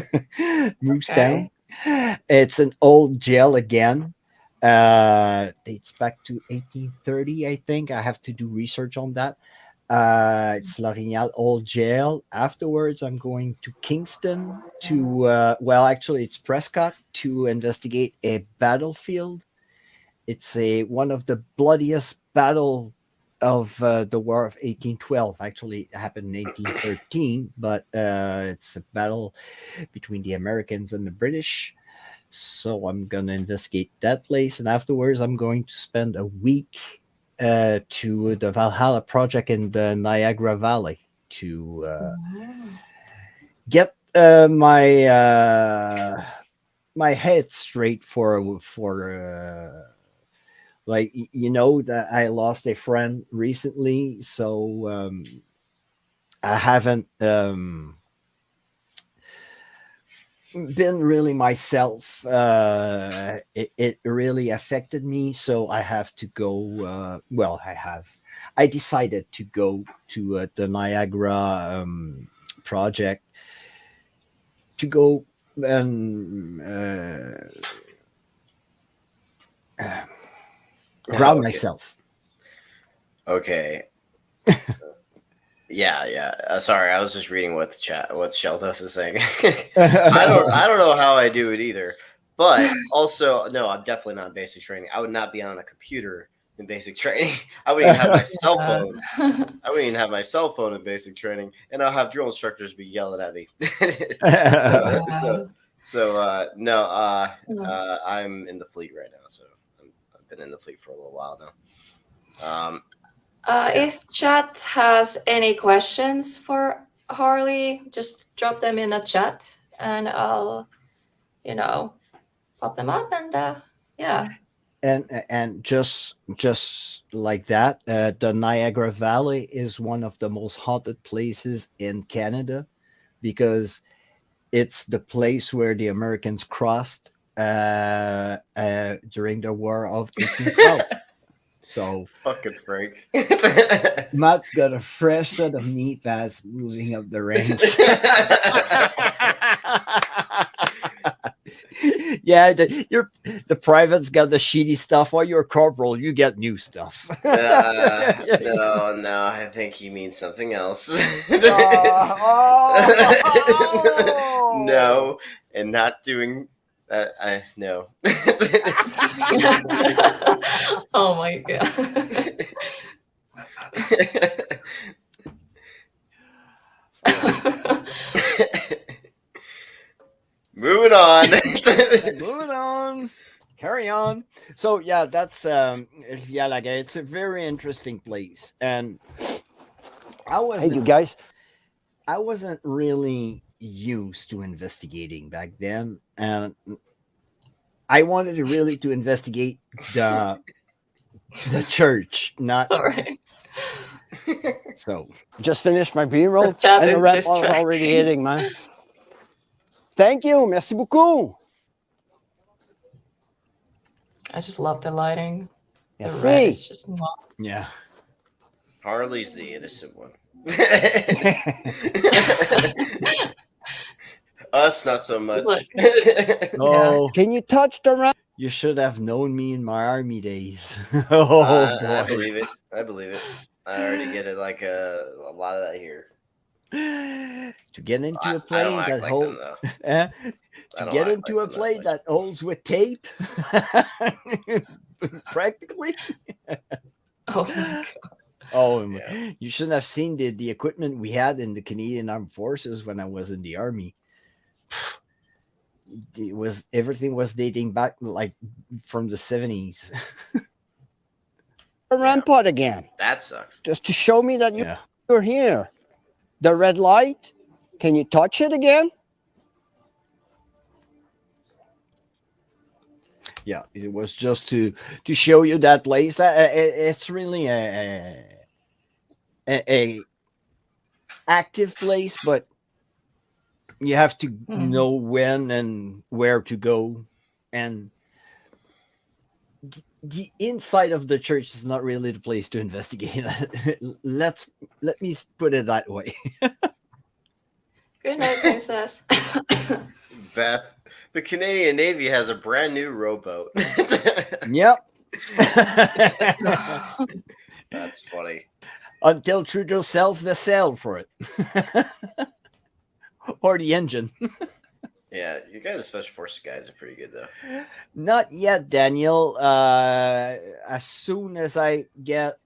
Moose Town. Okay. It's an old jail again. Dates back to 1830, I think. I have to do research on that. It's L'Orignal Old Jail. Afterwards, I'm going to Kingston to, well, actually, it's Prescott to investigate a battlefield. It's one of the bloodiest battle of the War of 1812. Actually, it happened in 1813, but it's a battle between the Americans and the British. So I'm gonna investigate that place, and afterwards, I'm going to spend a week to the Valhalla project in the Niagara Valley to get my head straight for like, you know, that I lost a friend recently, so I haven't been really myself. It really affected me, so I have to go. Well, I decided to go to the Niagara project to go and ground myself. Okay. Yeah. Sorry, I was just reading what Sheldus is saying. I don't know how I do it either. But also, no, I'm definitely not in basic training. I would not be on a computer in basic training. I wouldn't even have my cell phone. I wouldn't even have my cell phone in basic training, and I'll have drill instructors be yelling at me. No, I'm in the fleet right now, so I've been in the fleet for a little while now. If chat has any questions for Harley, just drop them in the chat, and I'll, pop them up, and yeah. And just like that, the Niagara Valley is one of the most haunted places in Canada because it's the place where the Americans crossed during the War of 1812. So fucking Frank. Matt's got a fresh set of knee pads moving up the ranks. Yeah, the private's got the shitty stuff. While you're a corporal, you get new stuff. No, I think he means something else. No, and not doing that. No. Oh my god. Moving on. Moving on. Carry on. So yeah, that's it's a very interesting place. And Hey, you guys. I wasn't really used to investigating back then, and I wanted to investigate the church, not sorry. So just finished my B-roll, The chat and the is red ball is already distracting. hitting, man. Thank you, merci beaucoup. I just love the lighting. The Merci. red is just mwah. Yeah. Harley's the innocent one. Us, not so much. Oh, can you touch the red? You should have known me in my army days. Oh boy. I believe it. I already get it like a lot of that here. To get into a plane that holds that holds with tape, practically. Oh my god. Oh, yeah. You shouldn't have seen the equipment we had in the Canadian Armed Forces when I was in the army. Everything was dating back like from the 70s. Rampart again. That sucks. Just to show me that you're here. The red light. Can you touch it again? Yeah, it was just to show you that place. It's really a active place, but you have to know when and where to go, and the inside of the church is not really the place to investigate. Let me put it that way. Good night, princess. Beth, the Canadian Navy has a brand new rowboat. Yep. That's funny. Until Trudeau sells the sail for it. Or the engine. Yeah, you guys, special forces guys, are pretty good though. Not yet, Daniel. As soon as I get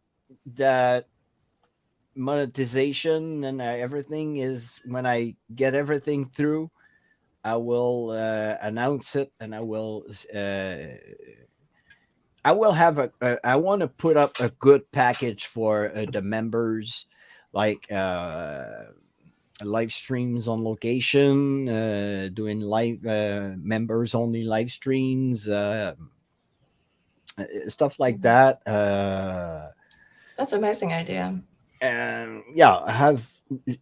that monetization and everything is when I get everything through, I will announce it, and I will have I want to put up a good package for the members, like live streams on location, doing live members only live streams, stuff like that. That's an amazing idea. And yeah, I have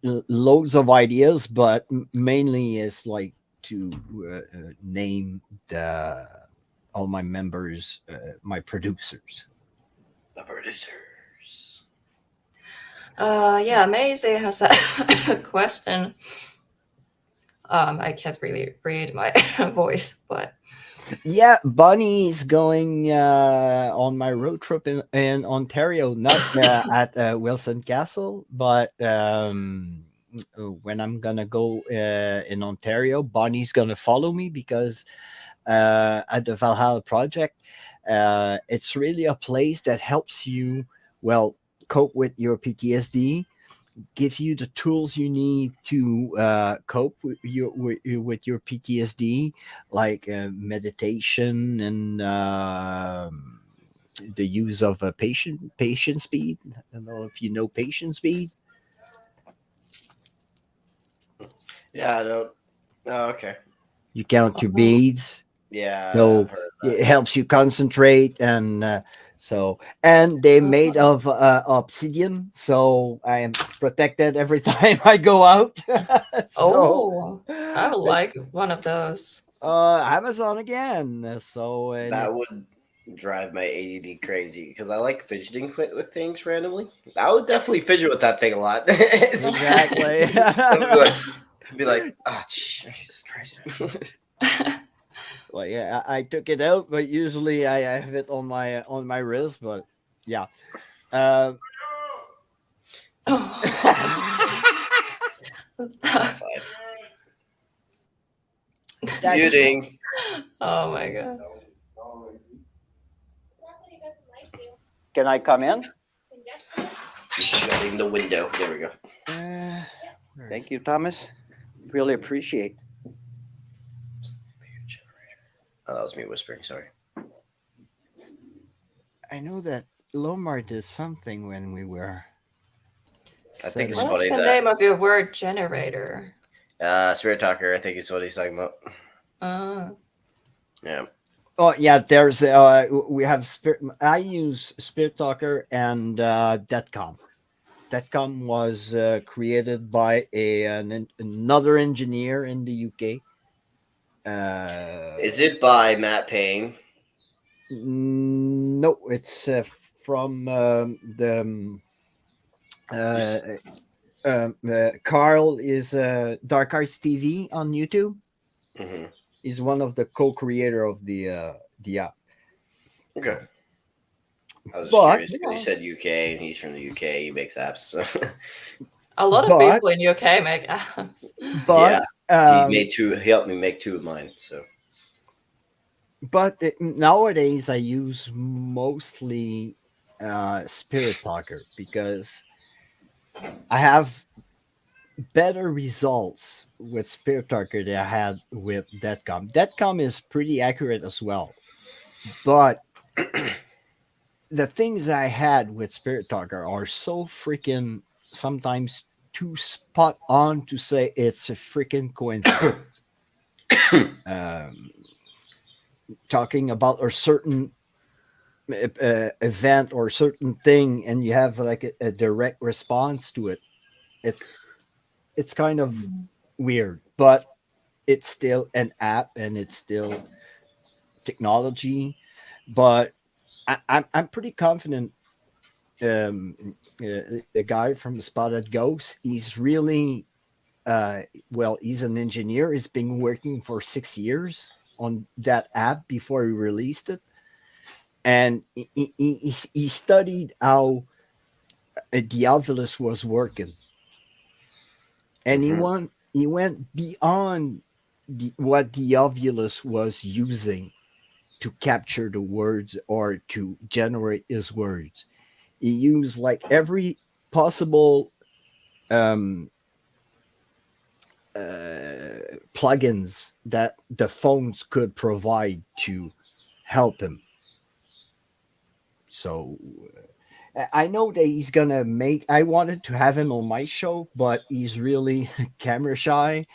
loads of ideas, but mainly is like to name all my members, my producers. The producers. Yeah, Maisie has a question. I can't really read my voice, but Yeah, Bunny's going on my road trip in Ontario, not at Wilson Castle, but when I'm gonna go in Ontario, Bunny's gonna follow me because at the Valhalla Project, it's really a place that helps you, well, cope with your PTSD, gives you the tools you need to cope with your PTSD, like meditation and the use of a patient speed. I don't know if you know patient speed. Yeah, I don't. Oh, okay. You count your beads. Yeah, So I've heard that. it helps you concentrate, and and they made of obsidian, so I am protected every time I go out. oh, I would like one of those. Amazon again. So That would drive my ADD crazy because I like fidgeting with things randomly. I would definitely fidget with that thing a lot. exactly. be like, oh, Jesus Christ. Well, yeah, I took it out, but usually I have it on my wrist. But yeah. Muting. Oh my god. Can I come in? Just shutting the window. There we go. Thank you, Thomas. Really appreciate. Oh, that was me whispering. Sorry. I know that Lomar did something when we were. I think it's What's funny the that name of your word generator? Spirit Talker. I think is what he's talking about. Yeah. Oh yeah, there's we have Spirit. I use Spirit Talker and Detcom. Detcom was created by another engineer in the UK. Is it by Matt Payne? No, it's from Carl is Dark Arts TV on YouTube. Mm-hmm. He's one of the co-creator of the app. Okay. I was just curious because you said UK and he's from the UK. He makes apps. So. A lot of people in UK make apps. But he helped me make 2 of mine. So. But nowadays I use mostly Spirit Talker because I have better results with Spirit Talker than I had with Detcom. Detcom is pretty accurate as well, but the things I had with Spirit Talker are so freaking sometimes too spot on to say it's a freaking coincidence. talking about a certain event or certain thing, and you have like a direct response to it. It it's kind of weird, but it's still an app and it's still technology. But I'm pretty confident. The guy from the Spotted Ghost, he's really uh, well, he's an engineer. He's been working for 6 years on that app before he released it, and he studied how the Ovilus was working, and Mhm. he went beyond what the Ovilus was using to capture the words or to generate his words. He used like every possible um, plugins that the phones could provide to help him. So I know that he's gonna make. I wanted to have him on my show, but he's really camera shy,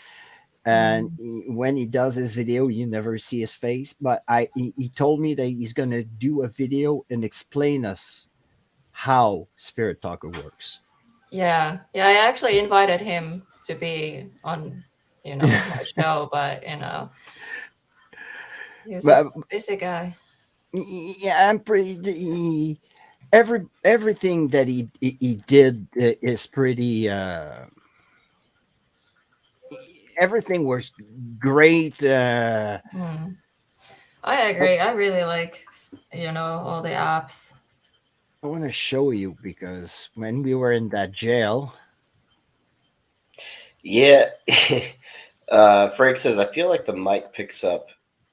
and Mm. when he does his video, you never see his face. But he told me that he's gonna do a video and explain us how Spirit Talker works. Yeah, yeah. I actually invited him to be on, my show, but he's a But busy guy. yeah, I'm pretty. Everything that he did is pretty. Everything was great. Mm. I agree. I really like, all the apps. I want to show you because when we were in that jail, Yeah. Frank says, I feel like the mic picks up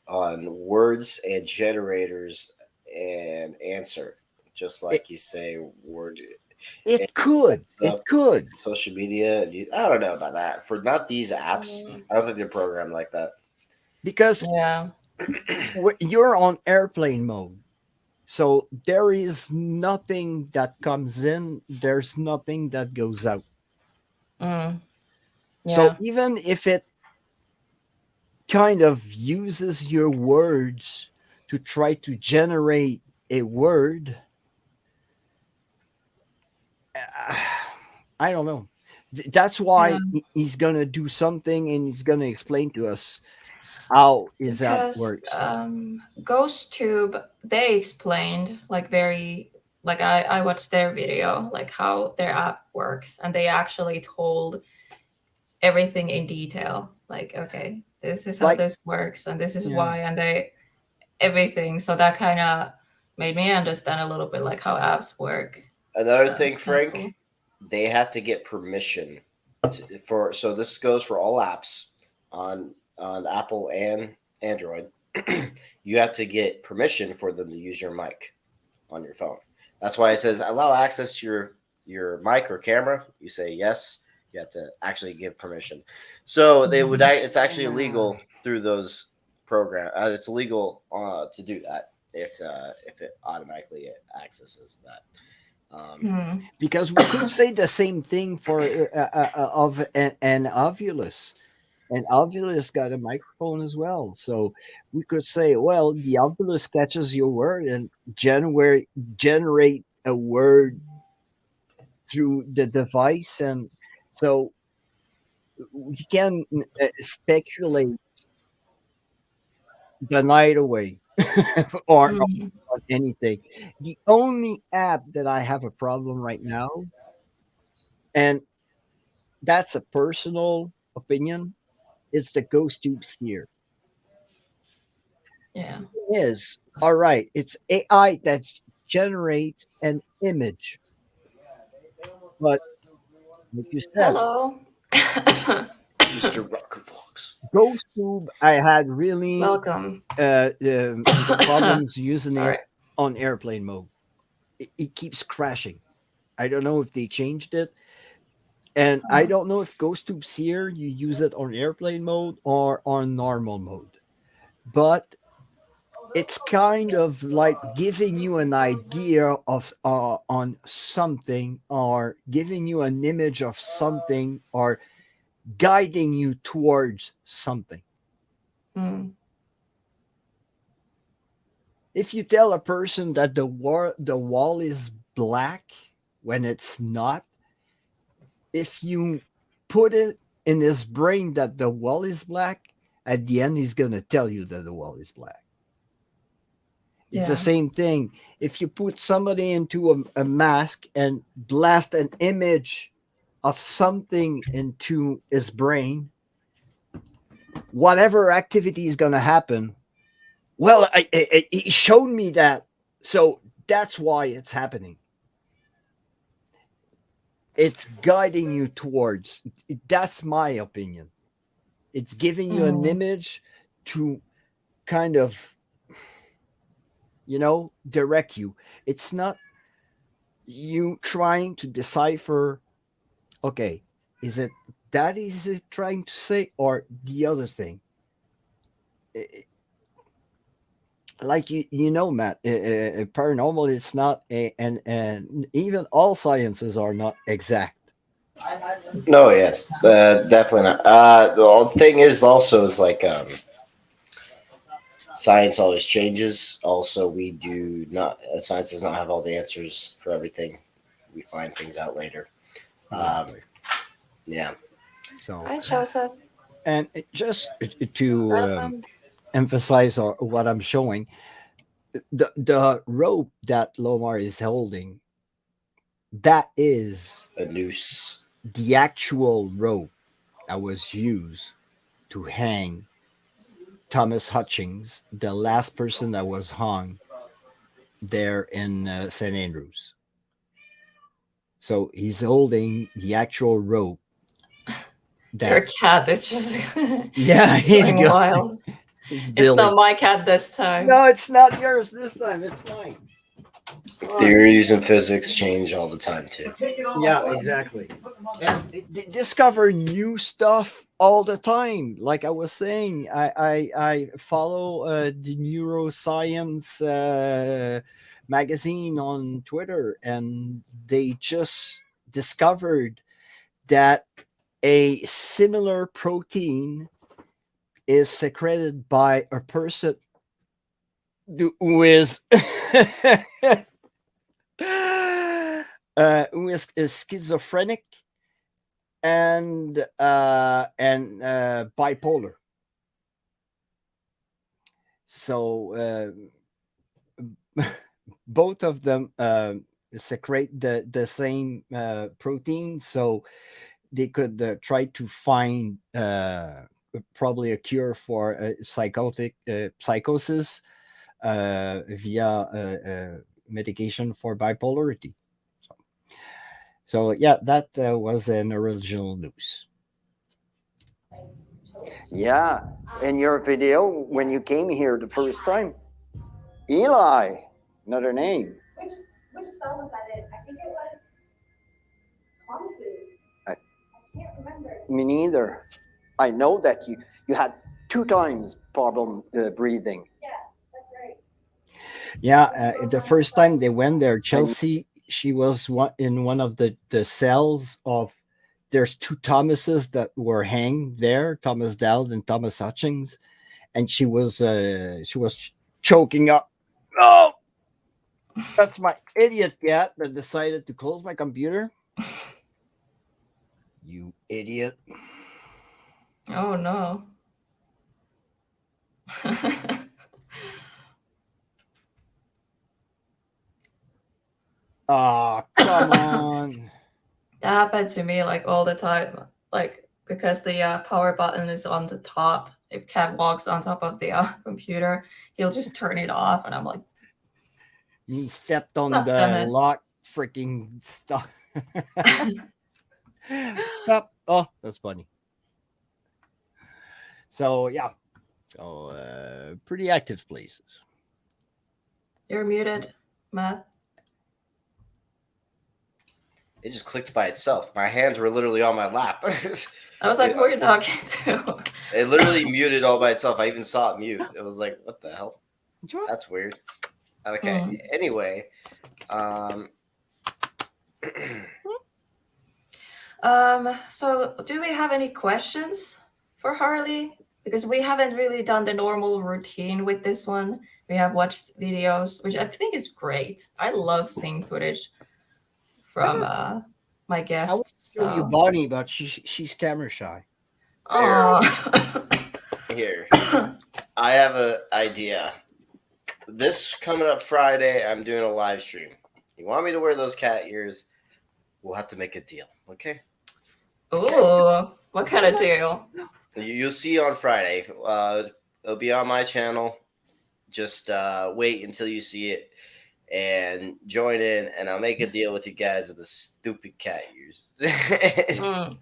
on words and generators and answer, just it, like you say, word. And it could, picks it up could, social media. And I don't know about that. For not these apps, Mm. I don't think they're programmed like that. because Yeah. you're on airplane mode. So there is nothing that comes in, there's nothing that goes out. Mm. So Yeah. even if it kind of uses your words to try to generate a word, uh, I don't know. That's Yeah. why he's going to do something and he's going to explain to us how is that Because works. GhostTube, they explained like I watched their video, like how their app works, and they actually told everything in detail. Like, okay, this is how Like, this works, and this is yeah. why, and they everything. So that kind of made me understand a little bit like how apps work. Another thing, Kind of cool. Frank, they had to get permission for. So this goes for all apps on Apple and Android. You have to get permission for them to use your mic on your phone. That's why it says allow access to your mic or camera. You say yes. You have to actually give permission. So they would. Mhm. It's actually illegal through those program. It's illegal to do that if it automatically accesses that. Hmm. Because we could say the same thing for of an ovulus. And ovulus got a microphone as well. So we could say, well, the ovulus catches your word and generate a word through the device. And so we can speculate the night away or Mhm. on anything. The only app that I have a problem right now, and that's a personal opinion, is the Ghost Tube Steer. Yeah. Is all right. It's AI that generates an image, but like you said, Hello. Mr. Rockerfox. GhostTube, I had really Welcome. problems using Sorry. it on airplane mode. It keeps crashing. I don't know if they changed it, and I Oh. don't know if GhostTube Seer you use it on airplane mode or on normal mode. But it's kind of like giving you an idea of on something or giving you an image of something or guiding you towards something. Mm. If you tell a person that the wall is black when it's not, if you put it in his brain that the wall is black, at the end he's gonna tell you that the wall is black. It's the Yeah. same thing. If you put somebody into a mask and blast an image of something into his brain, whatever activity is going to happen, well, he showed me that. So that's why it's happening. It's guiding you towards, that's my opinion. It's giving you an image to kind of, direct you. It's not you trying to decipher, okay, is it that is it trying to say or the other thing? Like Matt, paranormal is not and even all sciences are not exact. No, yes, definitely not. The thing is also is like science always changes. Also, we do not. Science does not have all the answers for everything. We find things out later. Exactly. Yeah. So, Hi, Joseph. and just to Welcome. emphasize what I'm showing, the rope that Lomar is holding, that is A noose. the actual rope that was used to hang Thomas Hutchings, the last person that was hung there in St. Andrews. So he's holding the actual rope. Your cat is just Yeah, he's going got. wild. It's It's Billy. not my cat this time. No, it's not yours this time. It's mine. Theories and physics change all the time too. Yeah, exactly. And they discover new stuff all the time. Like I was saying, I follow the neuroscience magazine on Twitter, and they just discovered that a similar protein is secreted by a person who is who is schizophrenic and bipolar. So both of them secrete the same protein, so they could try to find probably a cure for psychotic psychosis via medication for bipolarity. So yeah, that was an original news. Yeah, in your video when you came here the first time, Eli, another name. Which cell was that in? I think it was Thomas's. I can't remember. Me neither. I know that you had 2 times problem breathing. Yeah, that's right. Yeah, the first time they went there, Chelsea, she was in one of the cells of. There's 2 Thomases that were hanged there, Thomas Dowd and Thomas Hutchings, and she was choking up. Oh, that's my idiot cat that decided to close my computer. You idiot. Oh no. Oh, come on. That happens to me like all the time. Like because the power button is on the top. If Cat walks on top of the computer, he'll just turn it off, and I'm like, You stepped on "Stop, the damn it." lock freaking stuff. Stop. Oh, that's funny. So yeah. So pretty active places. You're muted, Matt. It just clicked by itself. My hands were literally on my lap. I was like, who are you talking to? It literally muted all by itself. I even saw it mute. It was like, what the hell? That's weird. Okay. Anyway, So do we have any questions for Harley? because we haven't really done the normal routine with this one. We have watched videos, which I think is great. I love seeing footage from my I want guests. to show you So. Bonnie, but she's camera shy. Oh. Here, I have an idea. This coming up Friday, I'm doing a live stream. You want me to wear those cat ears? We'll have to make a deal, okay? Ooh, what kind of deal? You'll see on Friday. It'll be on my channel. Just wait until you see it and join in, and I'll make a deal with you guys of the stupid cat ears.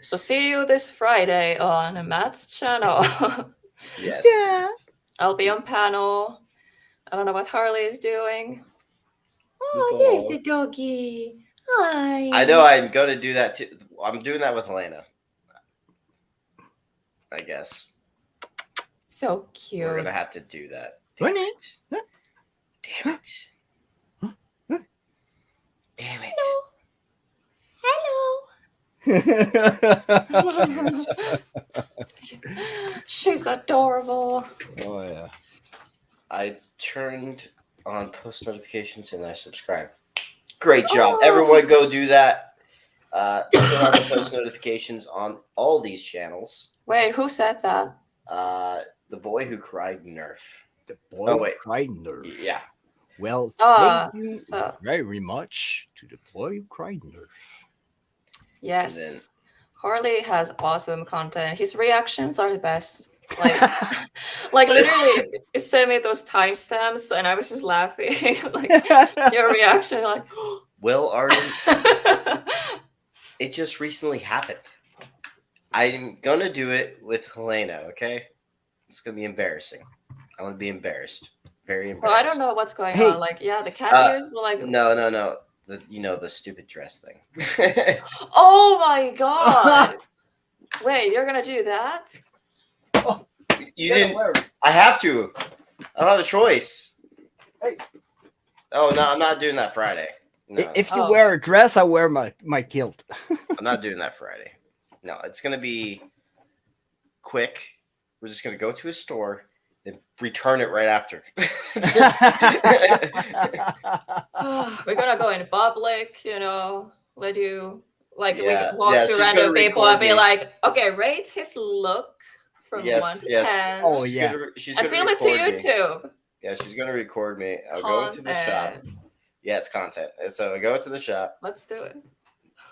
So see you this Friday on Matt's channel. Yes. Yeah. I'll be on panel. I don't know what Harley is doing. Oh, The there's dog. the doggy. Hi. I know I'm going to do that too. I'm doing that with Elena. I guess. So cute. We're going to have to do that. Bunny. Damn it. Damn it. Hello. She's adorable. Oh yeah. I turned on post notifications and I subscribed. Great job. Oh. Everyone go do that. Turn on the post notifications on all these channels. Wait, who said that? The boy who cried Nerf. The boy Oh, wait. cried nerve. Yeah. Well, Ah, thank you so- very much to the boy who cried nerve. Yes. And then- Harley has awesome content. His reactions are the best. Like literally, he sent me those timestamps, and I was just laughing. Like your reaction, like. Well, Arden, it just recently happened. I'm gonna do it with Helena, okay? It's gonna be embarrassing. I'm gonna be embarrassed. Very embarrassed. Well, I don't know what's going Hey. on. Like, yeah, the cat ears were like. No. The stupid dress thing. Oh my god! Wait, you're gonna do that? You didn't. I have to. I don't have a choice. Hey. Oh no, I'm not doing that Friday. No, If you Oh. wear a dress, I wear my kilt. I'm not doing that Friday. No, it's gonna be quick. We're just gonna go to a store and return it right after. We're gonna go in public, let you we Yeah, can walk yeah, to she's random gonna people record and be me. like, okay, rate his look from 1 Yes, to yes. 10. Oh, She's yeah. She's And gonna film it to record me. YouTube. Yeah, she's gonna record me. I'll go into the shop. Content. Yeah, it's content. And so I go into the shop. Let's do it.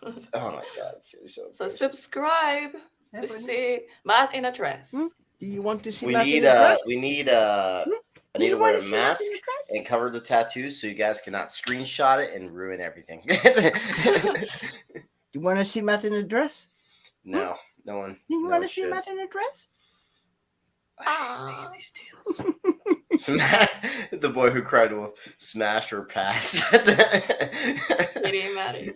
Oh my god, it's so So embarrassing. subscribe to see Matt in a dress. Do you want to see we Matt in need a dress? I need to you wear wanna a see Matt mask in a dress? and cover the tattoos so you guys cannot screenshot it and ruin everything. You want to see Matt in a dress? No one. You no want one to see should. Matt in a dress? I hate these deals. The boy who cried will smash or pass. Kitty Maddie.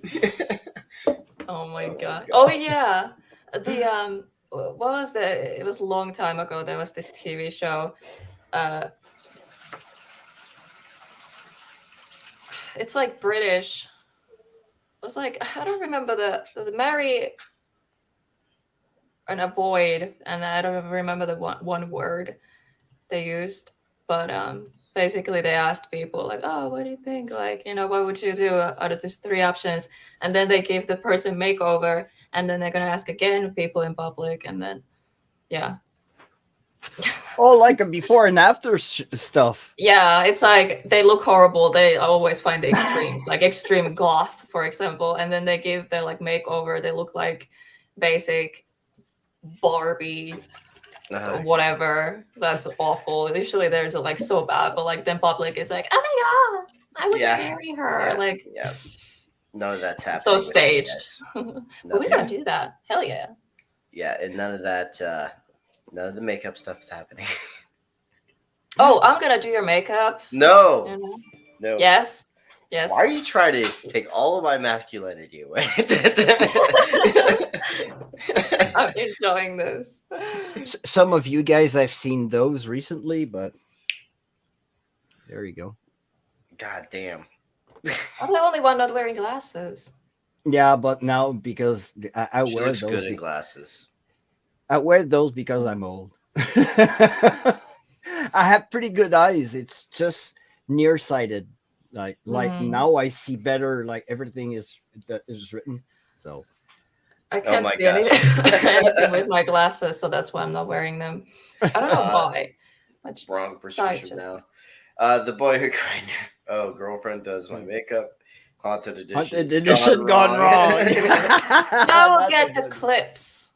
Oh my god. Oh yeah. The what was it was a long time ago. There was this TV show. It's like British. It was like I don't remember the marry and avoid, and I don't remember the one word they used, but basically they asked people like, oh, what do you think, like, what would you do out of these 3 options, and then they gave the person makeover, and then they're gonna ask again people in public, and then Oh, like a before and after stuff. yeah, it's like they look horrible. They always find the extremes, like extreme goth, for example, and then they give their like makeover. They look like basic Barbie, whatever. That's awful. Usually there's like so bad, but like then public is like, oh my god, I would marry her. Yeah. Like, Yeah. None of that's happening. so with you staged. guys. But we Nothing. don't do that. Hell yeah. Yeah, and none of that. None of the makeup stuff is happening. Oh, I'm gonna do your makeup. No. You know? No. Yes. Why are you trying to take all of my masculinity away? I'm enjoying this. Some of you guys, I've seen those recently, but there you go. God damn. I'm the only one not wearing glasses. Yeah, but now because I She wear looks those, good in glasses. I wear those because I'm old. I have pretty good eyes. It's just nearsighted. Like Mm. now I see better. Like everything is that is written. So I Oh can't my see gosh. anything with my glasses, so that's why I'm not wearing them. I don't know why. But Wrong I prescription just now. The boy who cried. Oh, girlfriend does my makeup. Haunted edition. Haunted edition gone wrong. now we'll That's get a the good- clicks.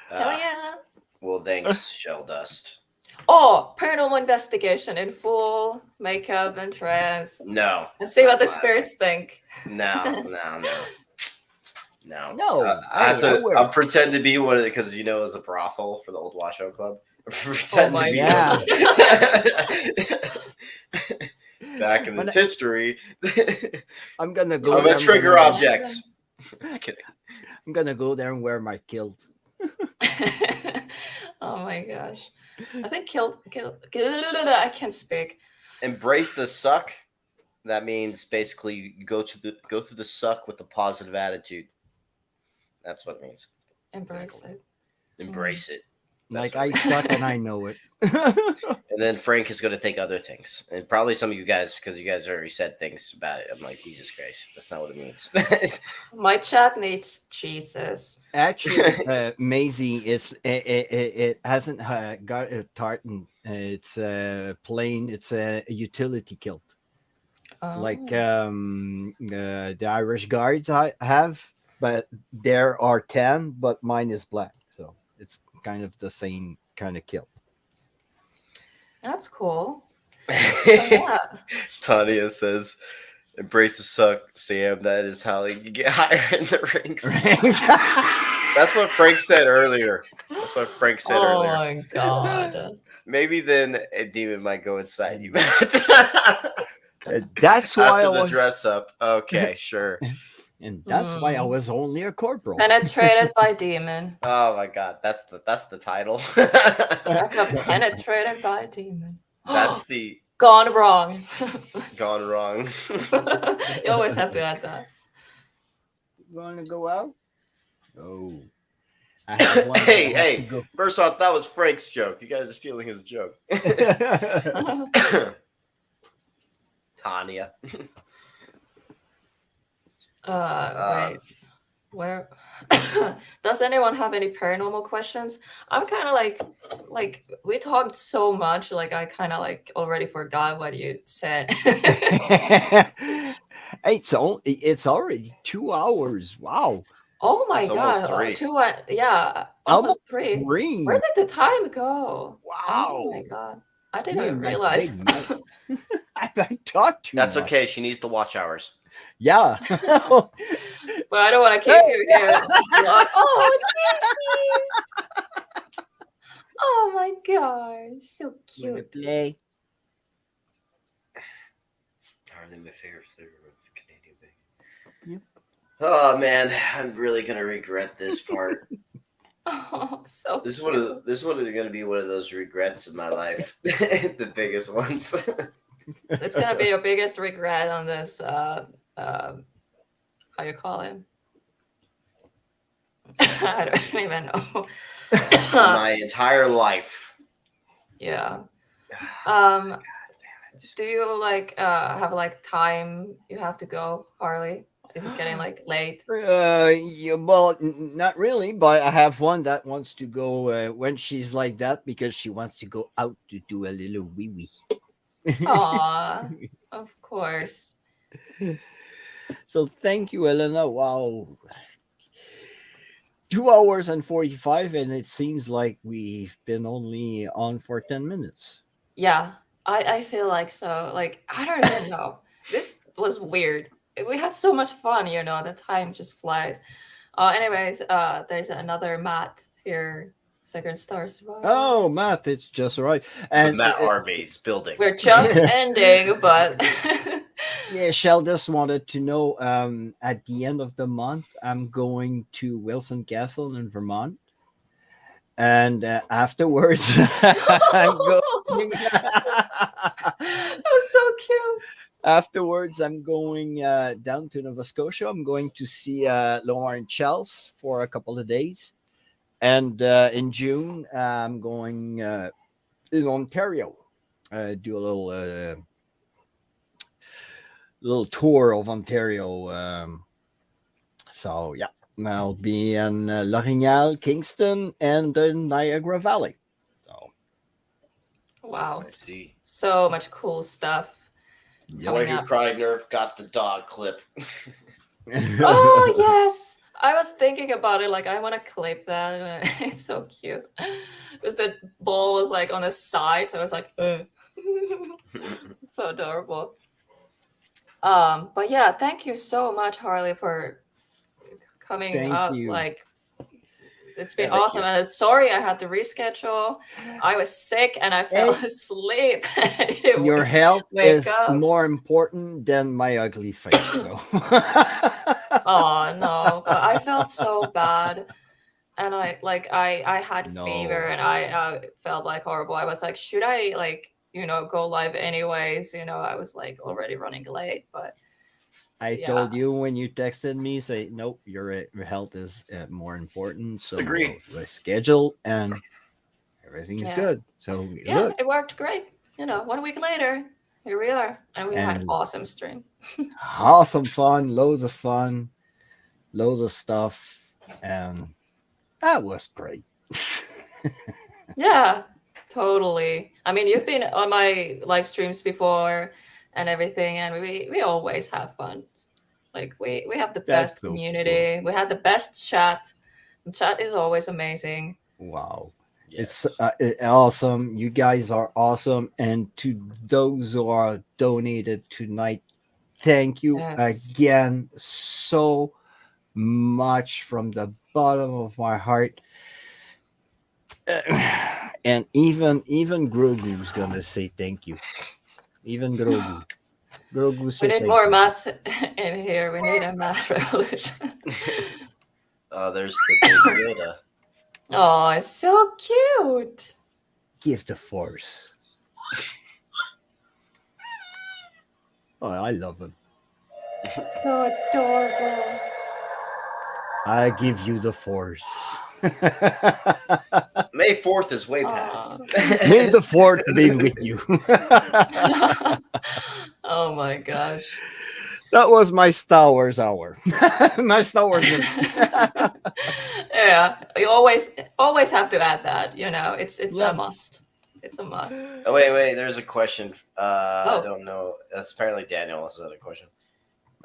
Hell yeah! Well, thanks, Shell Dust. Oh, paranormal investigation in full makeup and dress. No. And see what the that's not spirits think. No. No, I have hey, I to. wear- I'll pretend to be one of because it was a brothel for the old Washoe Club. Pretend my to be God. one. Back in When its I- history, I'm gonna go. I'm there, a trigger gonna- objects. Just kidding. I'm gonna go there and wear my kilt. Oh my gosh. I think kill I can't speak. Embrace the suck. That means basically you go through the suck with a positive attitude. That's what it means. Embrace it. Embrace it. That's Like what I it means. suck and I know it. And then Frank is going to think other things, and probably some of you guys, because you guys already said things about it. I'm like, Jesus Christ, that's not what it means. My chat needs Jesus. Actually, Maisie, it hasn't got a tartan. It's plain. It's a utility kilt, like Oh. the Irish Guards I have, but there are tan, but mine is black, so it's kind of the same kind of kilt. That's cool. Yeah. Tanya says, "Embrace the suck, Sam. That is how you get higher in the ranks." That's what Frank said earlier. Oh my god. Maybe then a demon might go inside you. That's why After I the was, dress up. Okay, sure. and that's why I was only a corporal. Penetrated by demon. Oh my god, that's the title. I got penetrated by a demon. That's the Gone wrong. gone wrong. You always have to add that. You want to go out? Oh, I have one. Hey. First off, that was Frank's joke. You guys are stealing his joke. Tanya. Wait. Where does anyone have any paranormal questions? I'm kind of like we talked so much, like I kind of like already forgot what you said. It's already 2 hours. Wow. Oh my It's god. almost 3. Yeah, Almost almost 3. 3. Where did the time go? Wow. Oh my god. I Me didn't and my realize. big mouth. I talked too That's much. okay. She needs the watch hours. Yeah. But I don't want to keep you here. Oh, Tishies! Oh my gosh, so cute. Play. Harley, my favorite flavor of Canadian bacon. Yep. Oh man, I'm really gonna regret this part. Oh, so This is cute. gonna be one of those regrets of my life. The biggest ones. It's gonna be your biggest regret on this. How you call him? I don't even know. My entire life. Yeah. Um. Do you like have like time you have to go, Harley? Is it getting like late? Yeah, well, not really, but I have one that wants to go when she's like that because she wants to go out to do a little wee wee. Aw, of course. So thank you, Elena. Wow. 2 hours and 45, and it seems like we've been only on for 10 minutes. Yeah, I feel like so. Like I don't even know. This was weird. We had so much fun, the time just flies. Anyways, there's another Matt here, second star survivor. Oh, Matt, it's just right. The And Matt Arby's building. We're just ending, but yeah, Shell just wanted to know at the end of the month, I'm going to Wilson Castle in Vermont. And afterwards, I'm going. That was so cute. Afterwards, I'm going down to Nova Scotia. I'm going to see Lauren Chels for a couple of days. And in June, I'm going in Ontario. Do a little tour of Ontario. So yeah, I'll be in L'Orignal, Kingston, and the Niagara Valley. So Wow. I see. So much cool stuff Boy coming Who up. Cried Nerf got the dog clip. Oh yes, I was thinking about it. Like I want to clip that. It's so cute because the ball was like on the side, so I was like, so adorable. But yeah, thank you so much, Harley, for coming Thank up. you. Like it's Yeah, been thank awesome. you. And sorry I had to reschedule. I was sick and I fell Hey, asleep. I didn't your health wake is up. more important than my ugly face. So Oh no, but I felt so bad. And I had fever no, and I felt like horrible. I was like, should I like, go live anyways? I was like already running late, but I yeah. told you when you texted me, say nope, your health is more important. So Agreed. we'll reschedule, and everything is Yeah. good. So Yeah, look, it worked great. 1 week later, here we are. And we had and awesome stream. awesome fun, loads of stuff, and that was great. Yeah, totally. I mean, you've been on my live streams before and everything, and we always have fun. Like we have the That's best so cool. community. We had the best chat. The chat is always amazing. Wow. It's Yes. awesome. You guys are awesome. And to those who are donated tonight, thank you Yes. again so much from the bottom of my heart. And even Grogu's gonna say thank you. Even Grogu. Grogu We say need thank more you. maths in here. We need a math revolution. There's the baby Yoda. Oh, it's so cute. Give the force. Oh, I love him. So adorable. I give you the force. May 4th is way past. May the fourth be with you. Oh my gosh. That was my Star Wars hour. My Star Wars. Yeah, you always have to add that. It's a Yes. must. It's a must. Oh wait, there's a question. I Oh. don't know. That's apparently Daniel also had a question.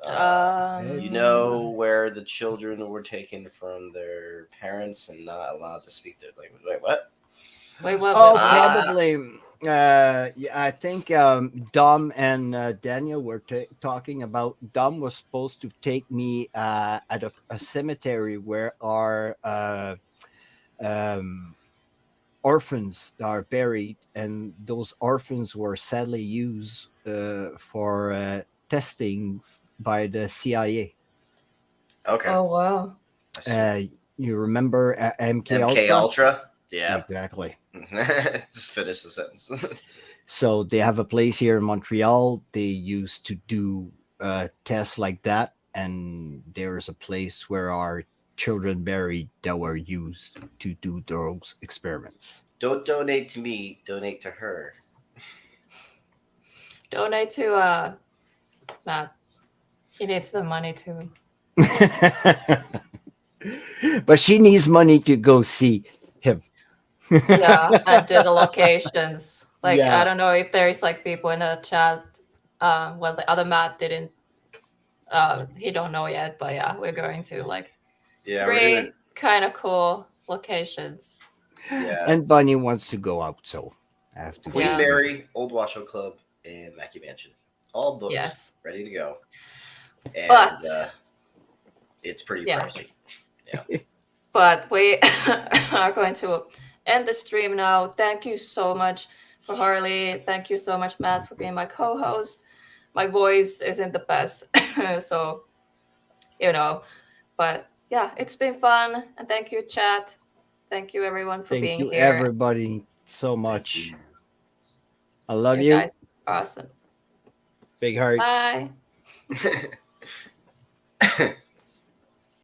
You It's know where the children were taken from their parents and not allowed to speak their language. Wait, what? Wait, what? Oh, Ah. probably. Yeah, I think Dom and Daniel were talking about. Dom was supposed to take me at a cemetery where our um, orphans are buried, and those orphans were sadly used for testing by the CIA. Okay. Oh wow. I see. You remember MK MK Ultra? Ultra? Yeah. Exactly. Just finish the sentence. So they have a place here in Montreal. They used to do tests like that, and there's a place where our children buried that were used to do those experiments. Don't donate to me. Donate to her. Donate to Matt. He needs the money too. But she needs money to go see him. Yeah, and do the locations. Like Yeah. I don't know if there's like people in the chat. Well, the other Matt didn't. He don't know yet, but yeah, we're going to like Yeah, 3 kind of cool locations. Yeah. And Bunny wants to go out, so I have to. Queen Yeah. Mary, Old Washoe Club, and Mackey Mansion. All booked, Yes. ready to go. And But it's pretty yeah. pricey. But we are going to end the stream now. Thank you so much for Harley. Thank you so much, Matt, for being my co-host. My voice isn't the best, so but yeah, it's been fun. And thank you, chat. Thank you, everyone, for Thank being you, here. everybody, so much. I love You you. guys are awesome. Big heart. Bye.